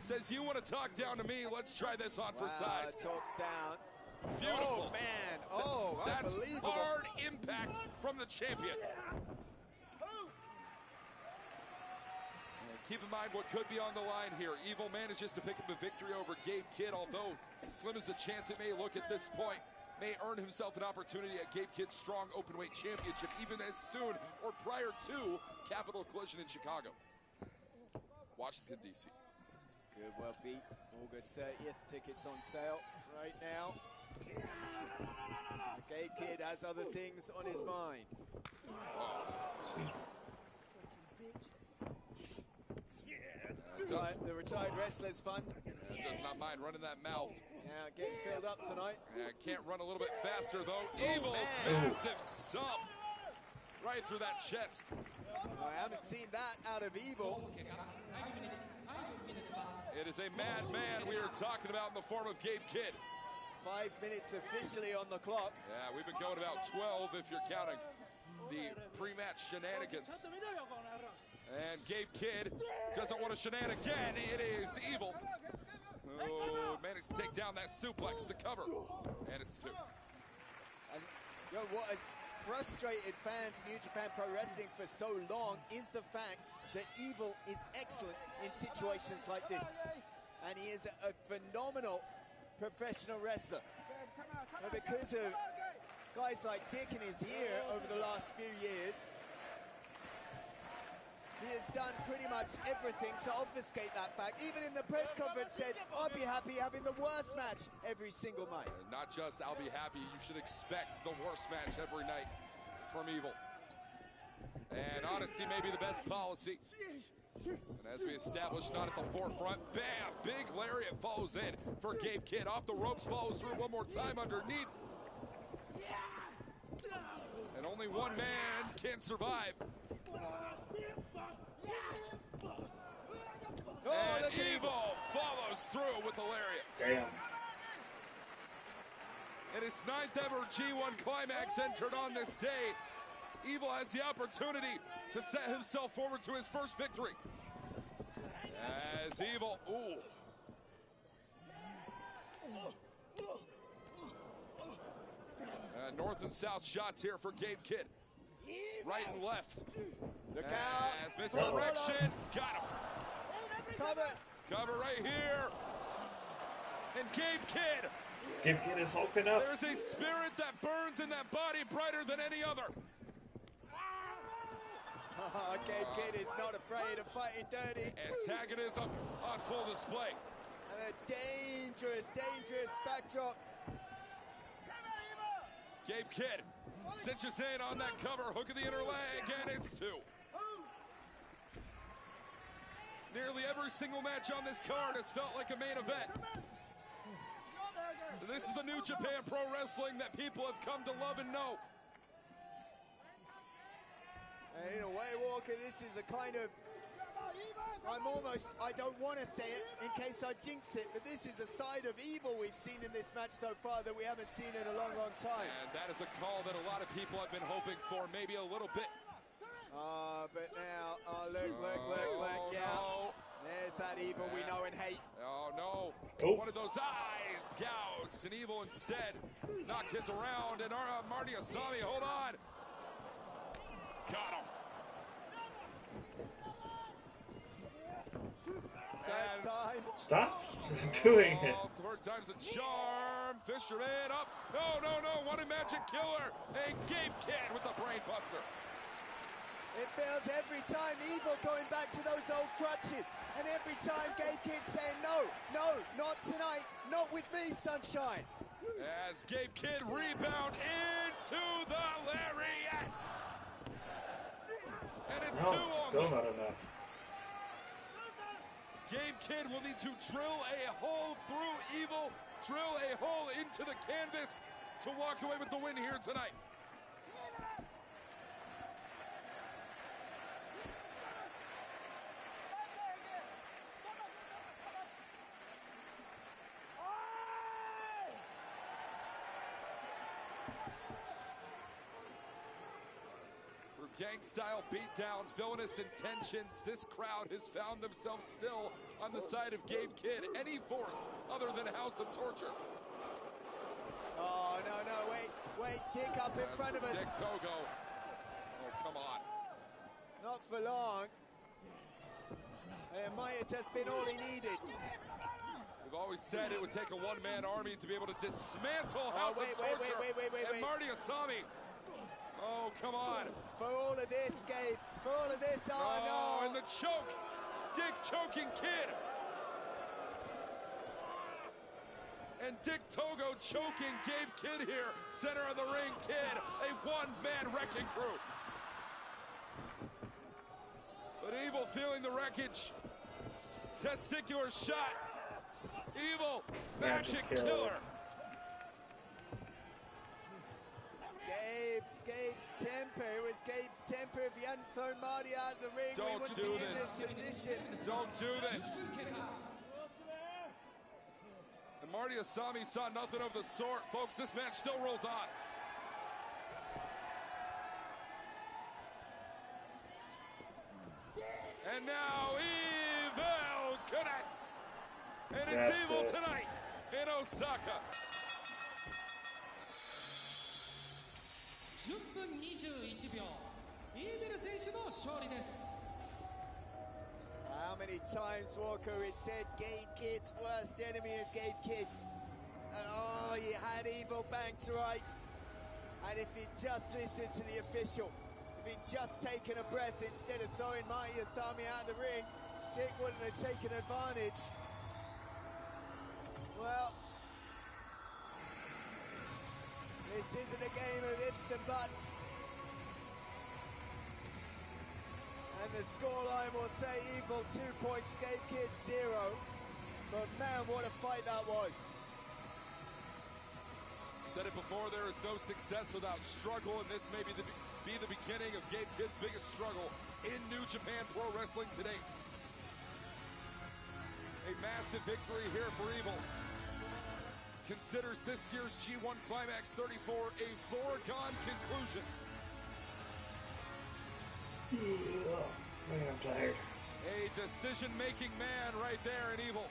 Says, you want to talk down to me? Let's try this on for size. Talks down. Beautiful. Oh, man. Oh, that's unbelievable. Hard impact from the champion. Keep in mind what could be on the line here. Evil manages to pick up a victory over Gabe Kidd, although slim as a chance it may look at this point, may earn himself an opportunity at Gabe Kidd's Strong Openweight Championship, even as soon or prior to Capital Collision in Chicago. Washington, D.C. Could well be August 30th. Tickets on sale right now. Gabe Kidd has other things on his mind. The Retired Wrestlers Fund does not mind running that mouth. Yeah, getting filled up tonight. Yeah, can't run a little bit faster though. Evil, massive stomp right through that chest. I haven't seen that out of Evil. It is a madman we are talking about in the form of Gabe Kidd. 5 minutes officially on the clock. Yeah, we've been going about 12 if you're counting the pre-match shenanigans. And Gabe Kidd doesn't want a shenanigan. It is Evil. Oh, managed to take down that suplex to cover. And it's 2. And you know, what has frustrated fans of New Japan Pro Wrestling for so long is the fact that Evil is excellent in situations like this. And he is a phenomenal professional wrestler. And because of guys like Dick in his ear over the last few years, he has done pretty much everything to obfuscate that fact. Even in the press conference said, I'll be happy having the worst match every single night. And not just I'll be happy, you should expect the worst match every night from Evil. And honesty may be the best policy. And as we established, not at the forefront, bam, big lariat follows in for Gabe Kidd. Off the ropes, follows through one more time underneath. And only one man can survive. Oh, and Evil follows through with the lariat. Damn. In his 9th ever G1 Climax entered on this day, Evil has the opportunity to set himself forward to his first victory. As Evil, north and south shots here for Gabe Kidd. Right and left. Look out. As misdirection, got him. Cover. Cover right here. And Gabe Kidd. Gabe Kidd is hulking up. There's a spirit that burns in that body brighter than any other. Gabe Kidd is not afraid of fighting dirty. Antagonism on full display. And a dangerous, dangerous backdrop. Gabe Kidd cinches in on that cover, hook of the inner leg, and it's 2. Nearly every single match on this card has felt like a main event. This is the New Japan Pro Wrestling that people have come to love and know. And in a way, Walker, this is a kind of, I don't want to say it in case I jinx it, but this is a side of Evil we've seen in this match so far that we haven't seen in a long, long time. And that is a call that a lot of people have been hoping for, maybe a little bit. But now, look, yeah. No. There's that Evil we know and hate. Oh, no. Oh. One of those eyes gouged, and Evil instead knocked his around, and Marty Asami, hold on. Got him. That time. Stop doing it. Third time's a charm. Fisherman up. No. What a magic killer. And Gabe Kidd with the brain buster. It feels every time Evil going back to those old crutches. And every time Gabe Kidd saying, no, not tonight. Not with me, sunshine. As Gabe Kidd rebound into the lariat. And it's 2 on still them. not enough. Gabe Kidd will need to drill a hole through Evil, drill a hole into the canvas to walk away with the win here tonight. Gang-style beatdowns, villainous intentions, this crowd has found themselves still on the side of Gabe Kidd. Any force other than House of Torture. Oh, no, wait, Dick up in front of us. Dick Togo. Oh, come on. Not for long. It might have just been all he needed. We've always said it would take a one-man army to be able to dismantle House of Torture. Wait. And Marty Asami. Oh, come on. For all of this, Gabe. For all of this, no. And the choke. Dick choking Kidd. And Dick Togo choking Gabe Kidd here. Center of the ring, Kidd. A one-man wrecking crew. But Evil feeling the wreckage. Testicular shot. Evil, magic killer. Gabe Gabe's temper. It was Gabe's temper. If he hadn't thrown Marty out of the ring, we wouldn't be in this position. Don't do this. And Marty Asami saw nothing of the sort. Folks, this match still rolls on. And now Evil connects. And it's Evil tonight in Osaka. 10分21秒、イーベル選手の勝利です。 How many times Walker has said Gabe Kidd's worst enemy is Gabe Kidd? And oh, he had Evil banked right. And if he'd just listened to the official, if he'd just taken a breath instead of throwing Marty Asami out of the ring, Dick wouldn't have taken advantage. Well, this isn't a game of ifs and buts. And the scoreline will say Evil 2 points, Gabe Kidd 0. But man, what a fight that was. Said it before, there is no success without struggle, and this may be the beginning of Gabe Kidd's biggest struggle in New Japan Pro Wrestling today. A massive victory here for Evil. Considers this year's G1 Climax 34 a foregone conclusion. Man, I'm tired. A decision-making man right there in Evil.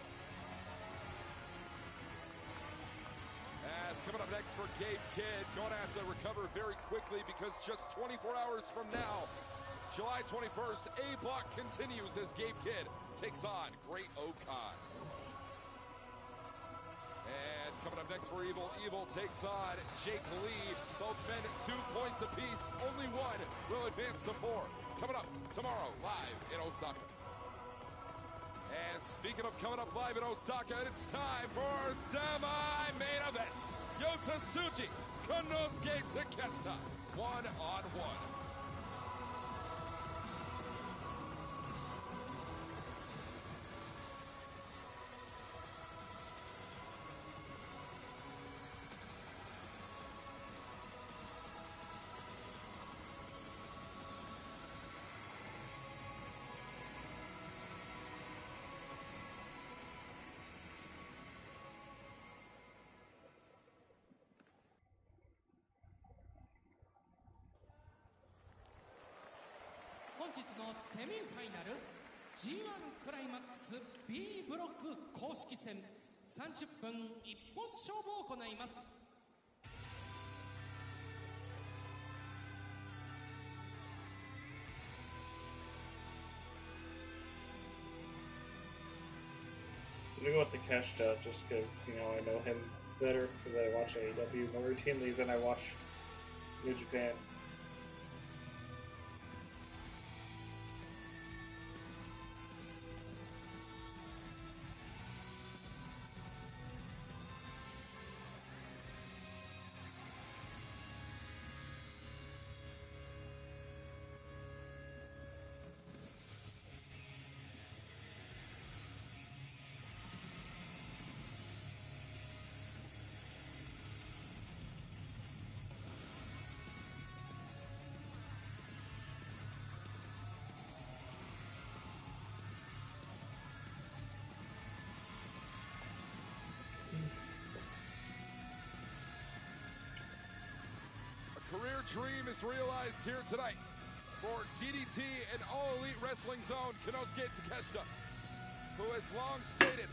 As coming up next for Gabe Kidd, going to have to recover very quickly because just 24 hours from now, July 21st, A Block continues as Gabe Kidd takes on Great Okan. And coming up next for Evil, Evil takes on Jake Lee. Both men 2 points apiece. Only one will advance to 4. Coming up tomorrow, live in Osaka. And speaking of coming up live in Osaka, it's time for semi-main event. Yota Tsuji, Konosuke Takeshita, one-on-one.本日のセミファイナル G1 クライマックス B ブロック公式戦30分一本勝負を行います。 I'm gonna go with Takeshita just because, you know, I know him better because I watch AEW more routinely than I watch New Japan. Career dream is realized here tonight for DDT and All Elite Wrestling Zone, Konosuke Takeshita, who has long stated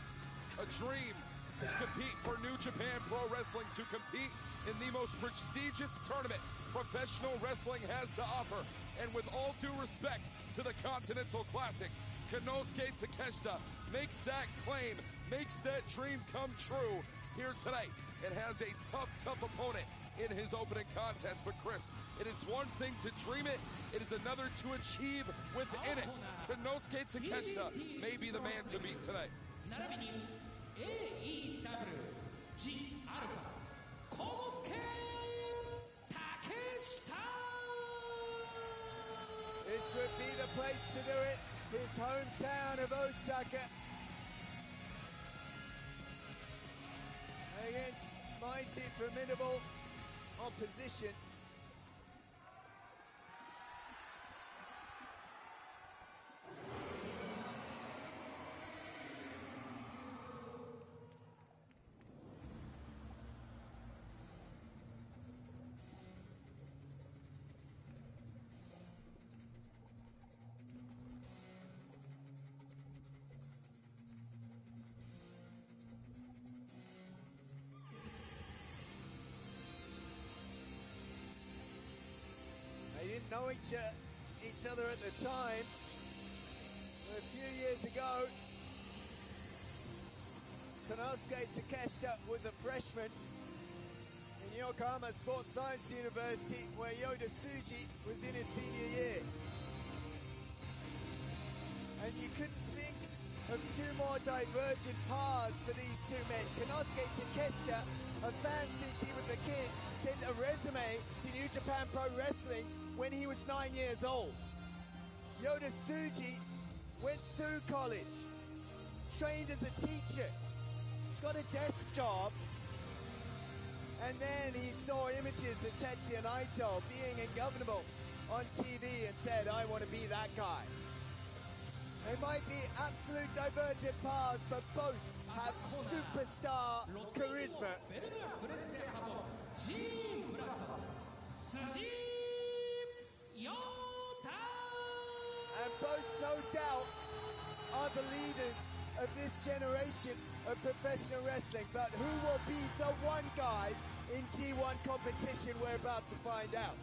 a dream to compete for New Japan Pro Wrestling, to compete in the most prestigious tournament professional wrestling has to offer. And with all due respect to the Continental Classic, Konosuke Takeshita makes that claim, makes that dream come true here tonight, and has a tough opponent in his opening contest. But Chris, it is one thing to dream it, it is another to achieve within it. Konosuke Takeshita may be the man to beat tonight. This would be the place to do it. His hometown of Osaka. Against mighty, formidable opposition. didn't know each other at the time. A few years ago, Konosuke Takeshita was a freshman in Yokohama Sports Science University, where Yoda Tsuji was in his senior year. And you couldn't think of two more divergent paths for these two men. Konosuke Takeshita, a fan since he was a kid, sent a resume to New Japan Pro Wrestling when he was 9 years old. Yoda Tsuji went through college, trained as a teacher, got a desk job, and then he saw images of Tetsuya Naito being ingovernable on TV and said, I want to be that guy. They might be absolute divergent paths, but both have superstar charisma. And both, no doubt, are the leaders of this generation of professional wrestling. But who will be the one guy in G1 competition? We're about to find out.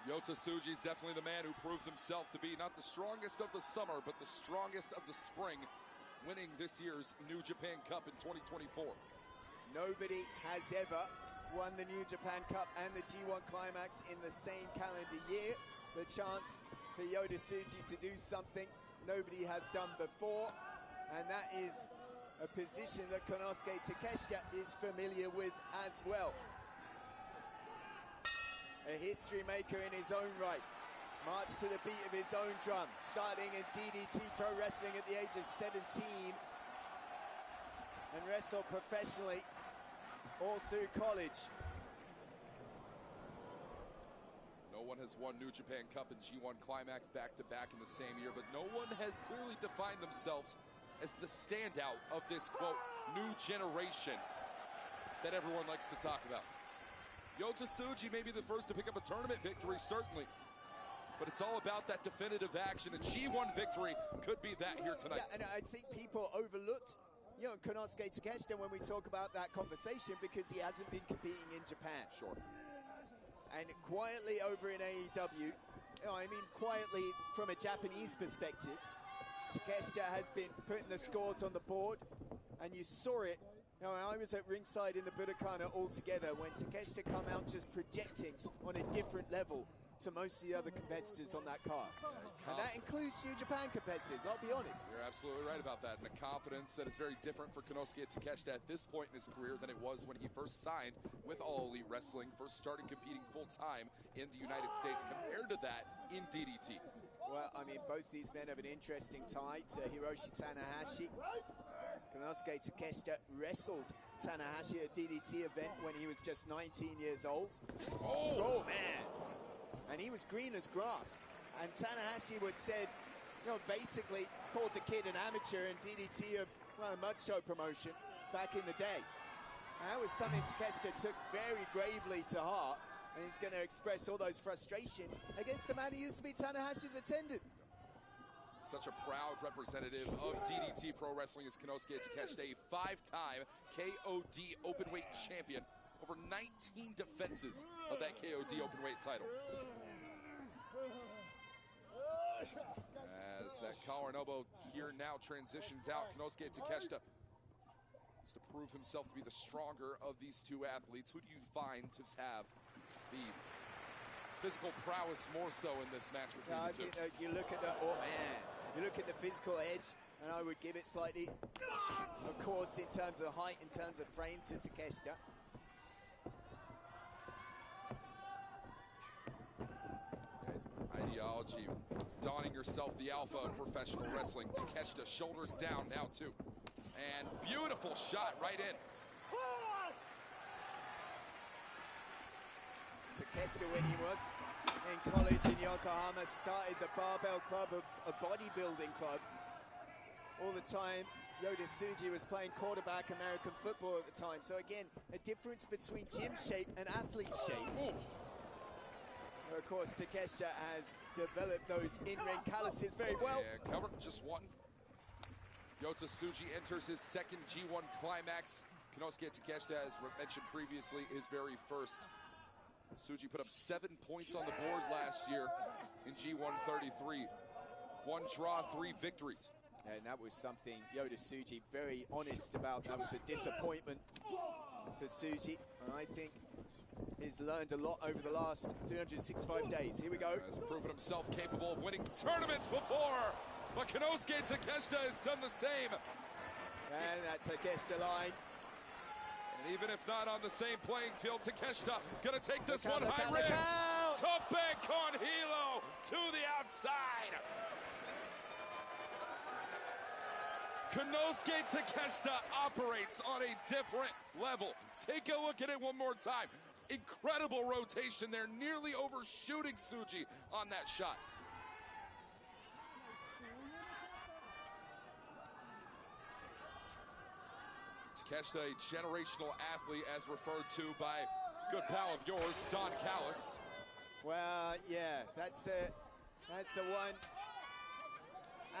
Yota Tsuji's definitely the man who proved himself to be not the strongest of the summer, but the strongest of the spring, winning this year's New Japan Cup in 2024. Nobody has ever won the New Japan Cup and the G1 Climax in the same calendar year. The chance for Yota Tsuji to do something nobody has done before, and that is a position that Konosuke Takeshita is familiar with as well. A history maker in his own right. Marched to the beat of his own drum, starting in DDT Pro Wrestling at the age of 17, and wrestled professionally all through college. No one has won New Japan Cup and G1 Climax back-to-back in the same year, but no one has clearly defined themselves as the standout of this, quote, new generation that everyone likes to talk about. Yota Tsuji may be the first to pick up a tournament victory, certainly, but it's all about that definitive action. A G1 victory could be that here tonight. Yeah, and I think people overlooked, you know, Konosuke Takeshita when we talk about that conversation, because he hasn't been competing in Japan. Sure. And quietly over in AEW, you know, I mean quietly from a Japanese perspective, Takeshita has been putting the scores on the board, and you saw it. You know, I was at ringside in the Budokan altogether when Takeshita come out just projecting on a different level to most of the other competitors on that card. And that includes New Japan competitors, I'll be honest. You're absolutely right about that. And the confidence that is very different for Konosuke Takeshita at this point in his career than it was when he first signed with All Elite Wrestling, first started competing full-time in the United States, compared to that in DDT. Well, I mean, both these men have an interesting tie to Hiroshi Tanahashi. Konosuke Takeshita wrestled Tanahashi at a DDT event when he was just 19 years old. Oh man! And he was green as grass. And Tanahashi would said, you know, basically called the kid an amateur in DDT, a mud show promotion back in the day. And that was something Takeshita took very gravely to heart, and he's going to express all those frustrations against the man who used to be Tanahashi's attendant. Such a proud representative of DDT Pro Wrestling is Konosuke Takeshita, a five-time KOD Openweight champion. Over 19 defenses of that KOD Openweight title. As that collar and elbow here now transitions out, Konosuke Takeshita wants to prove himself to be the stronger of these two athletes. Who do you find to have the physical prowess more so in this match between the two? I think you look at the, oh man, you look at the physical edge, and I would give it slightly, of course, in terms of height, in terms of frame, to Takeshita. Ideology, donning yourself the alpha of professional wrestling. Takeshita shoulders down now too. And beautiful shot right in. Takeshita, when he was in college in Yokohama, started the Barbell Club, a bodybuilding club. All the time, Yota Tsuji was playing quarterback American football at the time. So again, a difference between gym shape and athlete shape. Ooh. Of course, Takeshita has developed those in-ring calluses very well. Yeah, covered just one. Yota Tsuji enters his second G1 Climax. Konosuke Takeshita, as mentioned previously, his very first. Tsuji put up 7 points on the board last year in G1 33. 1 draw, 3 victories. And that was something Yota Tsuji very honest about. That was a disappointment for Tsuji. And I think he's learned a lot over the last 365 days. Here we go. Has proven himself capable of winning tournaments before. But Konosuke Takeshita has done the same. And that's a Takeshita line. And even if not on the same playing field, Takeshita gonna take this one high look risk. out. Tope con hilo to the outside. Konosuke Takeshita operates on a different level. Take a look at it one more time. Incredible rotation there, nearly overshooting Tsuji on that shot. Takeshita, a generational athlete, as referred to by good pal of yours, Don Callis. Well, yeah, that's the one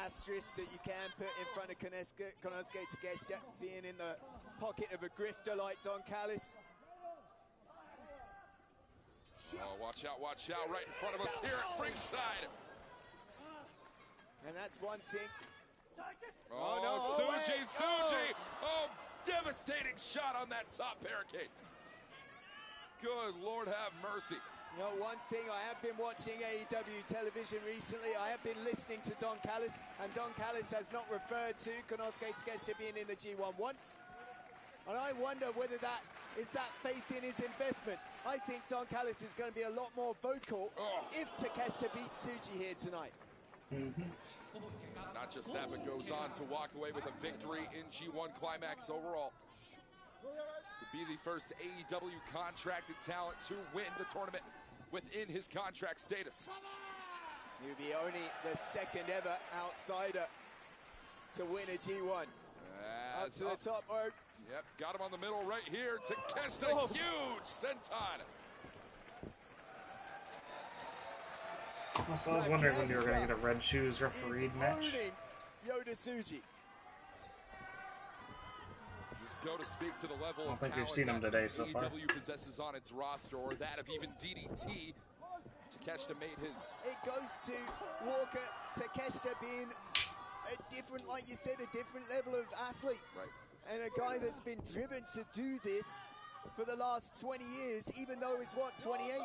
asterisk that you can put in front of Konosuke Takeshita, being in the pocket of a grifter like Don Callis. Oh, watch out, right in front of us here at ringside. And that's one thing. Oh, no, Tsuji, wait. Tsuji! Oh, devastating shot on that top barricade. Good Lord have mercy. You know, one thing, I have been watching AEW television recently. I have been listening to Don Callis, and Don Callis has not referred to Konosuke Takeshita being in the G1 once. And I wonder whether that is that faith in his investment. I think Don Callis is going to be a lot more vocal if Takeshita beats Tsuji here tonight. Not just that, but goes on to walk away with a victory in G1 Climax overall. To be the first AEW contracted talent to win the tournament within his contract status. He'll be only the second ever outsider to win a G1. Up to the top, Yep, got him on the middle right here. Takeshita, huge senton. Also, I was wondering when you were going to get a red shoes refereed match. Yota Tsuji. Just go to speak to the level I don't of think talent we've seen him that today so far. AEW possesses on its roster, or that of even DDT. Takeshita made his. It goes to Walker Takeshita being a different, like you said, a different level of athlete. Right. And a guy that's been driven to do this for the last 20 years, even though he's, what, 28? Yep.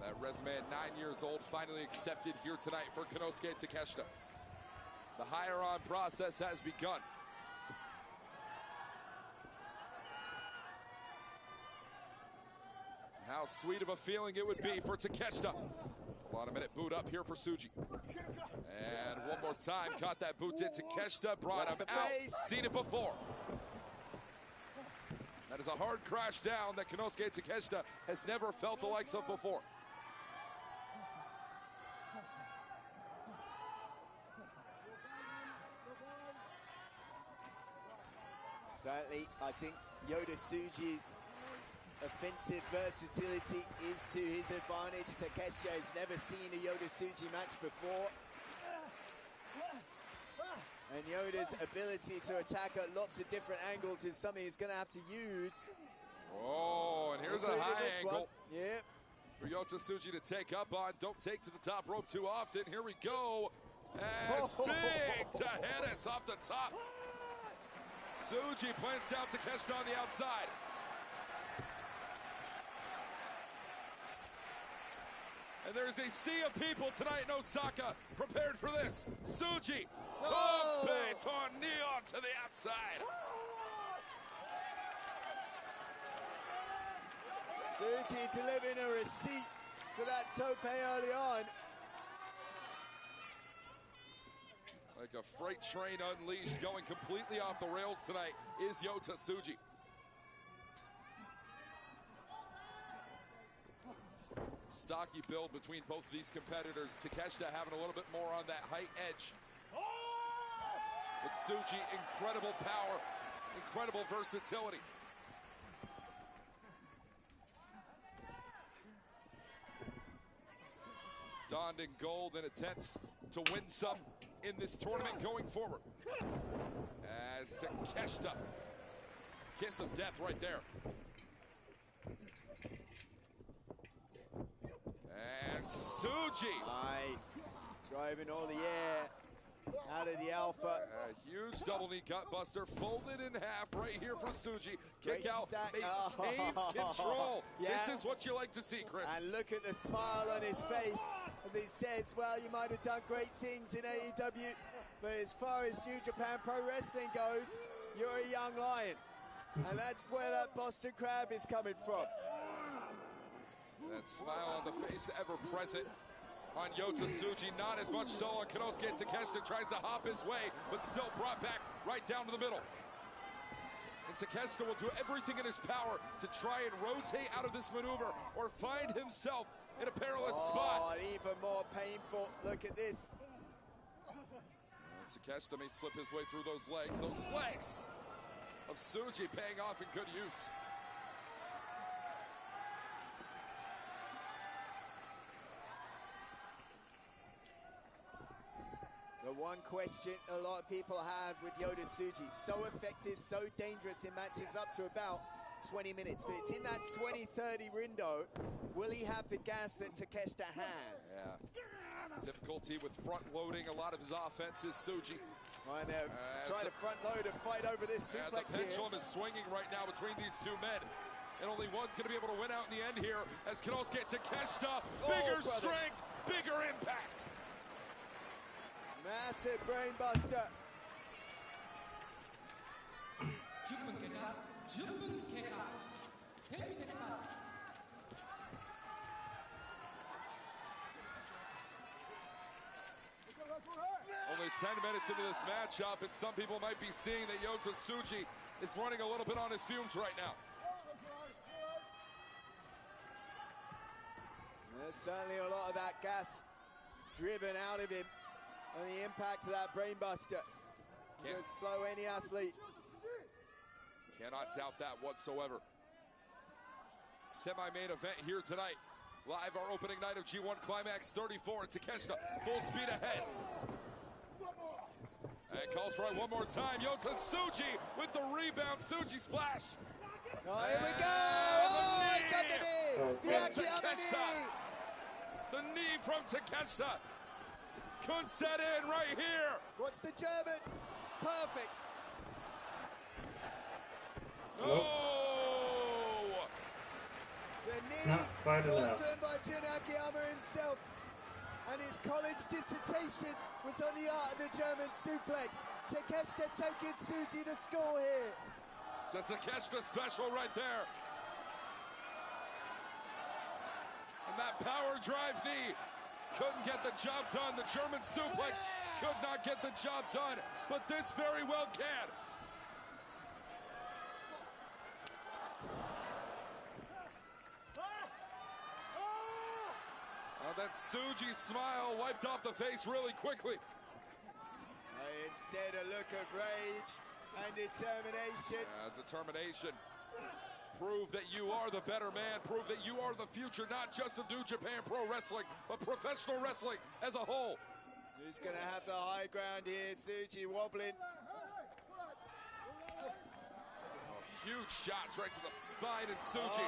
That resume at 9 years old, finally accepted here tonight for Konosuke Takeshita. The hire-on process has begun. How sweet of a feeling it would be for Takeshita. Hold on a minute, boot up here for Tsuji. And one more time, caught that boot in. Takeshita brought him out. Seen it before. That is a hard crash down that Konosuke Takeshita has never felt the likes of before. Certainly, I think Yota Tsuji's offensive versatility is to his advantage. Takeshita has never seen a Yota Tsuji match before. And Yoda's ability to attack at lots of different angles is something he's going to have to use. Oh, and here's a high angle. Yep. For Yota Tsuji to take up on. Don't take to the top rope too often. Here we go. As big to hit us off the top. Tsuji plants down Takeshita on the outside. And there's a sea of people tonight in Osaka prepared for this. Tsuji, Tope Tornillo to the outside. Tsuji delivering a receipt for that tope early on. Like a freight train unleashed, going completely off the rails tonight is Yota Tsuji. Stocky build between both of these competitors. Takeshita having a little bit more on that height edge. But Tsuji, incredible power, incredible versatility. donned in gold and attempts to win some in this tournament going forward. As Takeshita, kiss of death right there. And Tsuji. Nice. Driving all the air out of the alpha. A huge double knee gut buster, folded in half right here for Tsuji. Kick Great out, stack. maintains control. Yeah. This is what you like to see, Chris. And look at the smile on his face as he says, well, you might have done great things in AEW, but as far as New Japan Pro Wrestling goes, you're a young lion. And that's where that Boston Crab is coming from. That smile on the face ever present on Yota Tsuji, not as much so on Konosuke Takeshita. Tries to hop his way, but still brought back right down to the middle. And Takeshita will do everything in his power to try and rotate out of this maneuver or find himself in a perilous spot. Even more painful. Look at this. And Takeshita may slip his way through those legs. Those legs of Tsuji paying off in good use. The one question a lot of people have with Yota Tsuji, so effective, so dangerous in matches up to about 20 minutes, but it's in that 20-30 window. Will he have the gas that Takeshita has? Yeah. Difficulty with front loading a lot of his offenses, Tsuji. I know, trying to front load and fight over this suplex the pendulum here. is swinging right now between these two men. And only one's going to be able to win out in the end here as Konosuke Takeshita, bigger strength, bigger impact. Massive brain buster. 10分経過10分経過10 minutes past. Only 10 minutes into this matchup, and some people might be seeing that Yota Tsuji is running a little bit on his fumes right now. There's certainly a lot of that gas driven out of him on the impact of that brainbuster. Can slow any athlete. Cannot doubt that whatsoever. Semi-main event here tonight. Live our opening night of G1 Climax 34. Takeshita full speed ahead. And calls for it one more time. Yota Tsuji with the rebound. Tsuji splash. Oh, here we go! Oh, he got the knee! The Akiyama knee! The knee from Takeshita. Could set in right here. What's the German? Perfect. Oh! The knee Not quite enough. taught by Jun Akiyama himself. And his college dissertation was on the art of the German suplex. Takeshita taking Tsuji to school here. It's a Takeshita special right there. And that power drive knee couldn't get the job done. The German suplex could not get the job done, but this very well can. That Tsuji smile wiped off the face really quickly. Instead, a look of rage and determination. Determination. Prove that you are the better man. Prove that you are the future, not just of New Japan Pro Wrestling, but professional wrestling as a whole. Who's going to have the high ground here? Tsuji wobbling. Huge shots right to the spine and Tsuji.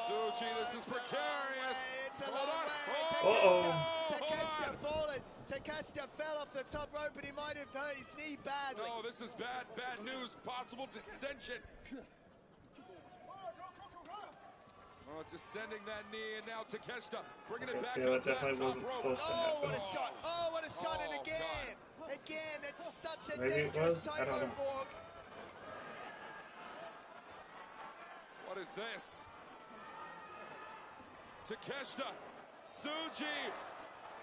Tsuji, this is precarious. It's a long way. Takeshita fallen. Takeshita fell off the top rope, but he might have hurt his knee badly. Oh, this is bad news. Possible distension. Oh, distending that knee, and now Takeshita bringing it back up to that top rope. Oh, what a shot. Oh, what a shot. And again. God. Again, it's such a dangerous tightrope walk. What is this? Takeshita, Tsuji,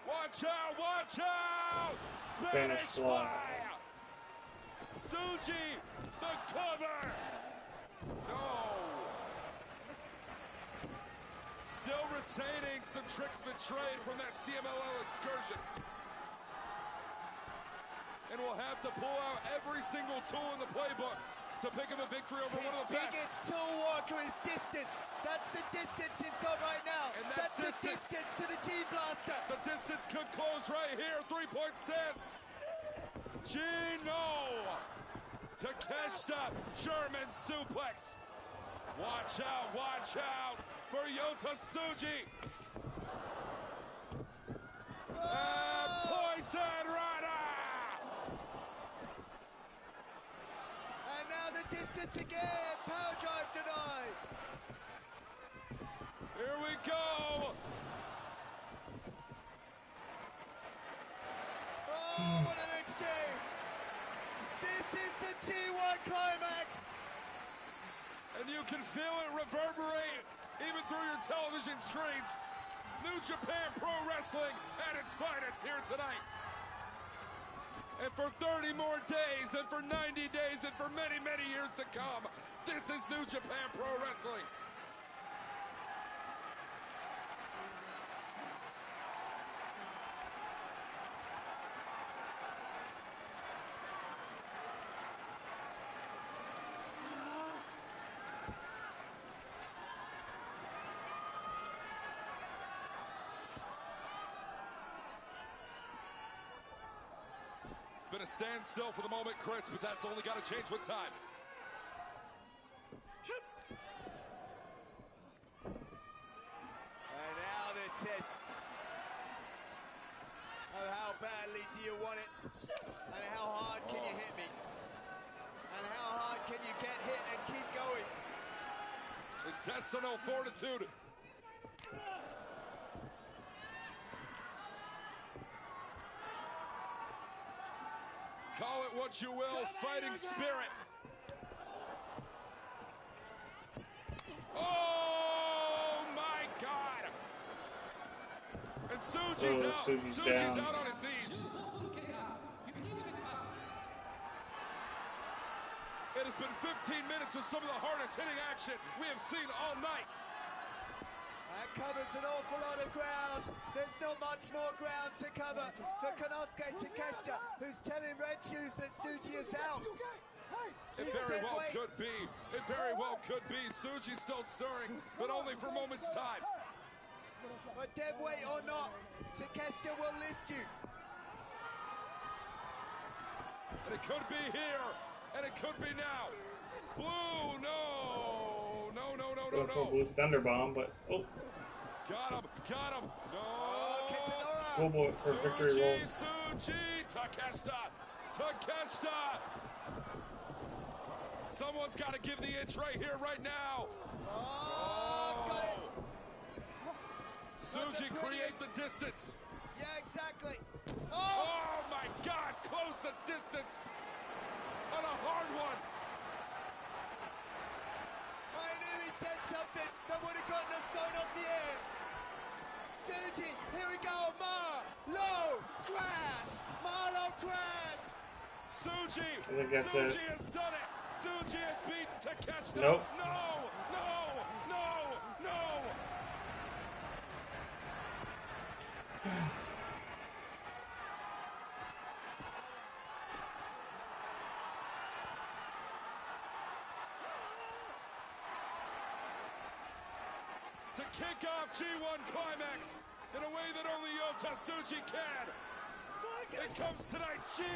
watch out, watch out! Spanish fly! Tsuji, the cover! No! Still retaining some tricks betrayed from that CMLL excursion. And will have to pull out every single tool in the playbook to pick up a victory over his one of the best. biggest tool, Walker, is distance. That's the distance he's got right now. And that's the distance to the G-Blaster. The distance could close right here. 3-point stance. Gino. Takeshita. German suplex. Watch out for Yota Tsuji. Poison Rana. And now the distance again. Power drive denied. Here we go. Oh, what an exchange. This is the T1 Climax. And you can feel it reverberate even through your television screens. New Japan Pro Wrestling at its finest here tonight. And for 30 more days, and for 90 days, and for many, many years to come, this is New Japan Pro Wrestling. It's been a standstill for the moment, Chris, but that's only got to change with time. And now the test of how badly do you want it, and how hard can you hit me, and how hard can you get hit and keep going. Intestinal fortitude. Call it what you will, fighting spirit. Oh my God! And Tsuji's out. Tsuji's out on his knees. It has been 15 minutes of some of the hardest hitting action we have seen all night. That covers an awful lot of ground. There's not much more ground to cover for Konosuke Takeshita, who's telling Red Shoes that Tsuji is out. It very well could be. It very well could be. Tsuji's still stirring, but only for moments' time. But dead weight or not, Takeshita will lift you. And it could be here, and it could be now. Blue, no. Blue Thunder Bomb, but Got him. No. Kisanora. Roll for victory roll. Tsuji, Takeshita. Someone's got to give the inch right here, right now. Got it. Tsuji creates the distance. Yeah, exactly. Oh my God, close the distance on a hard one. I nearly said something that would have gotten us thrown off the air. Tsuji, here we go, Low crash, Marlow crash. Tsuji has done it. Tsuji has beaten Takeshita. Nope. No. To kick off G1 Climax in a way that only Yota Tsuji can. It comes tonight, It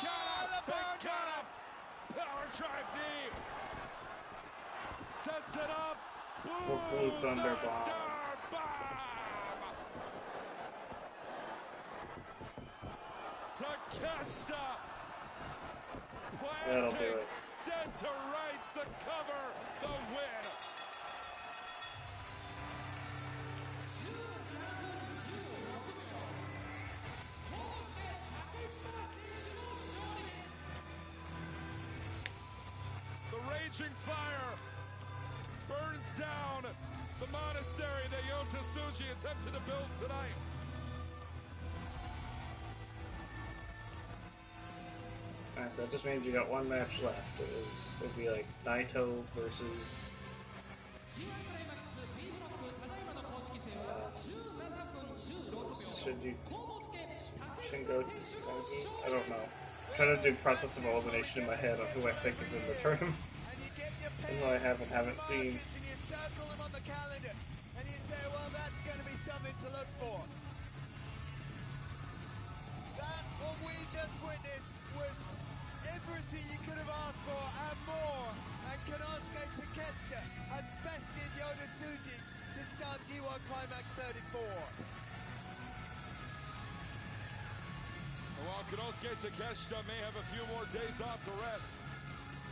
got him. Power drive knee. Sets it up. Blue Thunder Bomb. Takeshita That'll do planting it. dead to rights, the cover, the win. The raging fire burns down the monastery that Yota Tsuji attempted to build tonight. Alright, so that just means you got one match left. It'd be like Naito versus Shingo Takagi? I don't know. trying to do process of elimination in my head on who I think is in the tournament. Even though I haven't seen. And you circle them on the calendar, and you say, well, that's going to be something to look for. That, what we just witnessed, was everything you could have asked for and more. And Konosuke Takeshita has bested Yoda Tsuji to start G1 Climax 34. While Konosuke Takeshita may have a few more days off to rest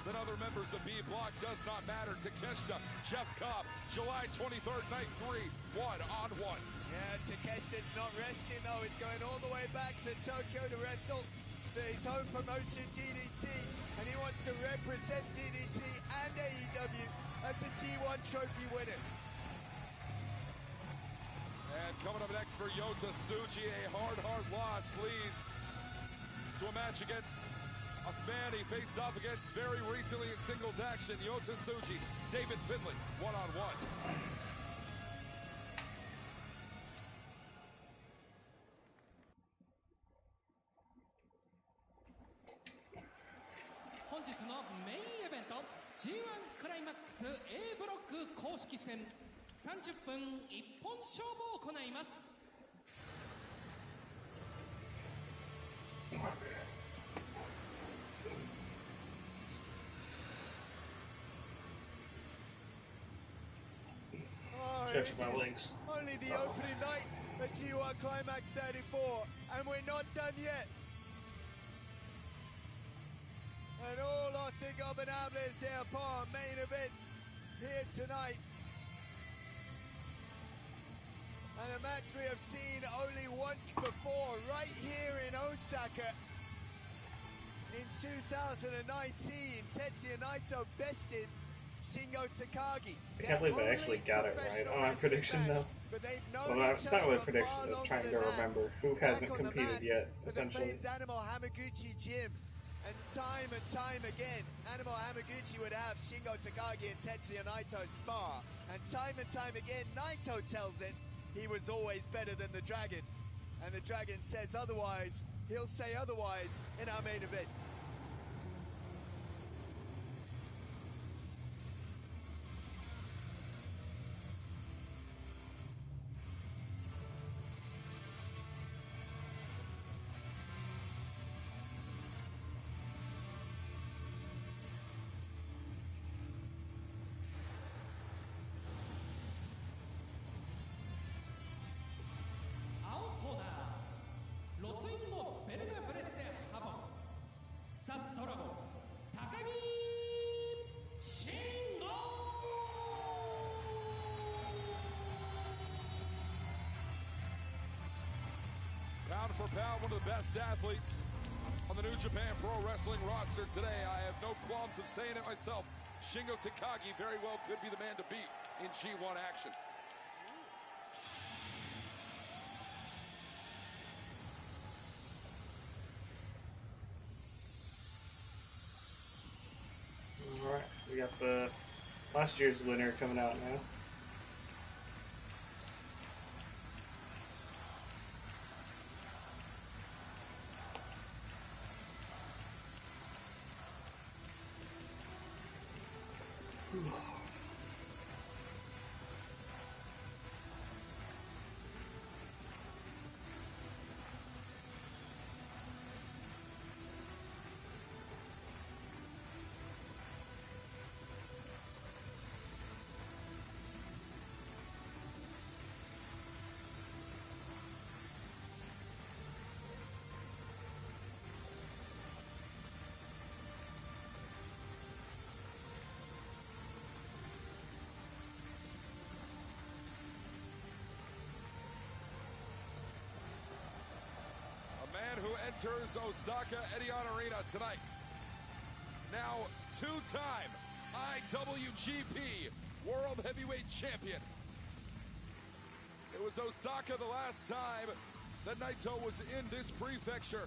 than other members of B Block, does not matter. Takeshita, Jeff Cobb, July 23rd, night 3, 1-on-1. Yeah, Takeshita's not resting though. He's going all the way back to Tokyo to wrestle for his own promotion, DDT, and he wants to represent DDT and AEW as a G1 trophy winner. And coming up next for Yota Tsuji, a hard loss leads to a match against a man he faced off against very recently in singles action. Yota Tsuji, David Finlay, 1-on-1. G1 クライマックス A ブロック公式戦30分一本勝負を行います。Only the opening night at G1 Climax 34, and we're not done yet. And all los ingobernables here upon main event here tonight. And a match we have seen only once before, right here in Osaka. In 2019, Tetsuya Naito bested Shingo Takagi. I can't believe I actually got it right on my prediction though. Well, it's not really a prediction, I'm trying to remember who hasn't competed yet, essentially. Animal Hamaguchi gym. And time again, Animal Hamaguchi would have Shingo Takagi and Tetsuya Naito spar. And time again, Naito tells it he was always better than the Dragon. And the Dragon says otherwise, he'll say otherwise in our main event. Pound for pound, one of the best athletes on the New Japan Pro Wrestling roster today. I have no qualms of saying it myself. Shingo Takagi very well could be the man to beat in G1 action. Alright, we got the last year's winner coming out now. Who enters Osaka Edion Arena tonight. Now two-time IWGP World Heavyweight Champion. It was Osaka the last time that Naito was in this prefecture,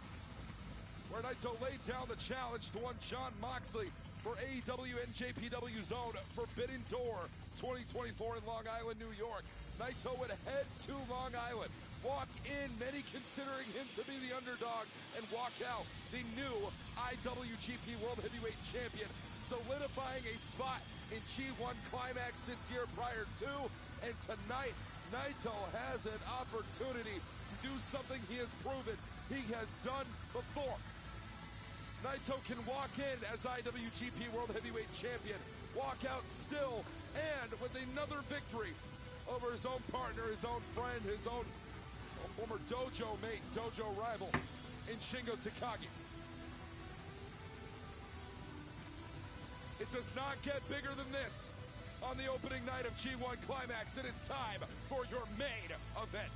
where Naito laid down the challenge to one Jon Moxley for AEW NJPW's own Forbidden Door 2024 in Long Island, New York. Naito would head to Long Island walk in, many considering him to be the underdog, and walk out the new IWGP World Heavyweight Champion, solidifying a spot in G1 Climax this year prior to, and tonight, Naito has an opportunity to do something he has proven he has done before. Naito can walk in as IWGP World Heavyweight Champion, walk out still, and with another victory over his own partner, his own friend, his own former dojo mate, dojo rival, in Shingo Takagi. It does not get bigger than this on the opening night of G1 Climax. It is time for your main event.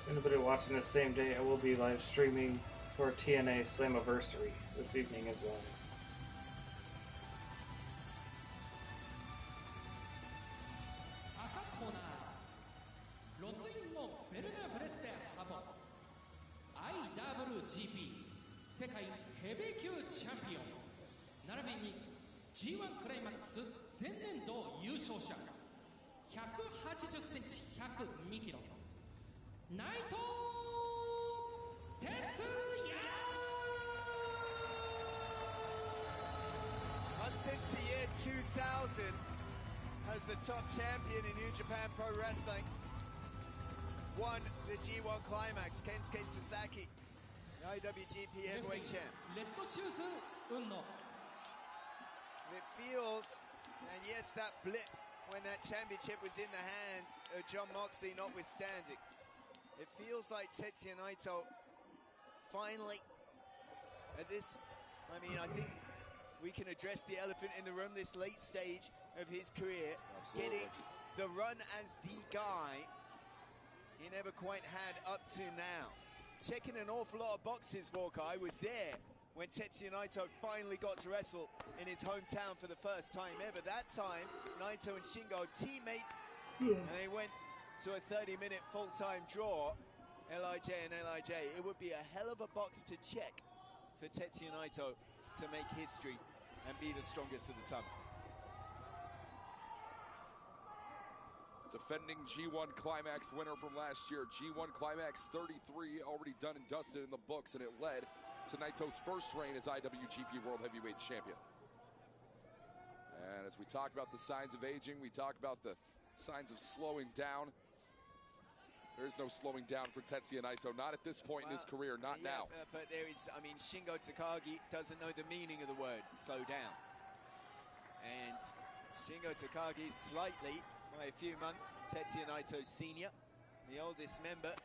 Anybody watching the same day, I will be live streaming for TNA Slammiversary this evening as well. 赤コーナーロスインのベルナブレステハボ IWGP 世界ヘビー級チャンピオン並びに G1 クライマックス前年度優勝者180センチ102キロ内藤哲也 Since the year 2000 as the top champion in New Japan Pro Wrestling, won the G1 Climax, Kensuke Sasaki, the IWGP Heavyweight Champ. レッドシューズ運の It feels, and yes, that blip when that championship was in the hands of John Moxley notwithstanding, it feels like Tetsuya Naito finally, at this, I mean, I think we can address the elephant in the room, this late stage of his career, getting the run as the guy he never quite had up to now. Checking an awful lot of boxes, Walker. I was there when Tetsuya Naito finally got to wrestle in his hometown for the first time ever. That time, Naito and Shingo teammates, and they went to a 30-minute full-time draw, LIJ and LIJ. It would be a hell of a box to check for Tetsuya Naito to make history and be the strongest of the summer. Defending G1 Climax winner from last year. G1 Climax 33 already done and dusted in the books, and it led to Naito's first reign as IWGP World Heavyweight Champion. And as we talk about the signs of aging, we talk about the signs of slowing down. There is no slowing down for Tetsuya Naito, not at this point in his career, not now. But there is, I mean, Shingo Takagi doesn't know the meaning of the word slow down. And Shingo Takagi slightly, by a few months, Tetsuya Naito's senior, the oldest member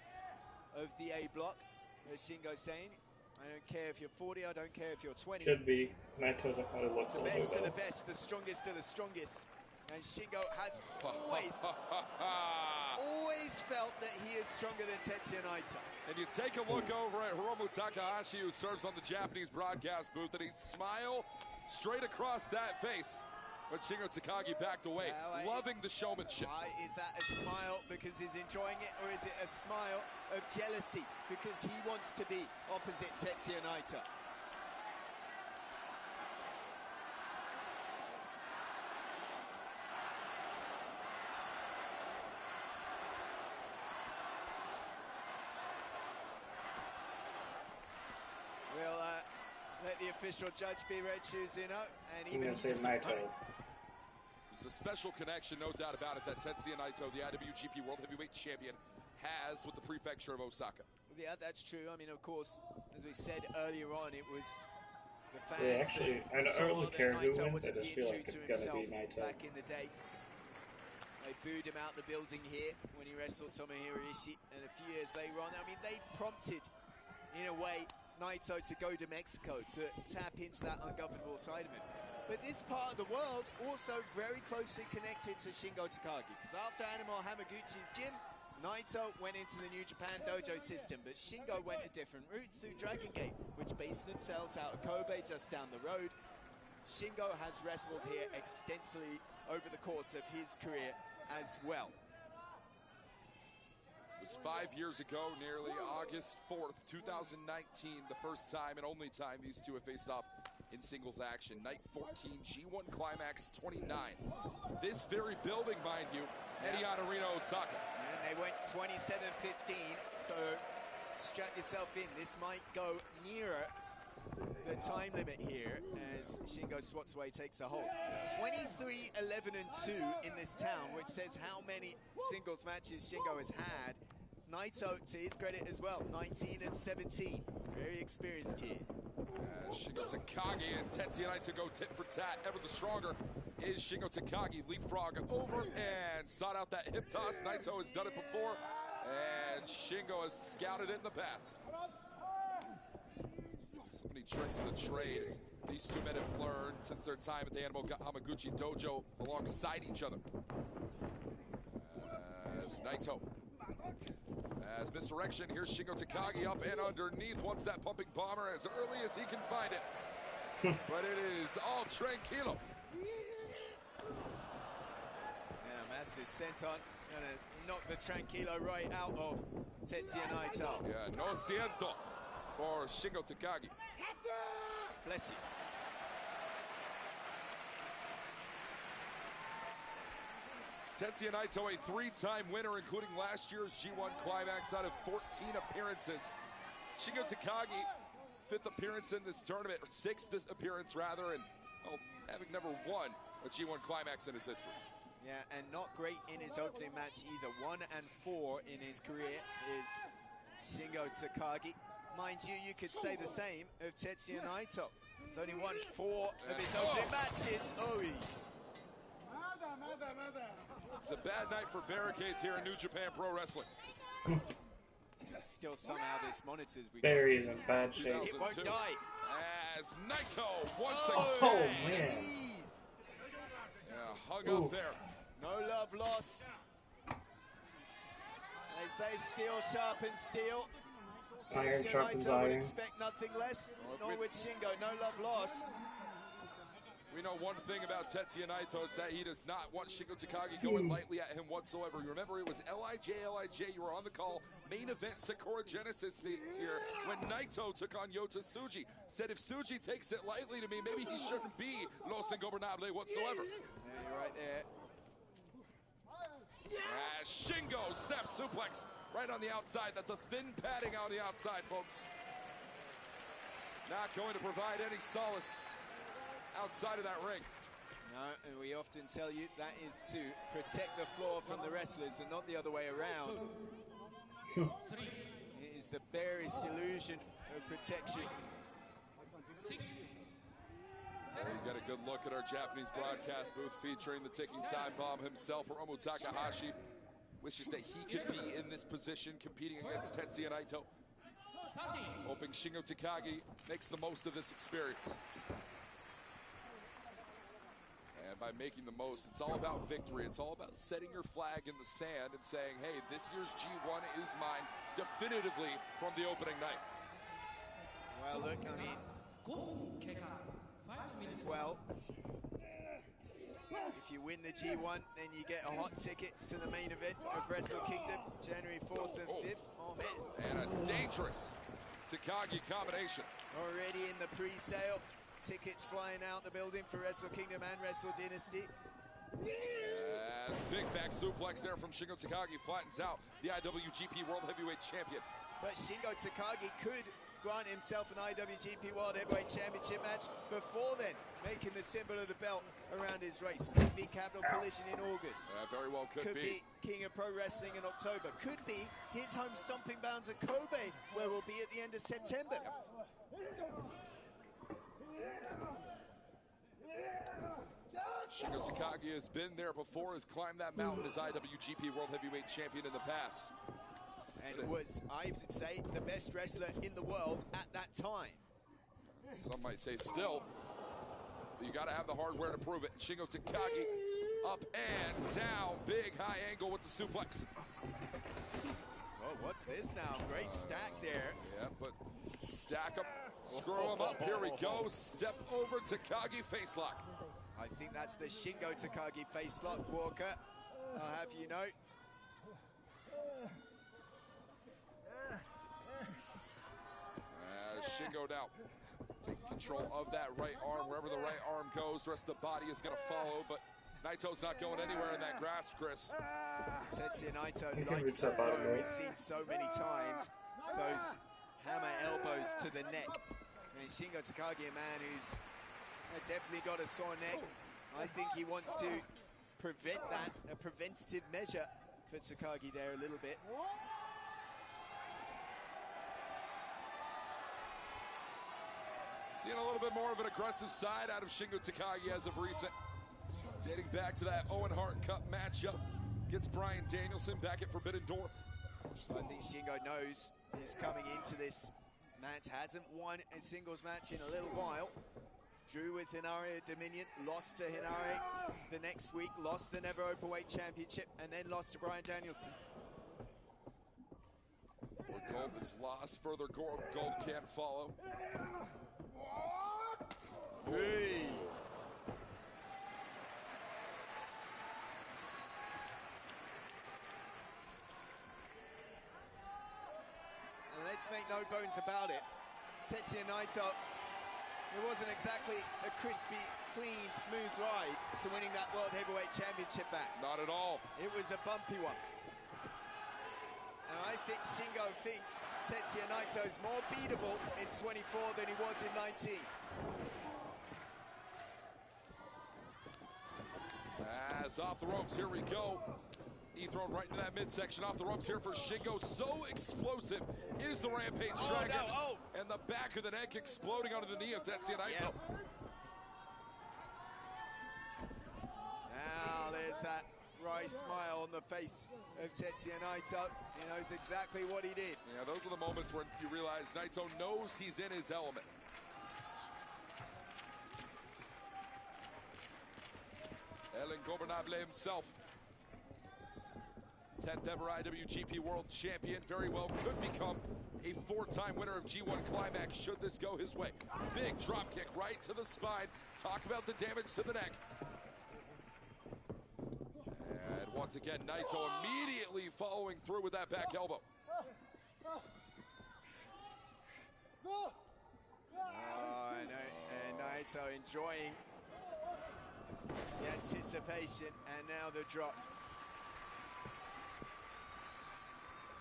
of the A block, as Shingo's saying. I don't care if you're 40, I don't care if you're 20. Should be. Naito definitely looks The a little best bit of the better. best, the strongest of the strongest. And Shingo has always felt that he is stronger than Tetsuya Naito. And you take a look over at Hiromu Takahashi, who serves on the Japanese broadcast booth, and he smile straight across that face. But Shingo Takagi backed away, loving the showmanship. Is that a smile because he's enjoying it, or is it a smile of jealousy because he wants to be opposite Tetsuya Naito? We'll let the official judge be Red Shoes, you know, and I'm even gonna say Naito. There's a special connection, no doubt about it, that Tetsuya Naito, the IWGP World Heavyweight Champion, has with the prefecture of Osaka. Yeah, that's true. I mean, of course, as we said earlier on, it was the fans Yeah, actually, that I don't saw really that care who Naito wins, wasn't I just being feel like true it's to gonna be himself Naito. back in the day. They booed him out the building here when he wrestled Tomohiro Ishii, and a few years later on, I mean, they prompted, in a way, Naito to go to Mexico, to tap into that ungovernable side of him. But this part of the world also very closely connected to Shingo Takagi, because after Animal Hamaguchi's gym, Naito went into the New Japan dojo system, but Shingo went a different route through Dragon Gate, which based themselves out of Kobe, just down the road. Shingo has wrestled here extensively over the course of his career as well. It was 5 years ago, nearly August 4th, 2019, the first time and only time these two have faced off in singles action. Night 14, G1 Climax 29. This very building, mind you, Edion Arena, Osaka. And they went 27-15, so strap yourself in. This might go nearer the time limit here as Shingo Swatsue takes a hold. 23-11-2 in this town, which says how many singles matches Shingo has had. Naito, to his credit as well, 19-17. Very experienced here. Shingo Takagi and Tetsuya Naito go tit for tat. Ever the stronger is Shingo Takagi. Leapfrog over and sought out that hip toss. Naito has done it before, and Shingo has scouted it in the past. So many tricks of the trade these two men have learned since their time at the Animo Hamaguchi Dojo alongside each other. As Naito as misdirection, here's Shingo Takagi up and underneath, wants that pumping bomber as early as he can find it. But it is all tranquilo. Yeah, massive senton, gonna knock the tranquilo right out of Tetsuya Naito. Yeah, no siento for Shingo Takagi. Bless you. Tetsuya Naito, a three-time winner, including last year's G1 Climax out of 14 appearances. Shingo Takagi, 5th appearance in this tournament, or 6th appearance rather, and well, having never won a G1 Climax in his history. Yeah, and not great in his opening match either. 1-4 in his career is Shingo Takagi. Mind you, you could say the same of Tetsuya Naito. He's only won 4 of his opening matches. It's a bad night for barricades here in New Japan Pro Wrestling. Still somehow this monitors. Barry is in bad shape. It won't die. As Naito once Oh, again. man. Yeah, hung up there. No love lost. They say steel sharpens steel. Iron Tetsuya sharpens Naito would iron. expect nothing less. Nor would Shingo. No love lost. We know one thing about Tetsuya Naito, is that he does not want Shingo Takagi going lightly at him whatsoever. You remember, it was LIJ, you were on the call. Main event Sakura Genesis this year when Naito took on Yota Tsuji. Said if Tsuji takes it lightly to me, maybe he shouldn't be Los Ingobernable whatsoever. Yeah, you're right there. As Shingo snap suplex right on the outside. That's a thin padding on the outside, folks. Not going to provide any solace outside of that ring. No, and we often tell you that is to protect the floor from the wrestlers and not the other way around. It is the barest illusion of protection. There you get a good look at our Japanese broadcast booth featuring the ticking time bomb himself, Hiromu Takahashi. Wishes that he could be in this position competing against Tetsuya Naito. Hoping Shingo Takagi makes the most of this experience. And by making the most, it's all about victory. It's all about setting your flag in the sand and saying, hey, this year's G1 is mine definitively from the opening night. Well, look, I mean, as well, if you win the G1, then you get a hot ticket to the main event of Wrestle Kingdom, January 4th and 5th. Oh, man. And a dangerous Takagi combination. Already in the pre-sale. Tickets flying out the building for Wrestle Kingdom and Wrestle Dynasty. As big back suplex there from Shingo Takagi flattens out the IWGP World Heavyweight Champion. But Shingo Takagi could grant himself an IWGP World Heavyweight Championship match before then, making the symbol of the belt around his waist. Could be Capital Collision in August. Very well could be King of Pro Wrestling in October. Could be his home stomping grounds at Kobe, where we'll be at the end of September. Shingo Takagi has been there before, has climbed that mountain as IWGP World Heavyweight Champion in the past. And was, I would say, the best wrestler in the world at that time. Some might say still, but you got to have the hardware to prove it. Shingo Takagi up and down, big high angle with the suplex. Oh, what's this now? Great stack there. Yeah, but stack up, screw him up. Here we go. Step over Takagi face lock. I think that's the Shingo Takagi face lock, Walker. I'll have you know. as Shingo now taking control of that right arm. Wherever the right arm goes, the rest of the body is going to follow, but Naito's not going anywhere in that grasp, Chris. Tetsuya Naito likes to throw. We've seen so many times those hammer elbows to the neck. And Shingo Takagi, a man who's definitely got a sore neck. I think he wants to prevent that, a preventative measure for Takagi there a little bit. Seeing a little bit more of an aggressive side out of Shingo Takagi as of recent. Dating back to that Owen Hart Cup matchup against Bryan Danielson back at Forbidden Door. So I think Shingo knows he's coming into this match. Hasn't won a singles match in a little while. Drew with Hinare at Dominion, lost to Hinare the next week, lost the Never Openweight Championship, and then lost to Bryan Danielson. More gold is lost, further gold can't follow. Hey. And let's make no bones about it. Tetsuya Naito, it wasn't exactly a crispy, clean, smooth ride to winning that World Heavyweight Championship back. Not at all. It was a bumpy one. And I think Shingo thinks Tetsuya Naito is more beatable in 24 than he was in 19. As off the ropes, here we go. He thrown right into that midsection, off the ropes here for Shingo. So explosive is the Rampage Dragon. No, And the back of the neck exploding onto the knee of Tetsuya Naito. Yep. Now there's that wry smile on the face of Tetsuya Naito. He knows exactly what he did. Yeah, those are the moments where you realize Naito knows he's in his element. El Ingobernable himself. 10th ever IWGP World Champion. Very well could become a 4-time winner of G1 Climax should this go his way. Big drop kick right to the spine. Talk about the damage to the neck. And once again, Naito immediately following through with that back elbow. And Naito enjoying the anticipation and now the drop.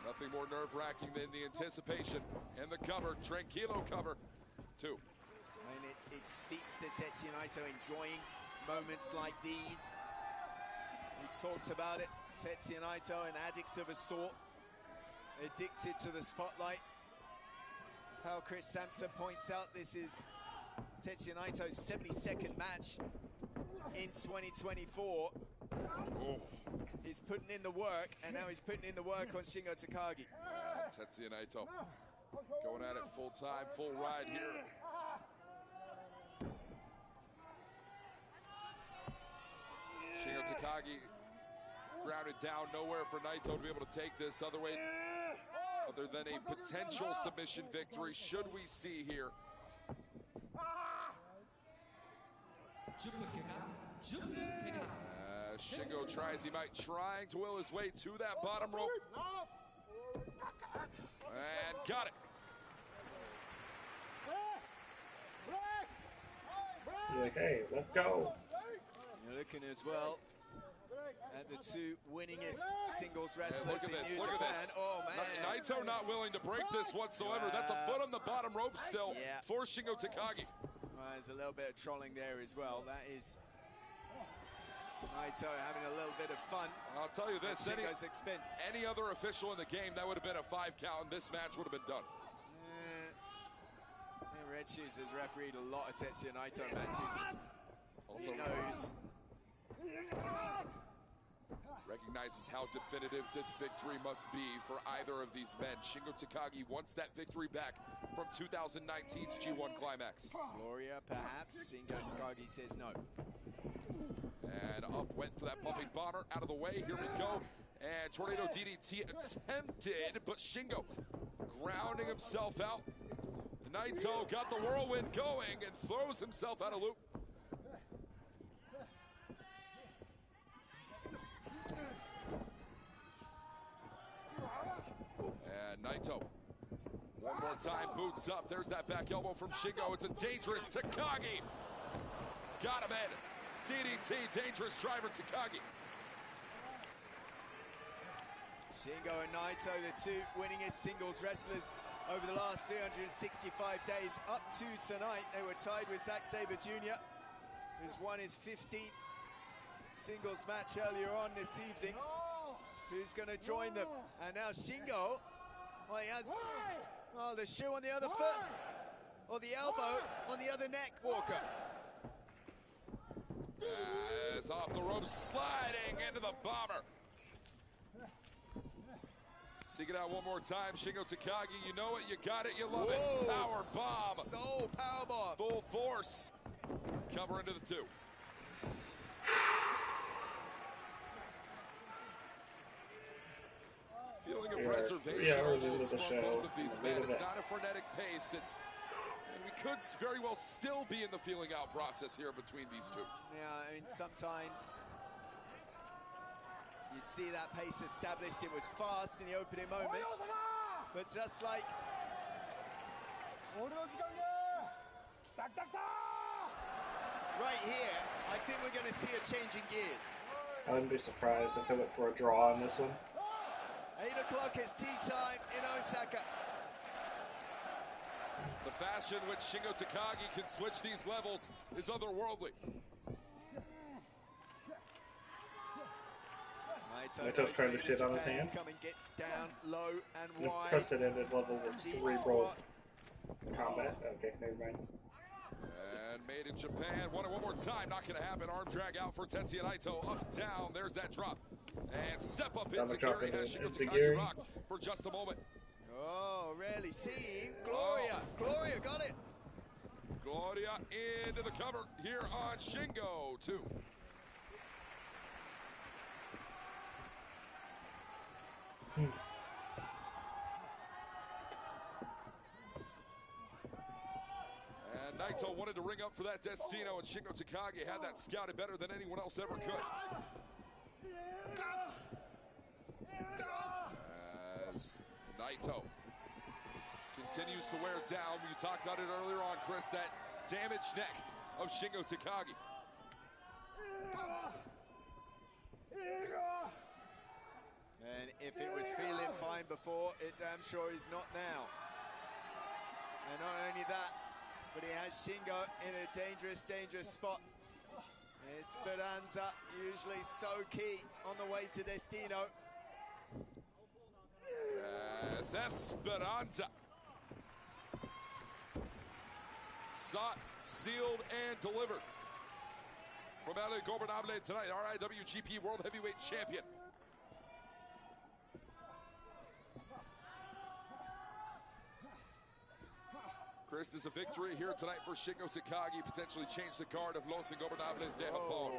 Nothing more nerve-wracking than the anticipation and the cover, tranquilo cover, too. And it speaks to Tetsuya Naito enjoying moments like these. We talked about it. Tetsuya Naito, an addict of a sort, addicted to the spotlight. How Chris Sampson points out, this is Tetsuya Naito's 72nd match in 2024. Oh. He's putting in the work, and now he's putting in the work on Shingo Takagi. Tetsuya Naito going at it full time, full ride here. Shingo Takagi grounded down, nowhere for Naito to be able to take this other than a potential submission victory. Should we see here? Shingo tries, he might trying to will his way to that bottom rope. And got it. You're like, hey, let's go. You're looking as well at the two winningest singles wrestlers in New Japan. Oh, man. Naito not willing to break this whatsoever. That's a foot on the bottom rope still for Shingo Takagi. Well, there's a little bit of trolling there as well. That is Naito having a little bit of fun. I'll tell you this, at Shingo's expense. Any other official in the game, that would have been a 5 count, and this match would have been done. Red Shoes has refereed a lot of Tetsuya Naito matches. Also he knows. Recognizes how definitive this victory must be for either of these men. Shingo Takagi wants that victory back from 2019's G1 Climax. Gloria, perhaps. Shingo Takagi says no. And up went for that bumping bomber. Out of the way, here we go. And Tornado DDT attempted, but Shingo grounding himself out. Naito got the whirlwind going and throws himself out of loop. And Naito, one more time, boots up. There's that back elbow from Shingo. It's a dangerous Takagi. Got him in. DDT, dangerous driver Takagi. Shingo and Naito, the two winningest singles wrestlers over the last 365 days. Up to tonight, they were tied with Zack Sabre Jr., who's won his 15th singles match earlier on this evening. Who's going to join them? And now Shingo, well, he has the shoe on the other foot, or the elbow on the other neck, Walker. As off the rope, sliding into the bomber. Seek it out one more time, Shingo Takagi. You know it, you got it, you love it. Power bomb. Soul power bomb. Full force. Cover into the two. Feeling of reservation almost from both of these men. It's not a frenetic pace. And we could very well still be in the feeling out process here between these two. Yeah, I mean, sometimes you see that pace established. It was fast in the opening moments, but just like right here, I think we're going to see a change in gears. I wouldn't be surprised if they went for a draw on this one. 8 o'clock is tea time in Osaka. The fashion which Shingo Takagi can switch these levels is otherworldly. Naito's trying to shit on his hand. Coming, gets down low and wide. Unprecedented levels of cerebral combat. Okay, never mind. And made in Japan. One more time. Not going to happen. Arm drag out for Tetsuya Naito. Up, down. There's that drop. And step up into Gary. Has Shingo Takagi rocked for just a moment. Oh, rarely seen. Gloria. Gloria got it. Gloria into the cover here on Shingo 2. And Naito wanted to ring up for that Destino, and Shingo Takagi had that scouted better than anyone else ever could. As Naito continues to wear down, you talked about it earlier on, Chris, that damaged neck of Shingo Takagi. And if it was feeling fine before, it damn sure is not now. And not only that, but he has Shingo in a dangerous, dangerous spot. Esperanza, usually so key on the way to Destino. Yes, Esperanza. Sought, sealed, and delivered. From El Gobernable tonight, RIWGP World Heavyweight Champion. Chris, is a victory here tonight for Shingo Takagi. Potentially change the guard of Los Ingobernables de Japón.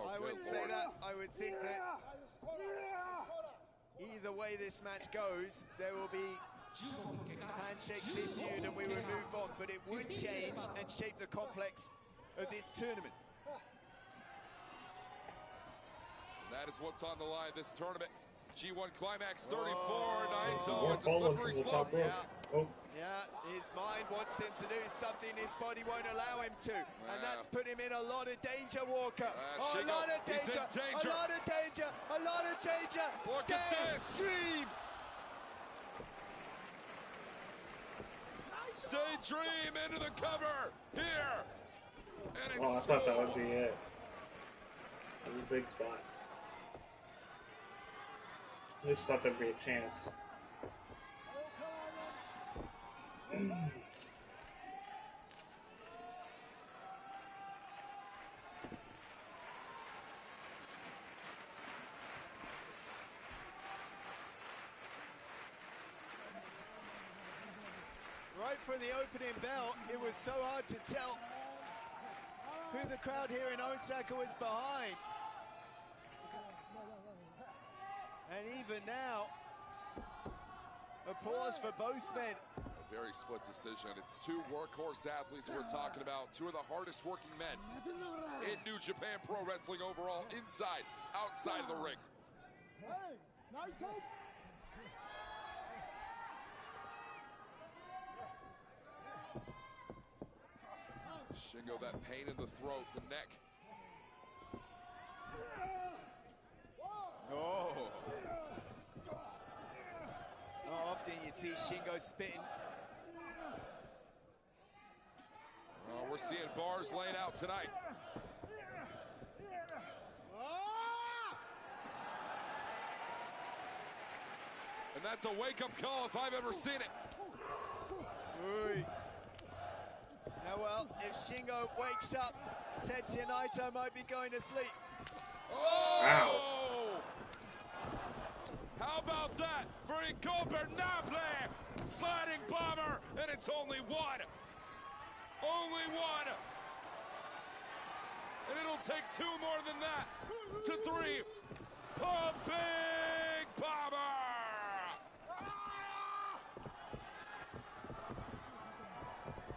I would say that. I would think that either way this match goes, there will be handshakes issued and we will move on. But it would change and shape the complex of this tournament. And that is what's on the line this tournament. G1 Climax 34, Naito. It's a slippery slope. Yeah, his mind wants him to do something his body won't allow him to. And that's put him in a lot of danger, Walker. A lot of danger, a lot of danger, a lot of danger. Look at this. Dream. Stay Dream into the cover here. And I thought that would be it. That was a big spot. I just thought there'd be a chance. Right from the opening bell, it was so hard to tell who the crowd here in Osaka was behind. And even now, a pause for both men. A very split decision. It's two workhorse athletes we're talking about. Two of the hardest working men in New Japan Pro Wrestling overall, inside, outside of the ring. Shingo, that pain in the throat, the neck. Oh. It's not often you see Shingo spitting. Well, we're seeing bars laid out tonight. And that's a wake-up call if I've ever seen it. Ooh. Now, well, if Shingo wakes up, Tetsuya Naito might be going to sleep. Oh! Wow. How about that for Ingobernable? Sliding bomber, and it's only one. Only one. And it'll take two more than that to three. A big bomber.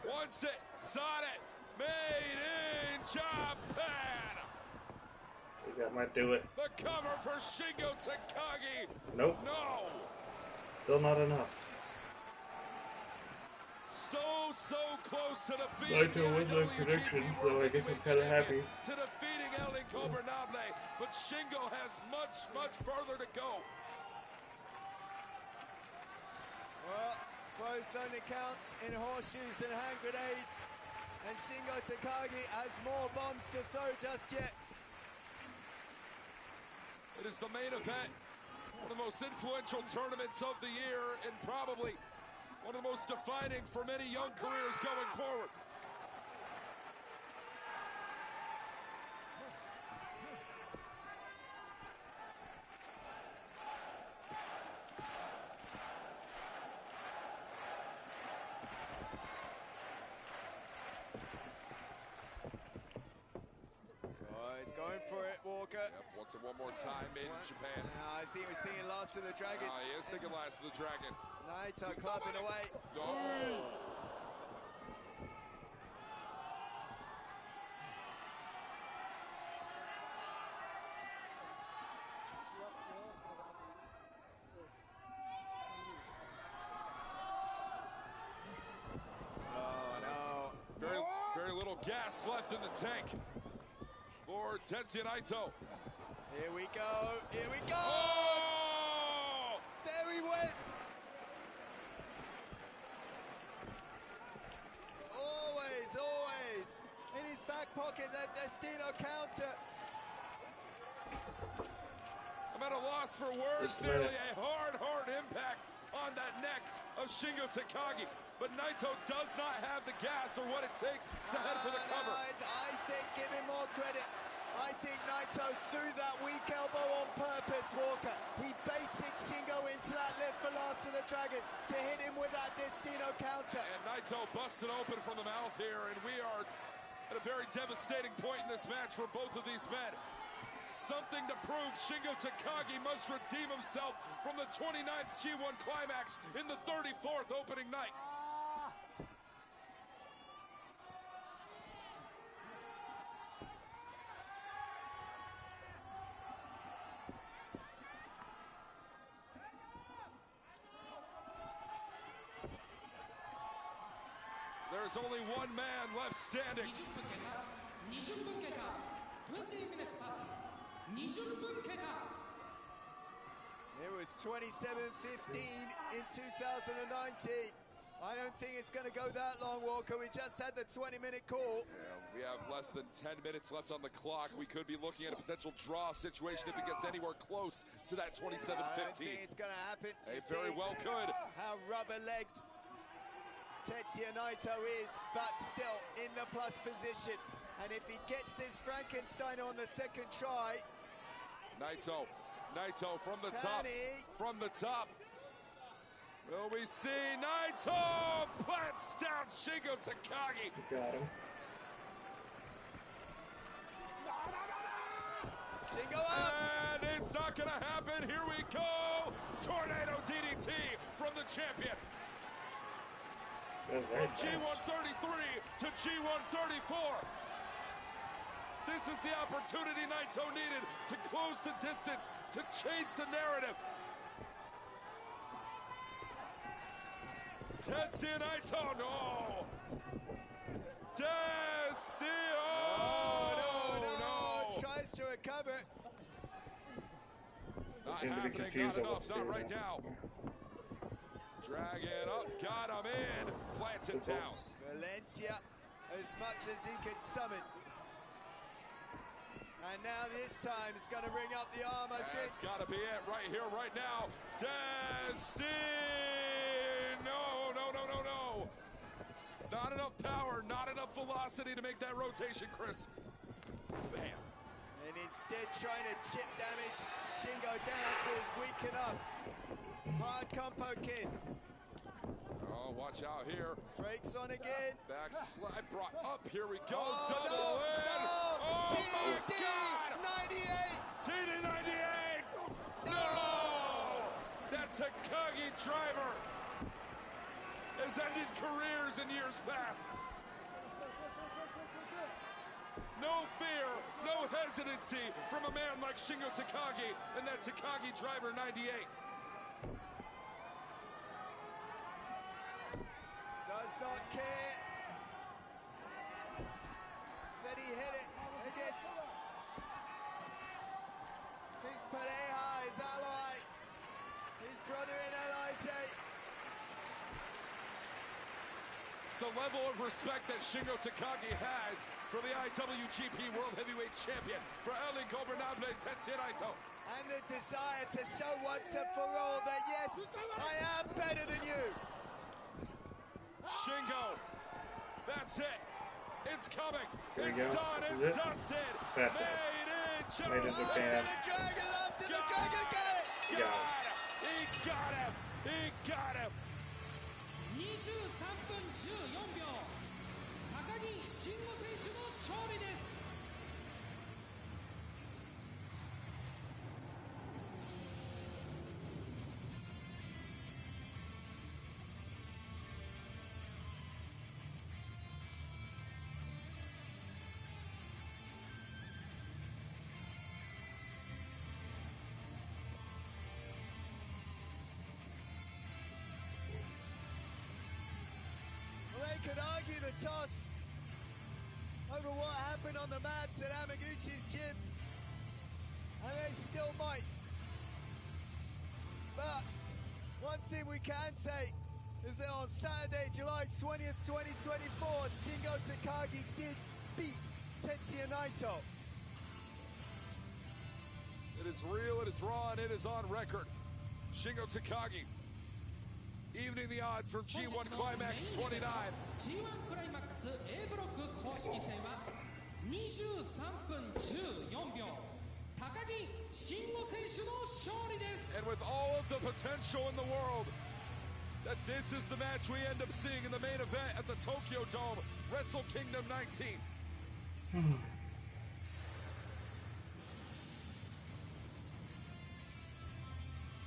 Once it, saw it, made in Japan. I think that might do it. The cover for Shingo Takagi. Nope. No. Still not enough. So close to defeating Naito was my prediction, so I guess I'm kind of happy. To defeating El Ingobernable, but Shingo has much further to go. Well, close on accounts in horseshoes and hand grenades, and Shingo Takagi has more bombs to throw just yet. It is the main event, one of the most influential tournaments of the year, and probably one of the most defining for many young careers going forward. He's going for it, Walker. Yep, wants it one more time, made in Japan. I think he was thinking last of the dragon. He is thinking last of the dragon. Naito clubbing away. Oh. Oh, no. Very little gas left in the tank for Tetsuya Naito. Here we go. Here we go. Oh! There he went. Always. In his back pocket, that Destino counter. I'm at a loss for words. Nearly a hard impact on that neck of Shingo Takagi. But Naito does not have the gas or what it takes to head for the cover. I think, give him more credit. I think Naito threw that weak elbow on purpose, Walker. He baited Shingo into that lift for Last of the Dragon to hit him with that Destino counter. And Naito busted open from the mouth here, and we are at a very devastating point in this match for both of these men. Something to prove. Shingo Takagi must redeem himself from the 29th G1 Climax in the 34th opening night. There's only one man left standing. 20分経過20 minutes past 20分経過 It was 27:15 in 2019. I don't think it's going to go that long, Walker. We just had the 20-minute call. Yeah, we have less than 10 minutes left on the clock. We could be looking at a potential draw situation if it gets anywhere close to that 27:15. I don't think it's going to happen. It very well could. How rubber-legged Tetsuya Naito is, but still in the plus position. And if he gets this Frankenstein on the second try... Naito from the top. Will we see Naito plants down Shingo Takagi? Got him. Shingo up! And it's not gonna happen. Here we go. Tornado DDT from the champion. From G133 to G134. This is the opportunity Naito needed to close the distance, to change the narrative. Tetsuya Naito, no! No. Tries to recover. They seem to be confused on what to do. Not right now. Drag it up, got him in, plants it down. Valencia, as much as he can summon. And now this time it's going to ring up the arm, I think. It's got to be it right here, right now. Destiny! No. Not enough power, not enough velocity to make that rotation, Chris. Bam. And instead trying to chip damage Shingo down to his weak enough. Hard compo kid. Oh, watch out here. Breaks on again. Back slide brought up. Here we go. Oh, Double in. No. Oh, my God. TD 98. TD 98. No. That Takagi driver has ended careers in years past. No fear, no hesitancy from a man like Shingo Takagi and that Takagi driver 98. Does not care that he hit it against his Pareja, his ally, his brother in LIJ. It's the level of respect that Shingo Takagi has for the IWGP World Heavyweight Champion, for El Ingobernable Tetsuya Naito. And the desire to show once and for all that, yes, I am better than you. Shingo, that's it. It's coming. There you It's go. done. This is It's it. dusted. That's it. Made in Made in Japan. Last of the dragon, got it. He got it. He got him. He got him. 23分14秒高木慎吾選手の勝利です。 Well, they could argue the toss over what happened on the mats at Amaguchi's gym, and they still might. But one thing we can say is that on Saturday, July 20th, 2024, Shingo Takagi did beat Tetsuya Naito. It is real, it is raw, and it is on record. Shingo Takagi, evening the odds from G1 Climax 29. G1 クライマックス A ブロック公式戦は23分14秒高木慎吾選手の勝利です。 And with all of the potential in the world, that this is the match we end up seeing in the main event at the Tokyo Dome, Wrestle Kingdom 19.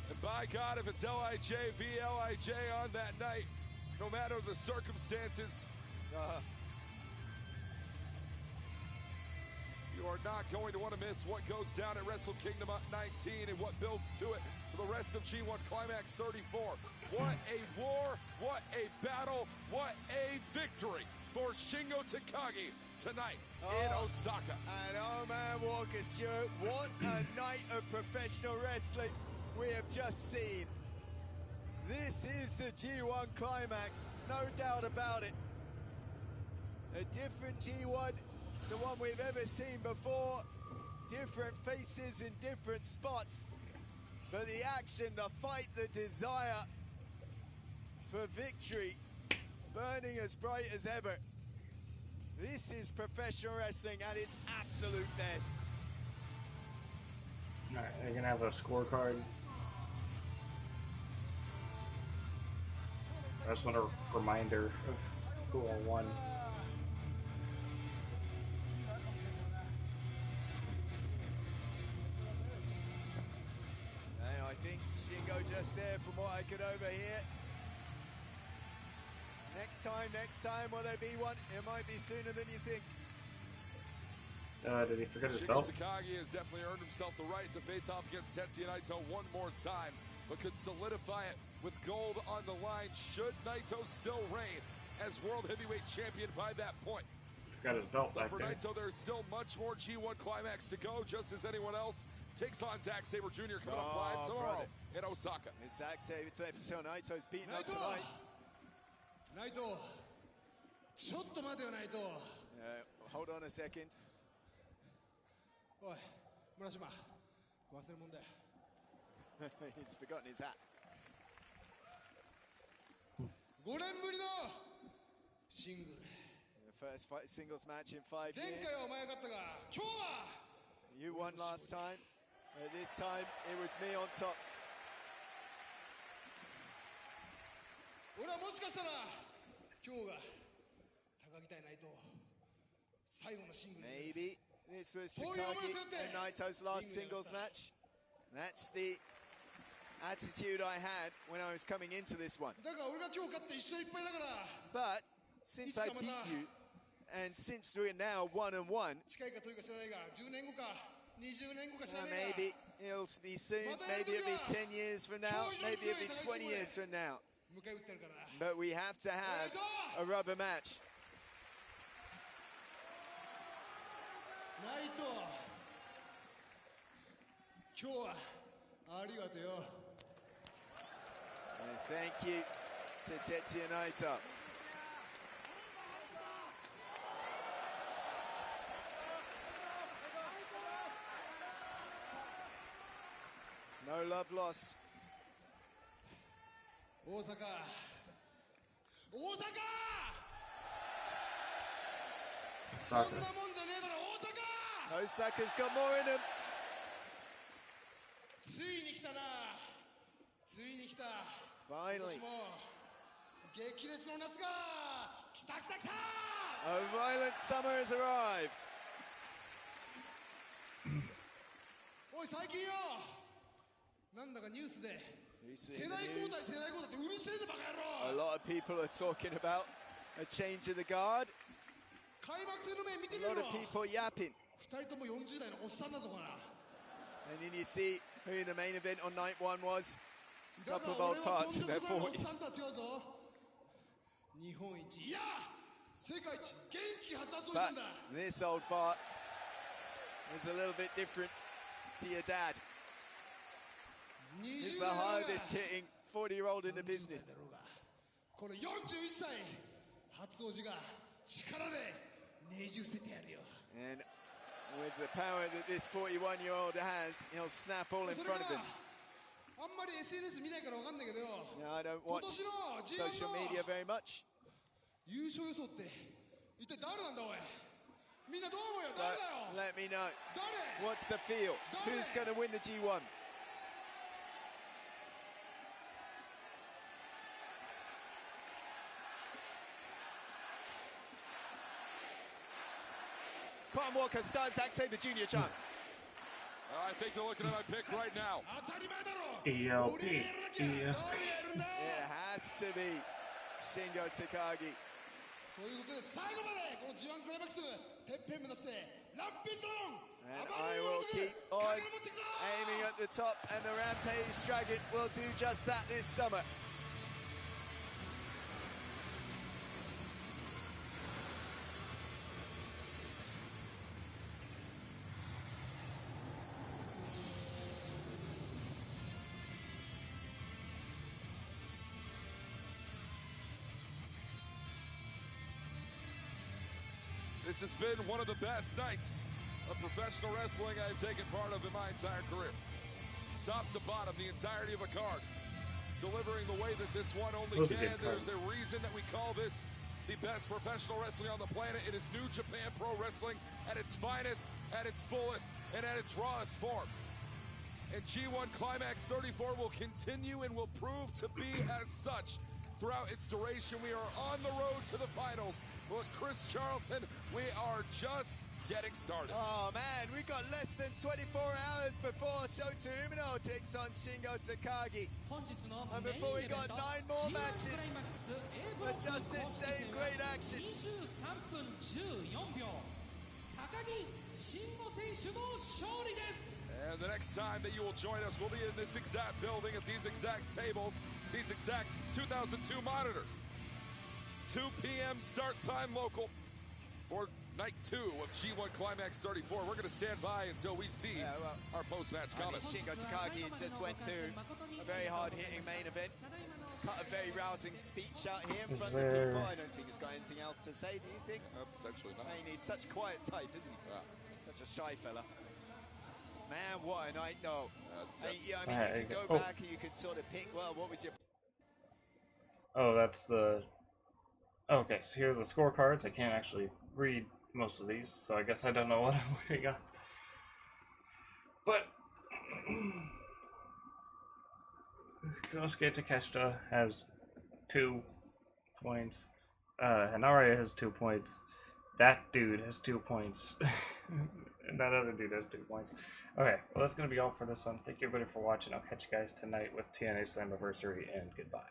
And by God, if it's LIJ v. LIJ on that night, no matter the circumstances, you are not going to want to miss what goes down at Wrestle Kingdom 19 and what builds to it for the rest of G1 Climax 34. What a war, what a battle, what a victory for Shingo Takagi tonight in Osaka. And oh man, Walker Stewart, what a night of professional wrestling we have just seen. This is the G1 Climax, no doubt about it. A different G1 to one we've ever seen before. Different faces in different spots. But the action, the fight, the desire for victory, burning as bright as ever. This is professional wrestling at its absolute best. All right, they're gonna have a scorecard. I just want a reminder of who all won. And I think Shingo just there from what I could overhear. Next time, will there be one? It might be sooner than you think. Did he forget his Shingo belt? Takagi has definitely earned himself the right to face off against Tetsuya Naito one more time, but could solidify it with gold on the line should Naito still reign as World Heavyweight Champion by that point. Got his belt back For there. Naito, there's still much more G1 Climax to go, just as anyone else takes on Zack Sabre Jr. coming up live tomorrow in Osaka. Zack Sabre Naito's beaten up tonight. Naito, ちょっと待てよ Naito. Hold on a second. おい、村島、忘れ物だよ。He's forgotten his hat. 5年ぶりのシングル。The first singles match in 5 前 years. 回はお前が勝ったが、今日は You won last time. This time it was me on top. 俺はもしかしたら今日が高木対内藤最後のシングル。 Maybe this was Takagi and Naito's last singles match. That's the attitude I had when I was coming into this one. だから俺が今日勝って一勝いっぱいだから。 But since I beat you, and since we're now 1-1, 近いか遠いか知らないが、10年後か20年後か知らないが。 maybe it'll be soon. Maybe it'll be 10 years from now. Maybe it'll be 20 years from now. 迎え撃ってるからな。 But we have to have a rubber match. ナイト、今日はありがとうよ。And thank you to Tetsuya Naito. No love lost. 大阪、大阪、そんなもんじゃねえだろ大阪。 Osaka's got more in him. ついに来たな。ついに来た。 Finally. 激烈の夏が来た来た来た。 A violent summer has arrived. おい最近よ。なんだかニュースで世代交代世代交代ってうるせえなバカ野 A 郎。 lot of people are talking about a change of the guard. 開幕戦の面見て A みろ。 lot of people yapping. 二人とも40代のおっさんだぞほら。 And then you see who in the main event on night one was. A だか couple ら of 俺 old は parts そ in んな their すごいおっさん 40s. とは違うぞ。日本一いや世界一元気発達をしたん But だ。 this old fart is a little bit different to your dad. He's 20 the 代だろうが hardest hitting 40-year-old in the 30代 business. だろうがこの41歳初王子が力でねじ伏せてやるよ。 And with the power that this 41-year-old has, he'll snap all in それ front か of him. らあんまり SNS 見ないからわかんないけどよ。 Now, I don't 今 watch 年の social G1 media の very much. 優勝予想って一体誰なんだおい。みんなどう思うよ。 So 誰だよ。 let me know. 誰。 What's the feel? Who's going to win the G1? Cotton Walker starts Zack Sabre Jr. Chan. I think they're looking at my pick right now. 当たり前だろ。 ELP 俺やるだけ誰やるんだ。 It has to be Shingo Takagi. ということで最後までこの G1 クライマックスてっぺん目指してランピースロン And I will keep on aiming at the top, and the Rampage Dragon will do just that this summer. This has been one of the best nights of professional wrestling I've taken part of in my entire career. Top to bottom, the entirety of a card. Delivering the way that this one only can. There's a reason that we call this the best professional wrestling on the planet. It is New Japan Pro Wrestling at its finest, at its fullest, and at its rawest form. And G1 Climax 34 will continue and will prove to be as such throughout its duration. We are on the road to the finals. With Chris Charlton, we are just getting started. Oh man, we've got less than 24 hours before Shota Umino takes on Shingo Takagi. And before we got 9 more matches, but just this same great action. 23分14秒高木慎吾選手の勝利です。 And the next time that you will join us, we'll be in this exact building at these exact tables, these exact 2002 monitors. 2 p.m. start time local for night 2 of G1 Climax 34. We're going to stand by until we see our post-match comments. Shingo Takagi just went through a very hard-hitting main event. Cut a very rousing speech out here in front of people. I don't think he's got anything else to say, do you think? Potentially not. I mean, he's such a quiet type, isn't he? Such a shy fella. Man, what a night, though. I mean, you could go back and you could sort of pick, well, what was your... Oh, that's the... Okay, so here are the scorecards. I can't actually read most of these, so I guess I don't know what I'm waiting on. But... Konosuke Takeshita has 2 points. Hanare has 2 points. That dude has 2 points. And that other dude has 2 points. Okay, well that's going to be all for this one. Thank you everybody for watching. I'll catch you guys tonight with TNA Slammiversary, and goodbye.